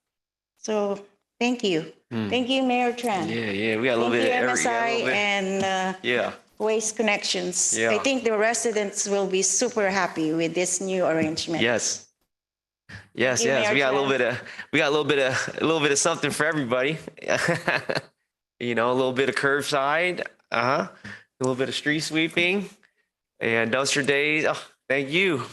So thank you. Thank you, Mayor Tran. Yeah, we got a little bit of every. MSI and Waste Connections. Yeah. I think the residents will be super happy with this new arrangement. Yes. We got Mayor a little bit of something for everybody. You know, a little bit of curbside, a little bit of street sweeping and dumpster days. Oh, thank you.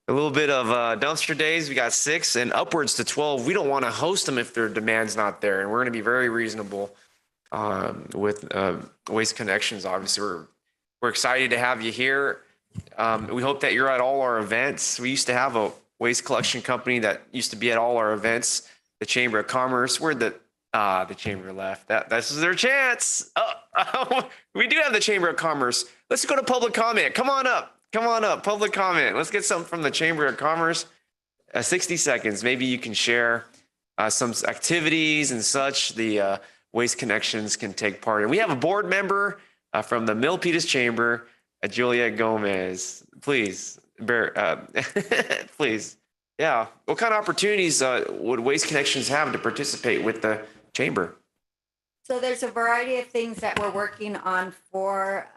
A little bit of dumpster days. We got 6 and upwards to 12. We don't want to host them if their demand's not there, and we're going to be very reasonable. with Waste Connections. Obviously, we're excited to have you here. We hope that you're at all our events. We used to have a waste collection company that used to be at all our events. The Chamber of Commerce. Where'd the Chamber left? This is their chance. We do have the Chamber of Commerce. Let's go to public comment. Come on up. Public comment. Let's get something from the Chamber of Commerce. 60 seconds. Maybe you can share some activities and such. The Waste Connections can take part in. We have a board member from the Milpitas Chamber, Julia Gomez. Please, please. Yeah. What kind of opportunities would Waste Connections have to participate with the Chamber? So there's a variety of things that we're working on for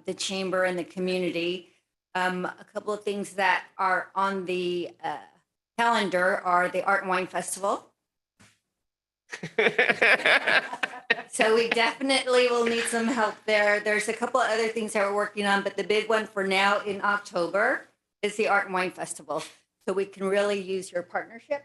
the Chamber and the community. A couple of things that are on the calendar are the Art and Wine Festival. So we definitely will need some help there. There's a couple of other things that we're working on, but the big one for now in October is the Art and Wine Festival. So we can really use your partnership.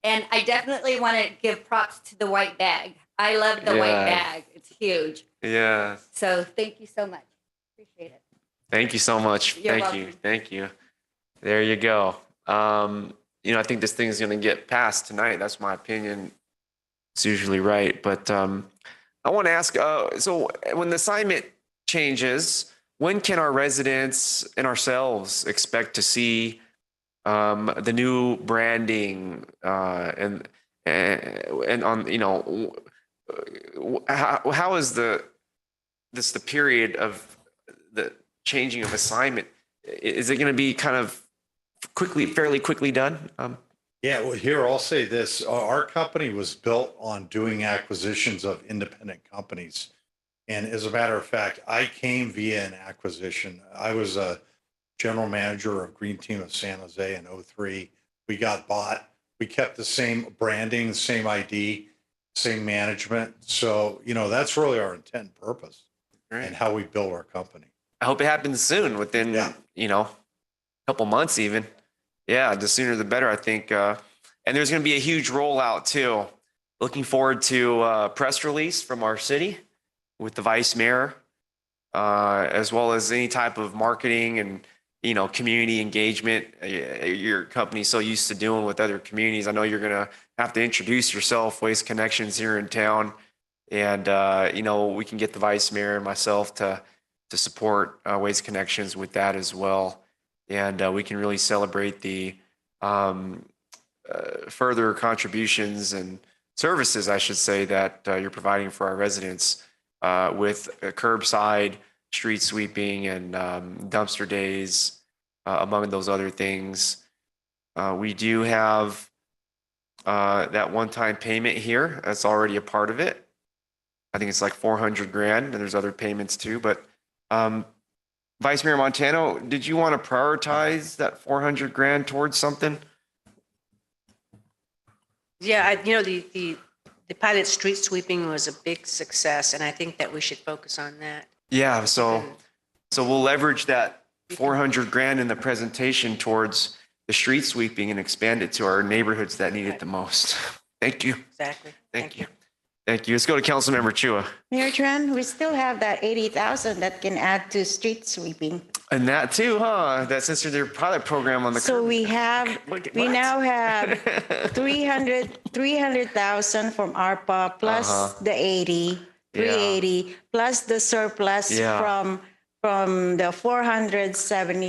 And I definitely want to give props to the white bag. I love the white bag. It's huge. Yeah. So thank you so much. Appreciate it. Thank you so much. You're Thank welcome. you. Thank you. There you go. I think this thing's going to get passed tonight. That's my opinion. It's usually right. But I want to ask, so when the assignment changes, when can our residents and ourselves expect to see the new branding and on, how is the period of the changing of assignment? Is it going to be kind of fairly quickly done? Yeah, well, here, I'll say this. Our company was built on doing acquisitions of independent companies. And as a matter of fact, I came via an acquisition. I was a general manager of Green Team of San Jose in 2003. We got bought. We kept the same branding, same ID, same management. So, that's really our intent and purpose and how we build our company. I hope it happens soon, within, a couple months even. Yeah, the sooner the better, I think. And there's going to be a huge rollout too. Looking forward to a press release from our city with the vice mayor, as well as any type of marketing and, community engagement your company's so used to doing with other communities. I know you're going to have to introduce yourself, Waste Connections here in town. And, we can get the vice mayor and myself to support Waste Connections with that as well. And we can really celebrate the further contributions and services, I should say, that you're providing for our residents with curbside, street sweeping, and dumpster days, among those other things. We do have that one-time payment here. That's already a part of it. I think it's like $400,000, and there's other payments too. But Vice Mayor Montano, did you want to prioritize that $400,000 towards something? Yeah, the pilot street sweeping was a big success, and I think that we should focus on that. Yeah, so we'll leverage that $400,000 in the presentation towards the street sweeping and expand it to our neighborhoods that need it the most. Thank you. Exactly. Thank you. Thank you. Let's go to Councilmember Chua. Mayor Tran, we still have that 80,000 that can add to street sweeping. And that too, huh? That's since their pilot program on the So curb. we now have 300,000 from ARPA plus the 380 plus the surplus from the 400,000.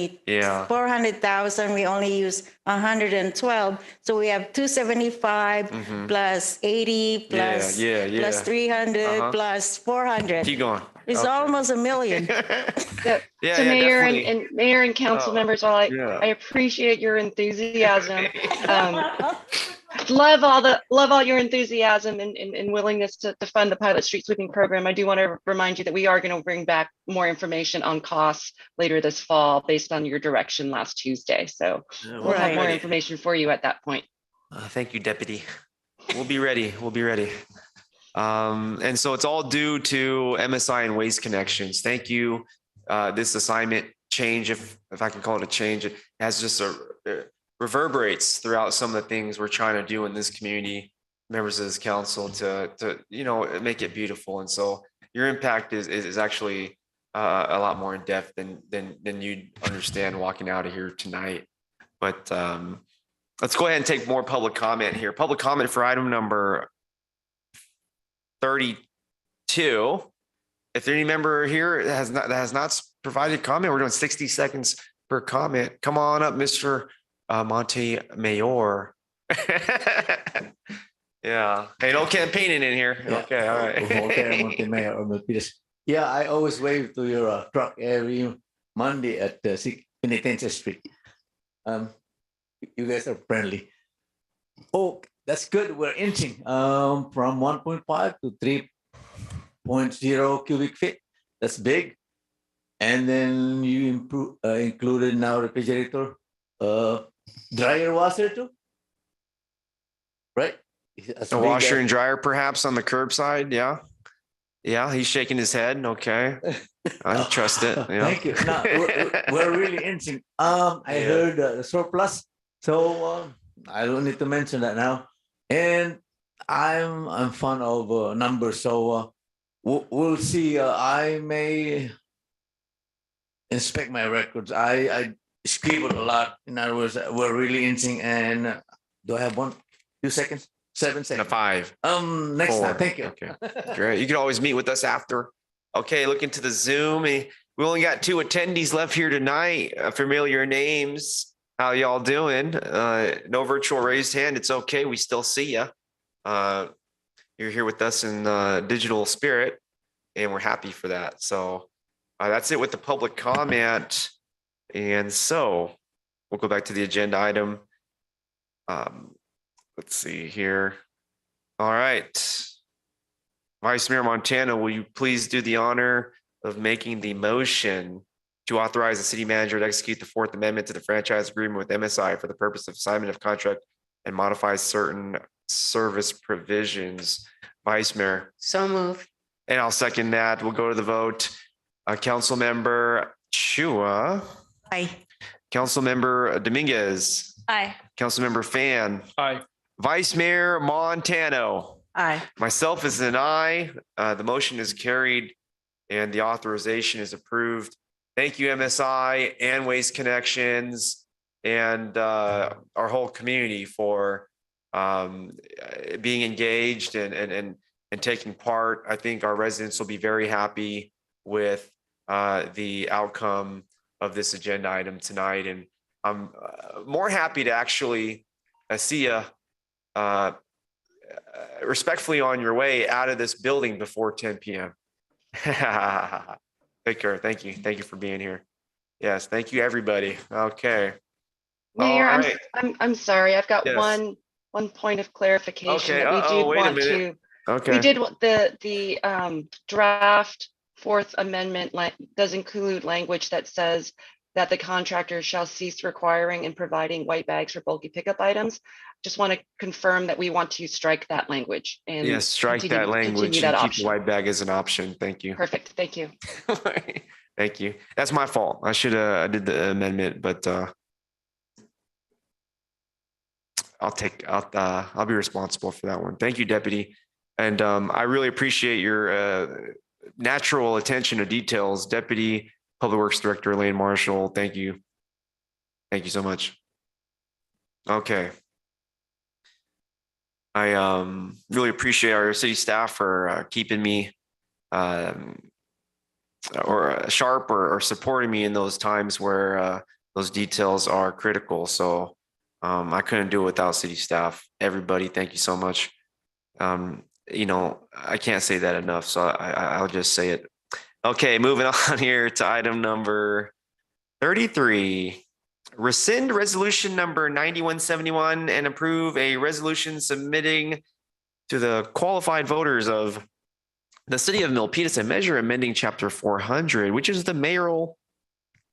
We only use 112. So we have 275 plus 80 plus plus 300 plus 400. Keep going. It's almost $1 million. So Mayor and council members, I appreciate your enthusiasm. Love all your enthusiasm and willingness to fund the pilot street sweeping program. I do want to remind you that we are going to bring back more information on costs later this fall based on your direction last Tuesday. So we'll have more information for you at that point. Thank you, Deputy. We'll be ready. We'll be ready. And so it's all due to MSI and Waste Connections. Thank you. This assignment change, if I can call it a change, it has just reverberates throughout some of the things we're trying to do in this community members of this council to make it beautiful. And so your impact is actually a lot more in depth than you'd understand walking out of here tonight. But let's go ahead and take more public comment here. Public comment for item number 32. If there any member here that has not provided comment, we're doing 60 seconds per comment. Come on up, Mr. Montemayor. Yeah. Hey, no campaigning in here. Yeah. Okay, all right. Okay, Montemayor or Milpitas. Yeah, I always wave to your truck every Monday at Penitentiary Street. You guys are friendly. Oh, that's good. We're inching from 1.5 to 3.0 cubic feet. That's big. And then you included now refrigerator, dryer washer too, right? A washer and dryer perhaps on the curbside. Yeah. Yeah, he's shaking his head. Okay. I trust it. Yeah. Thank you. No, we're really inching. I heard the surplus. So I don't need to mention that now. And I'm fond of numbers. So we'll see. I may inspect my records. I scribbled a lot. In other words, we're really inching. And do I have 2 seconds? 7 seconds. 5. Next 4. time. Thank you. Okay. Great. You can always meet with us after. Okay, look into the Zoom. We only got 2 attendees left here tonight. Familiar names. How y'all doing? No virtual raised hand. It's okay. We still see you. You're here with us in digital spirit, and we're happy for that. So that's it with the public comment. And so we'll go back to the agenda item. Let's see here. All right. Vice Mayor Montano, will you please do the honor of making the motion to authorize the city manager to execute the 4th Amendment to the franchise agreement with MSI for the purpose of assignment of contract and modify certain service provisions? Vice Mayor. So moved. And I'll second that. We'll go to the vote. Councilmember Chua. Aye. Councilmember Dominguez. Aye. Councilmember Fan. Aye. Vice Mayor Montano. Aye. Myself is an aye. The motion is carried and the authorization is approved. Thank you, MSI and Waste Connections and our whole community for being engaged and taking part. I think our residents will be very happy with the outcome of this agenda item tonight. And I'm more happy to actually see you respectfully on your way out of this building before 10 p.m. Take care. Thank you. Thank you for being here. Yes. Thank you, everybody. Okay. Mayor, All right. I'm sorry. I've got Yes. one point of clarification. Okay. That we did Wait a want minute. to. Okay. We did the draft 4th Amendment does include language that says that the contractor shall cease requiring and providing white bags for bulky pickup items. Just want to confirm that we want to strike that language and Yes. Strike that language that and keep option. the white bag as an option. Thank you. Perfect. Thank you. Thank you. That's my fault. I should have did the amendment, but I'll be responsible for that one. Thank you, Deputy. And I really appreciate your natural attention to details. Deputy Public Works Director Elaine Marshall, thank you. Thank you so much. Okay. I really appreciate our city staff for keeping me sharp or supporting me in those times where those details are critical. So I couldn't do it without city staff. Everybody, thank you so much. I can't say that enough, so I'll just say it. Okay, moving on here to item number 33. Rescind resolution number 9171 and approve a resolution submitting to the qualified voters of the city of Milpitas a measure amending chapter 400, which is the mayoral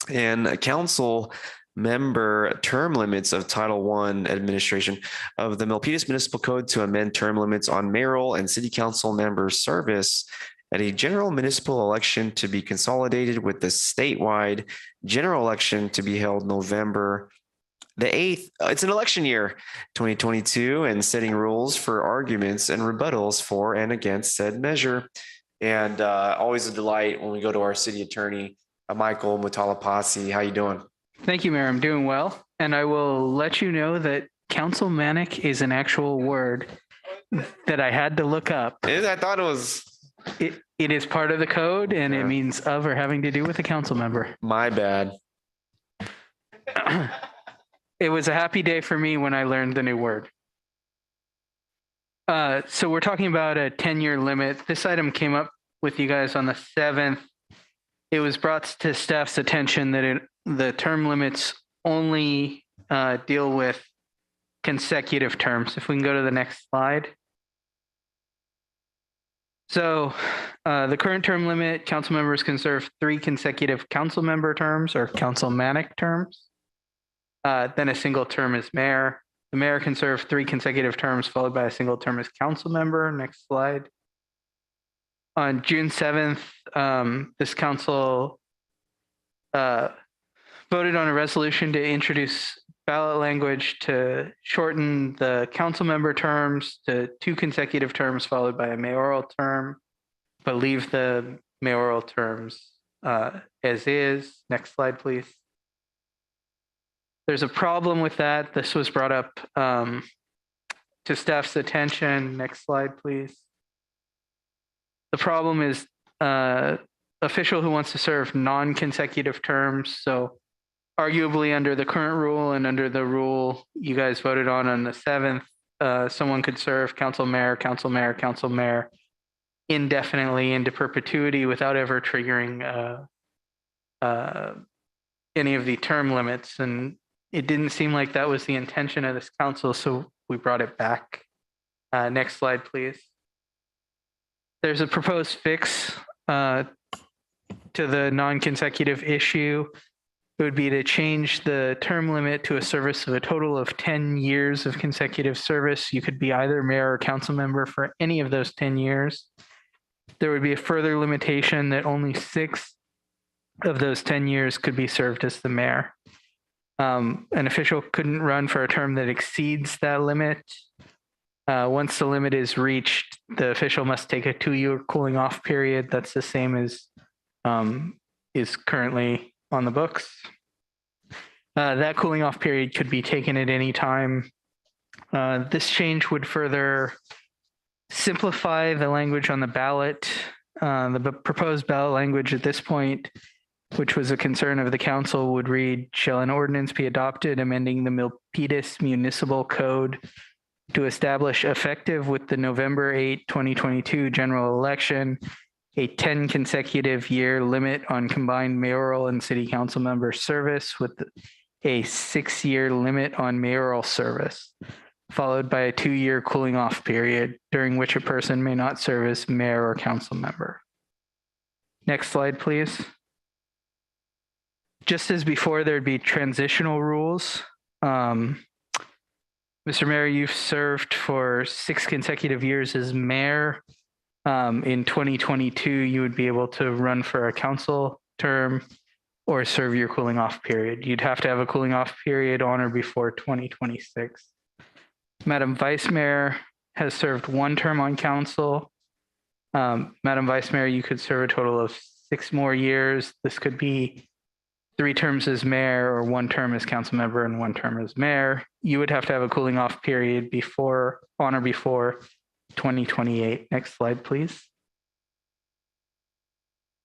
and council member term limits of Title I administration of the Milpitas Municipal Code to amend term limits on mayoral and city council member service at a general municipal election to be consolidated with the statewide general election to be held November The eighth, it's an election year, 2022, and setting rules for arguments and rebuttals for and against said measure. And always a delight when we go to our city attorney, Michael Mutalapasi. How you doing? Thank you, Mayor. I'm doing well. And I will let you know that council manic is an actual word that I had to look up. I thought it was. It is part of the code, and it means of or having to do with a council member. My bad. It was a happy day for me when I learned the new word. So we're talking about a 10-year limit. This item came up with you guys on the 7th. It was brought to staff's attention that the term limits only deal with consecutive terms. If we can go to the next slide. So the current term limit, council members can serve 3 consecutive council member terms or councilmanic terms. Then a single term as mayor. The mayor can serve 3 consecutive terms followed by a single term as council member. Next slide. On June 7th, this council voted on a resolution to introduce ballot language to shorten the council member terms to 2 consecutive terms followed by a mayoral term, but leave the mayoral terms as is. Next slide, please. There's a problem with that. This was brought up to staff's attention. Next slide, please. The problem is official who wants to serve non-consecutive terms. So arguably under the current rule and under the rule you guys voted on the 7th, someone could serve council mayor indefinitely into perpetuity without ever triggering any of the term limits. And it didn't seem like that was the intention of this council, so we brought it back. Next slide, please. There's a proposed fix to the non-consecutive issue. It would be to change the term limit to a service of a total of 10 years of consecutive service. You could be either mayor or council member for any of those 10 years. There would be a further limitation that only 6 of those 10 years could be served as the mayor. An official couldn't run for a term that exceeds that limit. Once the limit is reached, the official must take a 2-year cooling off period. That's the same as is currently on the books. That cooling off period could be taken at any time. This change would further simplify the language on the ballot. The proposed ballot language at this point, which was a concern of the council, would read, shall an ordinance be adopted amending the Milpitas Municipal Code to establish, effective with the November 8, 2022 general election, a 10 consecutive year limit on combined mayoral and city council member service with a 6-year limit on mayoral service, followed by a 2-year cooling off period during which a person may not serve as mayor or council member. Next slide, please. Just as before, there'd be transitional rules. Mr. Mayor, you've served for 6 consecutive years as mayor. In 2022, you would be able to run for a council term or serve your cooling off period. You'd have to have a cooling off period on or before 2026. Madam Vice Mayor has served 1 term on council. Madam Vice Mayor, you could serve a total of 6 more years. This could be 3 terms as mayor or 1 term as council member and 1 term as mayor. You would have to have a cooling off period on or before 2028. Next slide, please.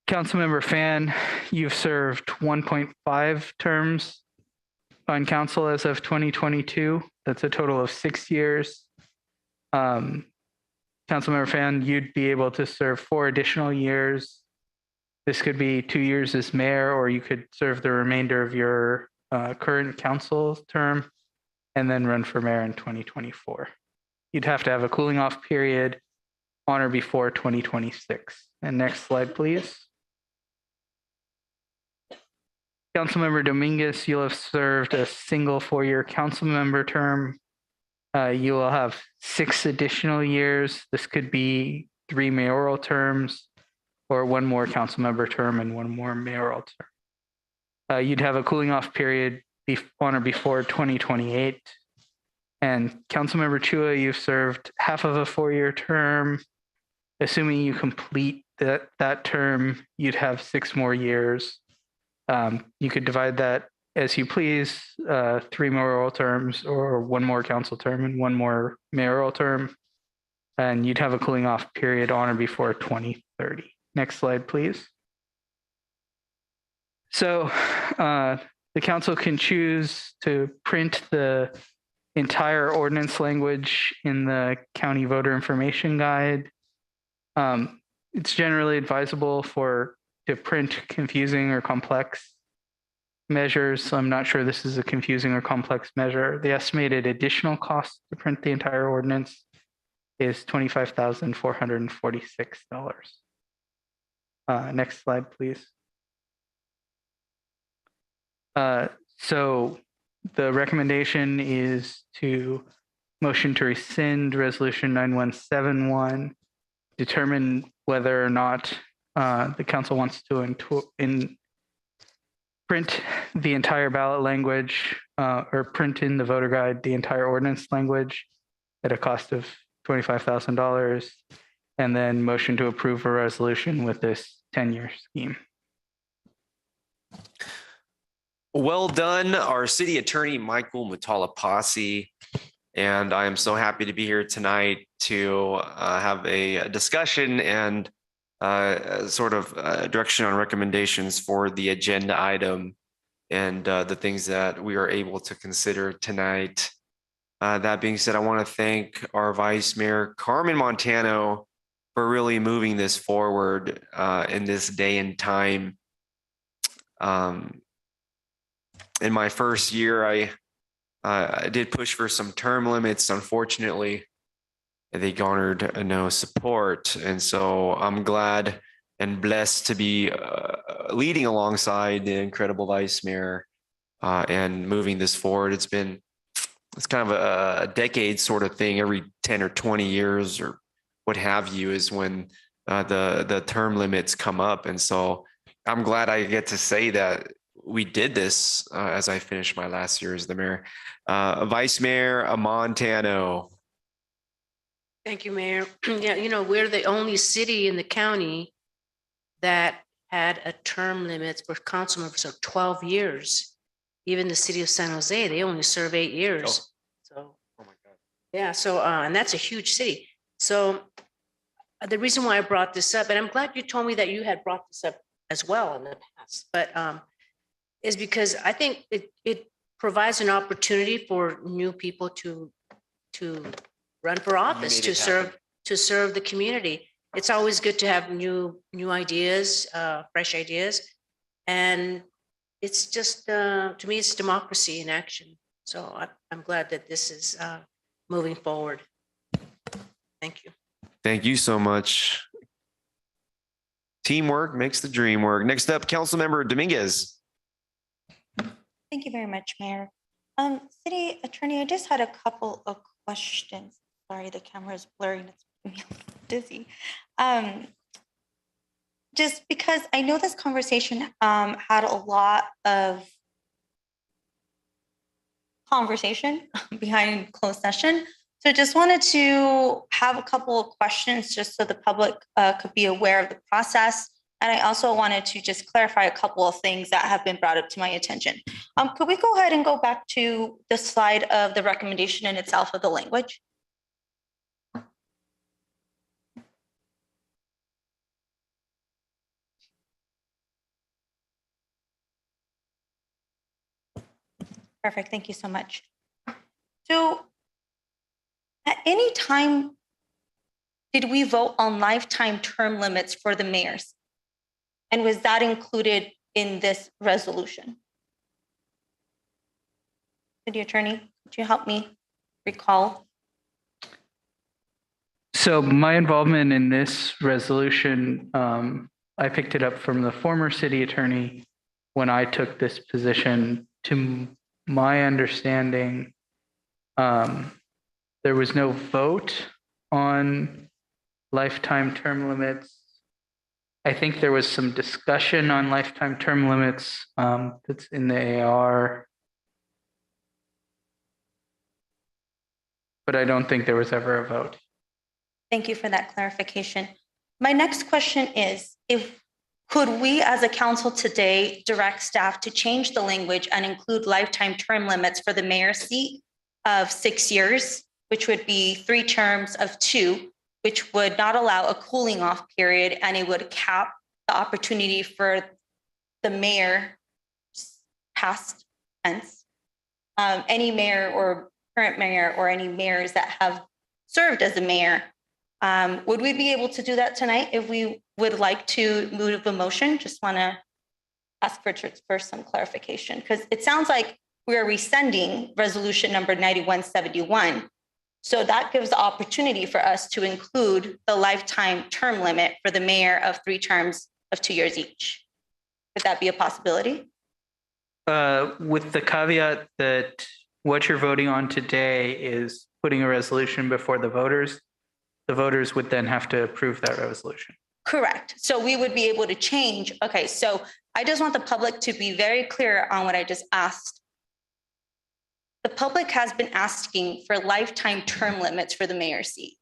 Councilmember Fan, you've served 1.5 terms on council as of 2022. That's a total of 6 years. Councilmember Fan, you'd be able to serve 4 additional years. This could be 2 years as mayor, or you could serve the remainder of your current council term and then run for mayor in 2024. You'd have to have a cooling off period on or before 2026. And next slide, please. Councilmember Dominguez, you'll have served a single 4-year council member term. You will have 6 additional years. This could be 3 mayoral terms or 1 more council member term and 1 more mayoral term. You'd have a cooling off period on or before 2028. And Councilmember Chua, you've served half of a 4-year term. Assuming you complete that term, you'd have 6 more years. You could divide that as you please, 3 mayoral terms or 1 more council term and 1 more mayoral term. And you'd have a cooling off period on or before 2030. Next slide, please. So the council can choose to print the entire ordinance language in the county voter information guide. It's generally advisable to print confusing or complex measures. So I'm not sure this is a confusing or complex measure. The estimated additional cost to print the entire ordinance is $25,446. Next slide, please. So the recommendation is to motion to rescind resolution 9171, determine whether or not the council wants to print the entire ballot language or print in the voter guide the entire ordinance language at a cost of $25,000, and then motion to approve a resolution with this 10-year scheme. Well done, our city attorney, Michael Mutalapasi. And I am so happy to be here tonight to have a discussion and sort of direction on recommendations for the agenda item and the things that we are able to consider tonight. That being said, I want to thank our Vice Mayor, Carmen Montano, for really moving this forward in this day and time. In my first year, I did push for some term limits. Unfortunately, they garnered no support. And so I'm glad and blessed to be leading alongside the incredible Vice Mayor and moving this forward. It's kind of a decade sort of thing. Every 10 or 20 years or what have you is when the term limits come up. And so I'm glad I get to say that we did this as I finished my last year as the mayor. Vice Mayor Montano. Thank you, Mayor. Yeah, we're the only city in the county that had a term limit for council members of 12 years. Even the city of San Jose, they only serve 8 years. So, oh my God. Yeah, so, and that's a huge city. So the reason why I brought this up, and I'm glad you told me that you had brought this up as well in the past, but is because I think it provides an opportunity for new people to run for office, to serve the community. It's always good to have new ideas, fresh ideas, and it's just to me it's democracy in action. So I'm glad that this is moving forward. Thank you. Thank you so much. Teamwork makes the dream work. Next up, Councilmember Dominguez. Thank you very much, Mayor. City Attorney, I just had a couple of questions. Sorry, the camera is blurry and it's making me dizzy. Just because I know this conversation had a lot of conversation behind closed session. So I just wanted to have a couple of questions just so the public could be aware of the process. And I also wanted to just clarify a couple of things that have been brought up to my attention. Could we go ahead and go back to the slide of the recommendation in itself of the language? Perfect, thank you so much. So at any time, did we vote on lifetime term limits for the mayors? And was that included in this resolution? City Attorney, could you help me recall? So my involvement in this resolution, I picked it up from the former city attorney when I took this position. To my understanding, there was no vote on lifetime term limits. I think there was some discussion on lifetime term limits that's in the AR. but I don't think there was ever a vote. Thank you for that clarification. My next question is, could we as a council today direct staff to change the language and include lifetime term limits for the mayor's seat of 6 years, which would be 3 terms of 2, which would not allow a cooling off period, and it would cap the opportunity for the mayor, past tense, any mayor or current mayor or any mayors that have served as a mayor. Would we be able to do that tonight if we would like to move a motion? Just want to ask for some clarification, because it sounds like we're rescinding resolution number 9171. So that gives the opportunity for us to include the lifetime term limit for the mayor of 3 terms of 2 years each. Could that be a possibility? With the caveat that what you're voting on today is putting a resolution before the voters would then have to approve that resolution. Correct. So we would be able to change. Okay, so I just want the public to be very clear on what I just asked. The public has been asking for lifetime term limits for the mayor's seat.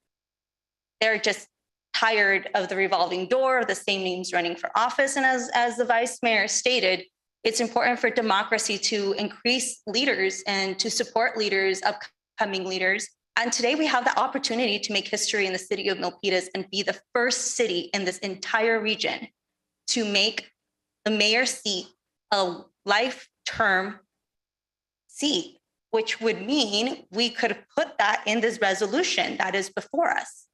They're just tired of the revolving door, the same names running for office. And as the vice mayor stated, it's important for democracy to increase leaders and to support leaders, upcoming leaders. And today we have the opportunity to make history in the city of Milpitas and be the first city in this entire region to make the mayor's seat a life term seat, which would mean we could put that in this resolution that is before us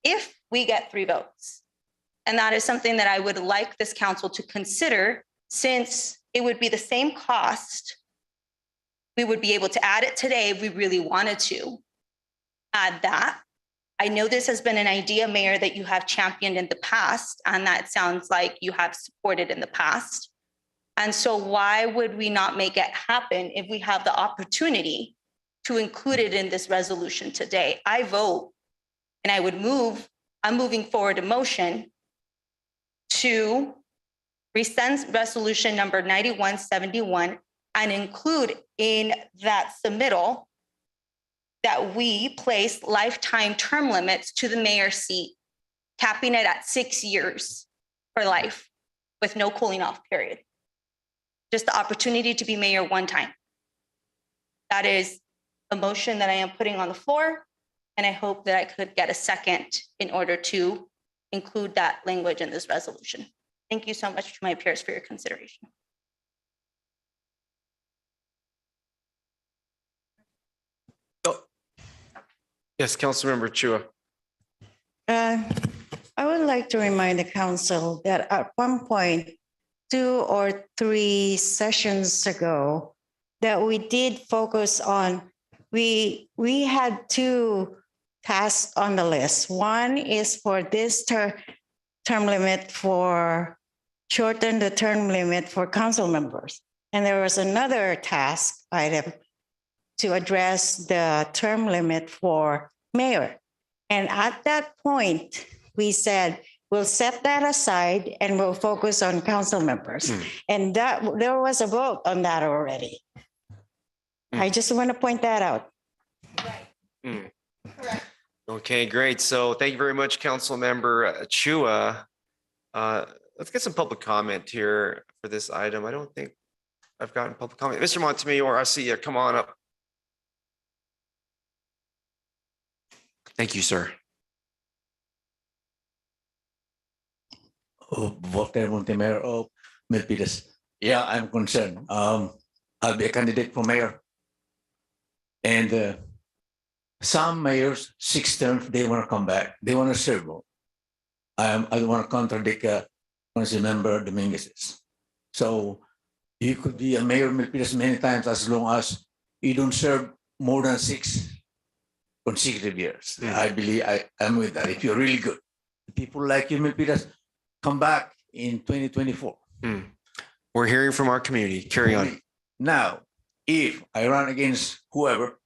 if we get 3 votes. And that is something that I would like this council to consider, since it would be the same cost. We would be able to add it today if we really wanted to add that. I know this has been an idea, Mayor, that you have championed in the past, and that sounds like you have supported in the past. And so why would we not make it happen if we have the opportunity to include it in this resolution today? I vote, and I'm moving forward a motion to rescind resolution number 9171 and include in that submittal that we place lifetime term limits to the mayor's seat, capping it at 6 years for life with no cooling off period. Just the opportunity to be mayor one time. That is a motion that I am putting on the floor, and I hope that I could get a second in order to include that language in this resolution. Thank you so much to my peers for your consideration. Yes, Councilmember Chua. I would like to remind the council that at one point, 2 or 3 sessions ago, that we did focus on, we had 2 tasks on the list. One is for this term limit for shorten the term limit for council members. And there was another task item to address the term limit for mayor. And at that point, we said, we'll set that aside and we'll focus on council members. And that there was a vote on that already. I just want to point that out. Okay, great. So thank you very much, Councilmember Chua. Let's get some public comment here for this item. I don't think I've gotten public comment. Mr. Montemayor, I see you. Come on up. Thank you, sir. Walter Montemayor of Milpitas. Yeah, I'm concerned. I'll be a candidate for mayor. And some mayors, 6 terms, they want to come back. They want to serve more. I don't want to contradict Councilmember Dominguez. So you could be a mayor of Milpitas many times as long as you don't serve more than 6 consecutive years. I believe I am with that. If you're really good, people like you, Milpitas, come back in 2024. We're hearing from our community. Carry on. Now, if I run against whoever,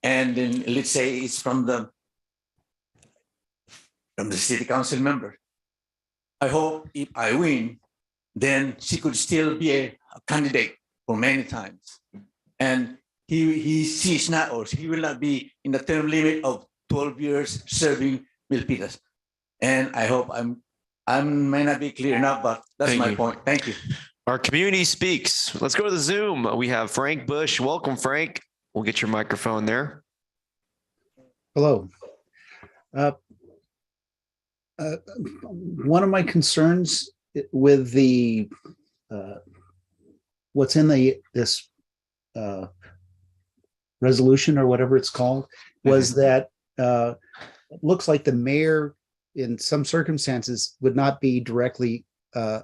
and then let's say it's from the city council member, I hope if I win, then she could still be a candidate for many times. And he sees not, or he will not be in the term limit of 12 years serving Milpitas. And I hope I may not be clear enough, but that's Thank my you. point. Thank you. Our community speaks. Let's go to the Zoom. We have Frank Bush. Welcome, Frank. We'll get your microphone there. Hello. One of my concerns with the what's in this resolution or whatever it's called was that it looks like the mayor in some circumstances would not be directly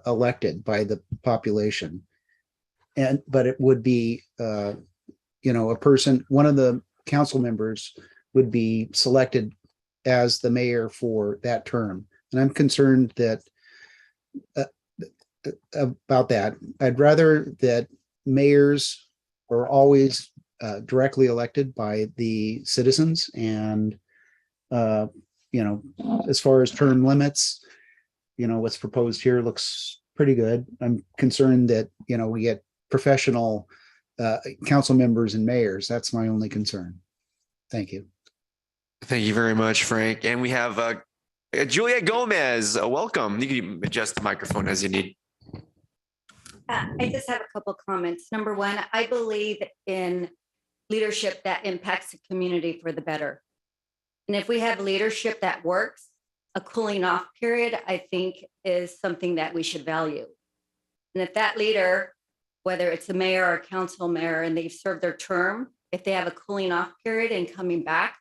elected by the population, but it would be a person, one of the council members would be selected as the mayor for that term. And I'm concerned that about that. I'd rather that mayors are always directly elected by the citizens. And, as far as term limits, what's proposed here looks pretty good. I'm concerned that, we get professional council members and mayors. That's my only concern. Thank you. Thank you very much, Frank. And we have Juliet Gomez. Welcome. You can adjust the microphone as you need. I just have a couple comments. Number one, I believe in leadership that impacts the community for the better. And if we have leadership that works, a cooling off period, I think, is something that we should value. And if that leader, whether it's a mayor or a council mayor, and they've served their term, if they have a cooling off period and coming back,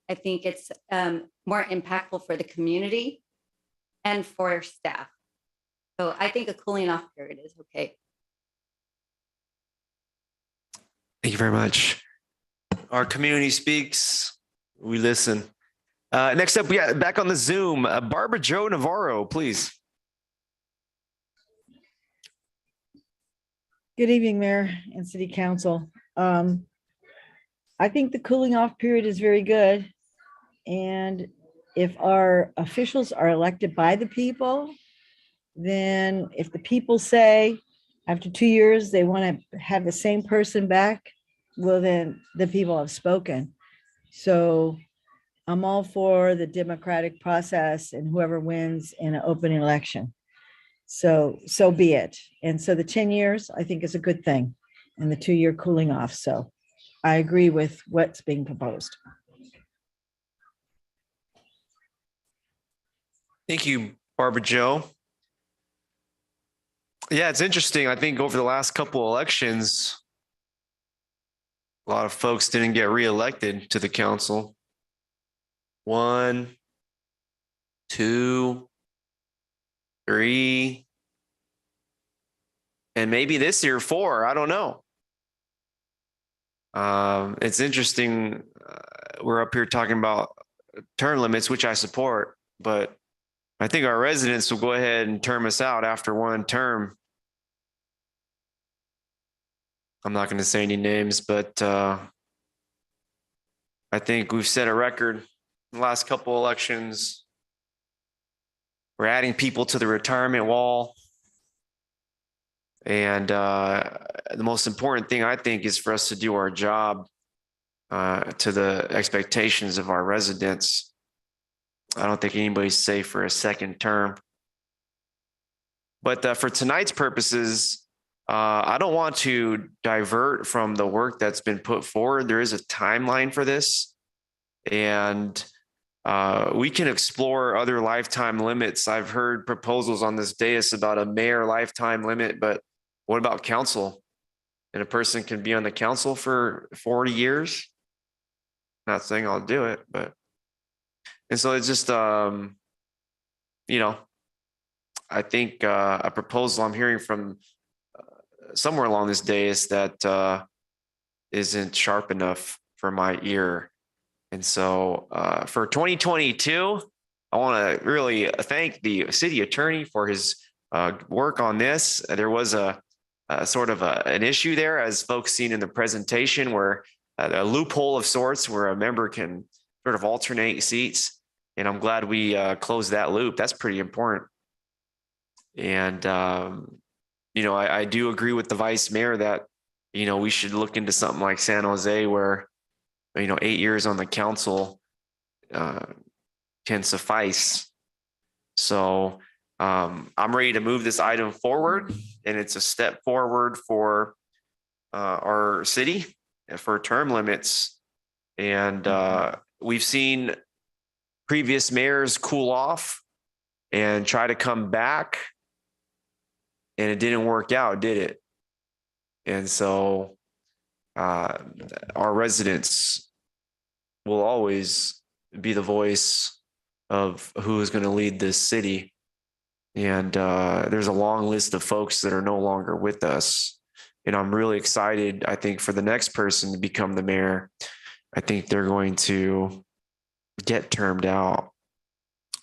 I think it's more impactful for the community and for staff. So I think a cooling off period is okay. Thank you very much. Our community speaks. We listen. Next up, we got back on the Zoom, Barbara Jo Navarro, please. Good evening, Mayor and City Council. I think the cooling off period is very good. And if our officials are elected by the people, then if the people say after 2 years they want to have the same person back, well, then the people have spoken. So I'm all for the democratic process and whoever wins in an open election. So be it. And so the 10 years, I think, is a good thing, and the 2-year cooling off. So I agree with what's being proposed. Thank you, Barbara Jo. Yeah, it's interesting. I think over the last couple elections, a lot of folks didn't get reelected to the council. 1, 2, 3, and maybe this year 4. I don't know. It's interesting. We're up here talking about term limits, which I support, but I think our residents will go ahead and term us out after one term. I'm not going to say any names, but I think we've set a record in the last couple elections. We're adding people to the retirement wall. And the most important thing, I think, is for us to do our job to the expectations of our residents. I don't think anybody's safe for a second term. But for tonight's purposes, I don't want to divert from the work that's been put forward. There is a timeline for this, and we can explore other lifetime limits. I've heard proposals on this dais about a mayor lifetime limit, but what about council? And a person can be on the council for 40 years. Not saying I'll do it, but. And so it's just, I think a proposal I'm hearing from somewhere along this day is that isn't sharp enough for my ear. And so for 2022, I want to really thank the city attorney for his work on this. There was a sort of an issue there, as folks seen in the presentation, where a loophole of sorts where a member can sort of alternate seats. And I'm glad we closed that loop. That's pretty important. And, I do agree with the vice mayor that we should look into something like San Jose where, 8 years on the council can suffice. So I'm ready to move this item forward, and it's a step forward for our city for term limits. And we've seen previous mayors cool off and try to come back, and it didn't work out, did it? And so our residents will always be the voice of who is going to lead this city. And there's a long list of folks that are no longer with us. And I'm really excited, I think, for the next person to become the mayor. I think they're going to get termed out.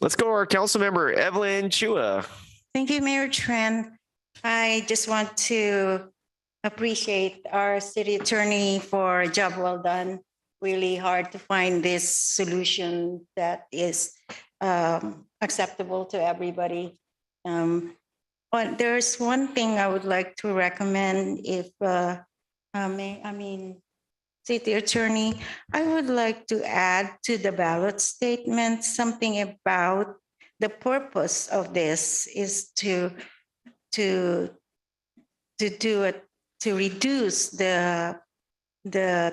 Let's go to our council member, Evelyn Chua. Thank you, Mayor Tran. I just want to appreciate our city attorney for a job well done. Really hard to find this solution that is acceptable to everybody. But there's one thing I would like to recommend if, city attorney, I would like to add to the ballot statement something about the purpose of this is to reduce the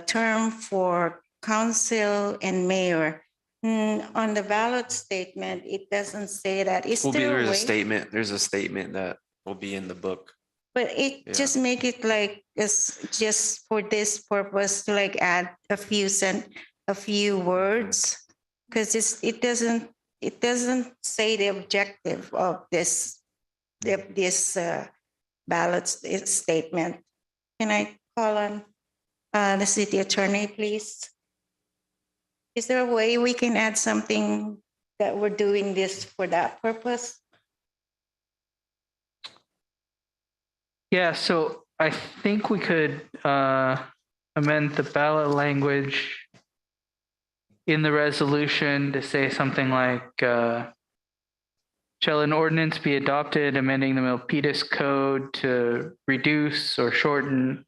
term for council and mayor. On the ballot statement, it doesn't say that. Is there There's a a way? statement. There's a statement that will be in the book. But it just make it like it's just for this purpose to like add a few words, because it doesn't say the objective of this ballot statement. Can I call on the city attorney, please? Is there a way we can add something that we're doing this for that purpose? Yeah, so I think we could amend the ballot language in the resolution to say something like, shall an ordinance be adopted amending the Milpitas Code to reduce or shorten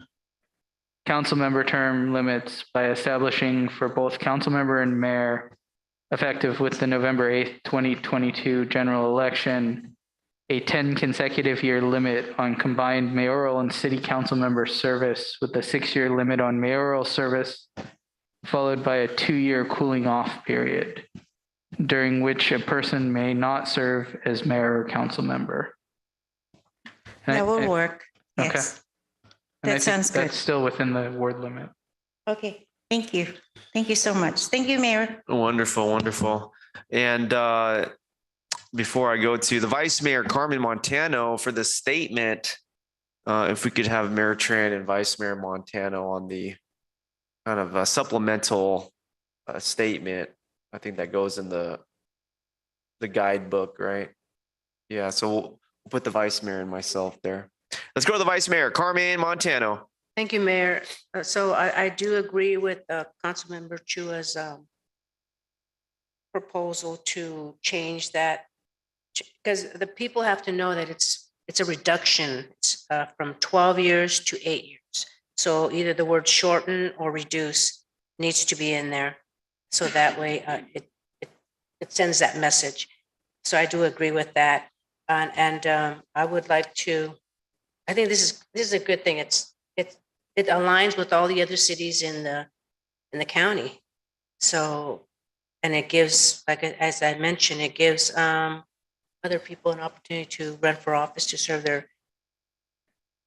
council member term limits by establishing for both council member and mayor, effective with the November 8th, 2022 general election, a 10 consecutive year limit on combined mayoral and city council member service with a 6-year limit on mayoral service, followed by a 2-year cooling off period, during which a person may not serve as mayor or council member. That will work. Okay. Yes. And I That think sounds good. that's still within the word limit. Okay, thank you. Thank you so much. Thank you, Mayor. Wonderful, wonderful. And before I go to the Vice Mayor, Carmen Montano, for the statement, if we could have Mayor Tran and Vice Mayor Montano on the kind of supplemental statement. I think that goes in the guidebook, right? Yeah, so we'll put the Vice Mayor and myself there. Let's go to the Vice Mayor, Carmen Montano. Thank you, Mayor. So I do agree with Councilmember Chua's proposal to change that, because the people have to know that it's a reduction. It's from 12 years to 8 years. So either the word shorten or reduce needs to be in there. So that way it sends that message. So I do agree with that. And I would like to, I think this is a good thing. It aligns with all the other cities in the county. So, and it gives, like, as I mentioned, it gives other people an opportunity to run for office to serve the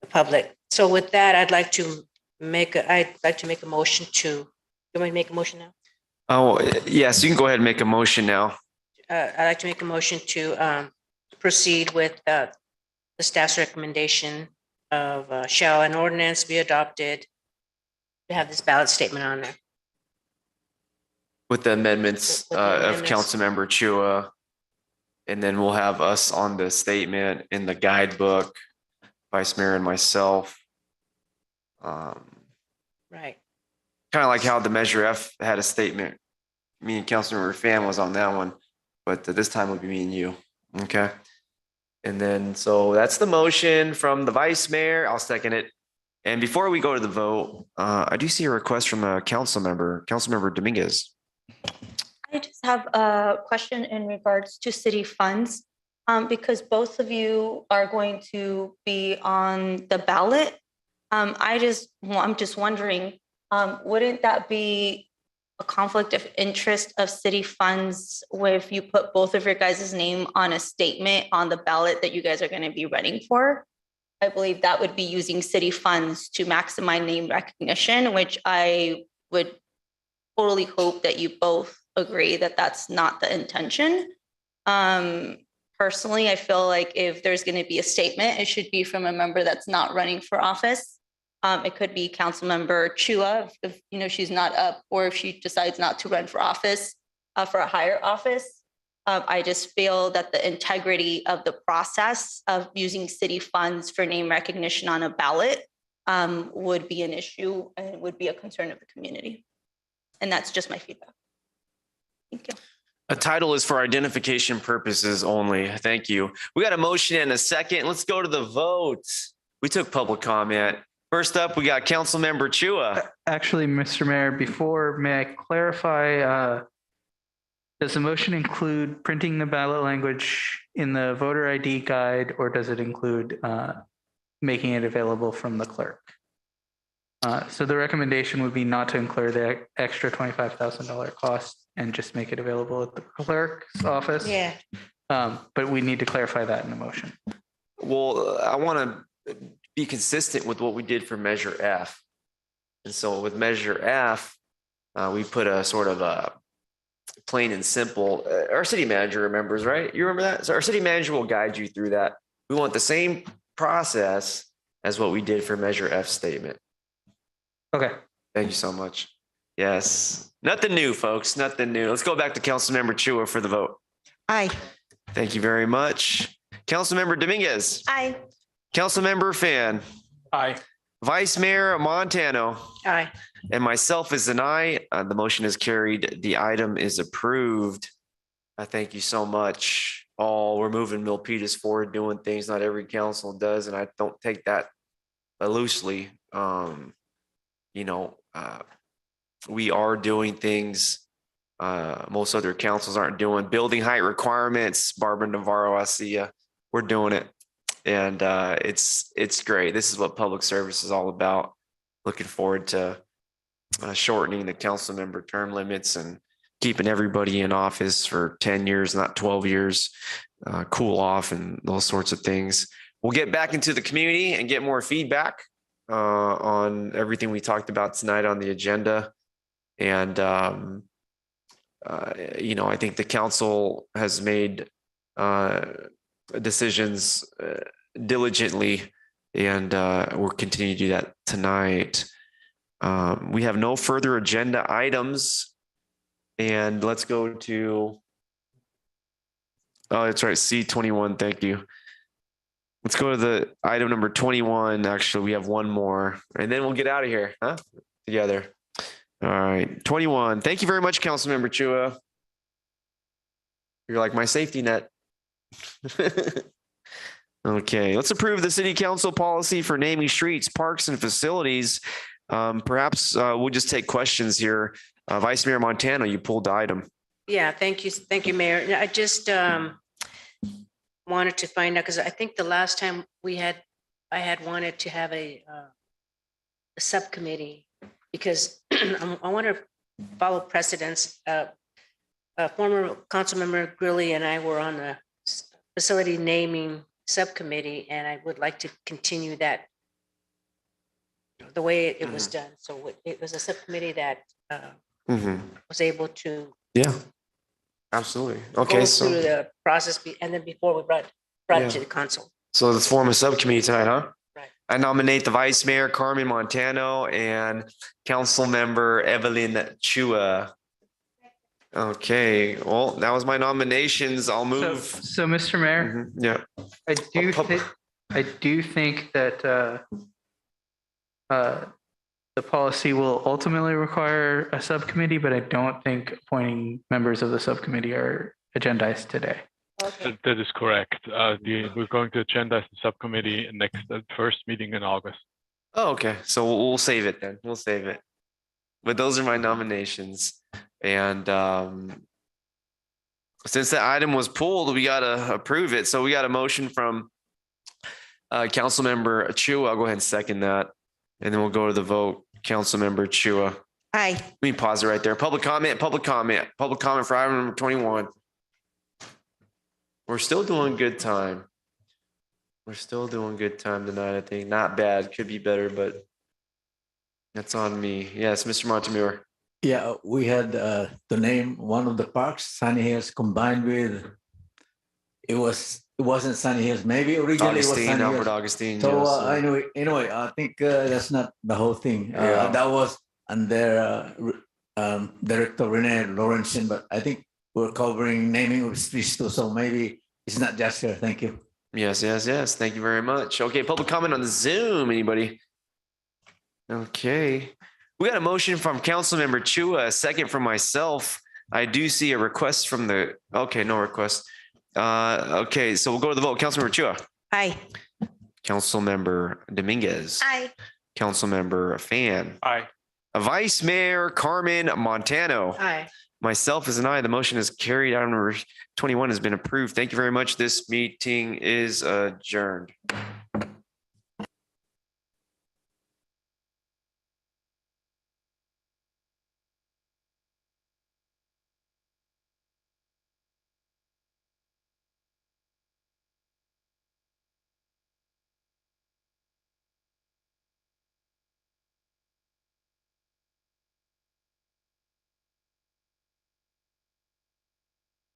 public. So with that, I'd like to make a motion to, you want me to make a motion now? Oh, yes, you can go ahead and make a motion now. I'd like to make a motion to proceed with the staff's recommendation of shall an ordinance be adopted to have this ballot statement on there. With the amendments With the of amendments. Councilmember Chua. And then we'll have us on the statement in the guidebook, Vice Mayor and myself. Right. Kind of like how the Measure F had a statement. Me and Councilmember Fan was on that one, but this time it'll be me and you. Okay. And then, so that's the motion from the Vice Mayor. I'll second it. And before we go to the vote, I do see a request from a Councilmember Dominguez. I just have a question in regards to city funds, because both of you are going to be on the ballot. I'm just wondering, wouldn't that be a conflict of interest of city funds if you put both of your guys' name on a statement on the ballot that you guys are going to be running for? I believe that would be using city funds to maximize name recognition, which I would totally hope that you both agree that that's not the intention. Personally, I feel like if there's going to be a statement, it should be from a member that's not running for office. It could be Councilmember Chua if she's not up, or if she decides not to run for office, for a higher office. I just feel that the integrity of the process of using city funds for name recognition on a ballot would be an issue and would be a concern of the community. And that's just my feedback. Thank you. A title is for identification purposes only. Thank you. We got a motion and a second. Let's go to the vote. We took public comment. First up, we got Councilmember Chua. Actually, Mr. Mayor, may I clarify, does the motion include printing the ballot language in the voter ID guide, or does it include making it available from the clerk? So the recommendation would be not to incur the extra $25,000 cost and just make it available at the clerk's office. Yeah. But we need to clarify that in the motion. Well, I want to be consistent with what we did for Measure F. And so with Measure F, we put a sort of a plain and simple, our city manager remembers, right? You remember that? So our city manager will guide you through that. We want the same process as what we did for Measure F statement. Okay. Thank you so much. Yes. Nothing new, folks. Nothing new. Let's go back to Councilmember Chua for the vote. Aye. Thank you very much. Councilmember Dominguez. Aye. Councilmember Fan. Aye. Vice Mayor Montano. Aye. And myself is an aye. The motion is carried. The item is approved. I thank you so much. We're moving Milpitas forward, doing things not every council does, and I don't take that loosely. We are doing things most other councils aren't doing. Building height requirements. Barbara Navarro, I see you. We're doing it. And it's great. This is what public service is all about. Looking forward to shortening the council member term limits and keeping everybody in office for 10 years, not 12 years, cool off and those sorts of things. We'll get back into the community and get more feedback on everything we talked about tonight on the agenda. And, I think the council has made decisions diligently, and we'll continue to do that tonight. We have no further agenda items, and let's go to, that's right, C21, thank you. Let's go to the item number 21. Actually, we have one more, and then we'll get out of here, together. All right, 21. Thank you very much, Councilmember Chua. You're like my safety net. Okay, let's approve the city council policy for naming streets, parks, and facilities. Perhaps we'll just take questions here. Vice Mayor Montano, you pulled the item. Yeah, thank you. Thank you, Mayor. I just wanted to find out, because I think the last time I had wanted to have a subcommittee, because I want to follow precedents. Former Councilmember Grilly and I were on the facility naming subcommittee, and I would like to continue that the way it was done. So it was a subcommittee that was able to Absolutely. Okay, go so through the process, and then before we brought it to the council. So let's form a subcommittee tonight, huh? Right. I nominate the Vice Mayor Carmen Montano and Council Member Evelyn Chua. Okay, well, that was my nominations. I'll move. So Mr. Mayor, Yeah. I do think that the policy will ultimately require a subcommittee, but I don't think appointing members of the subcommittee are agendized today. Okay. That is correct. We're going to agendize the subcommittee next first meeting in August. Oh, okay. So we'll save it then. We'll save it. But those are my nominations. And since the item was pulled, we got to approve it. So we got a motion from Councilmember Chua. I'll go ahead and second that. And then we'll go to the vote. Councilmember Chua. Aye. Let me pause it right there. Public comment for item number 21. We're still doing good time. We're still doing good time tonight, I think. Not bad. Could be better, but that's on me. Yes, Mr. Montemure. Yeah, we had to name one of the parks, Sunny Hills, combined with it wasn't Sunny Hills. Maybe originally it was Sunny Albert Hills. Augustine. So yes. anyway, I think that's not the whole thing. Yeah. That was under Director Rene Lawrenson, but I think we're covering naming of streets too. So maybe it's not just here. Thank you. Yes. Thank you very much. Okay, public comment on the Zoom. Anybody? Okay. We got a motion from Councilmember Chua, a second from myself. I do see a request from the, okay, no request. Okay, so we'll go to the vote. Councilmember Chua. Aye. Councilmember Dominguez. Aye. Councilmember Fan. Aye. Vice Mayor Carmen Montano. Aye. Myself as an aye. The motion is carried. Item number 21 has been approved. Thank you very much. This meeting is adjourned.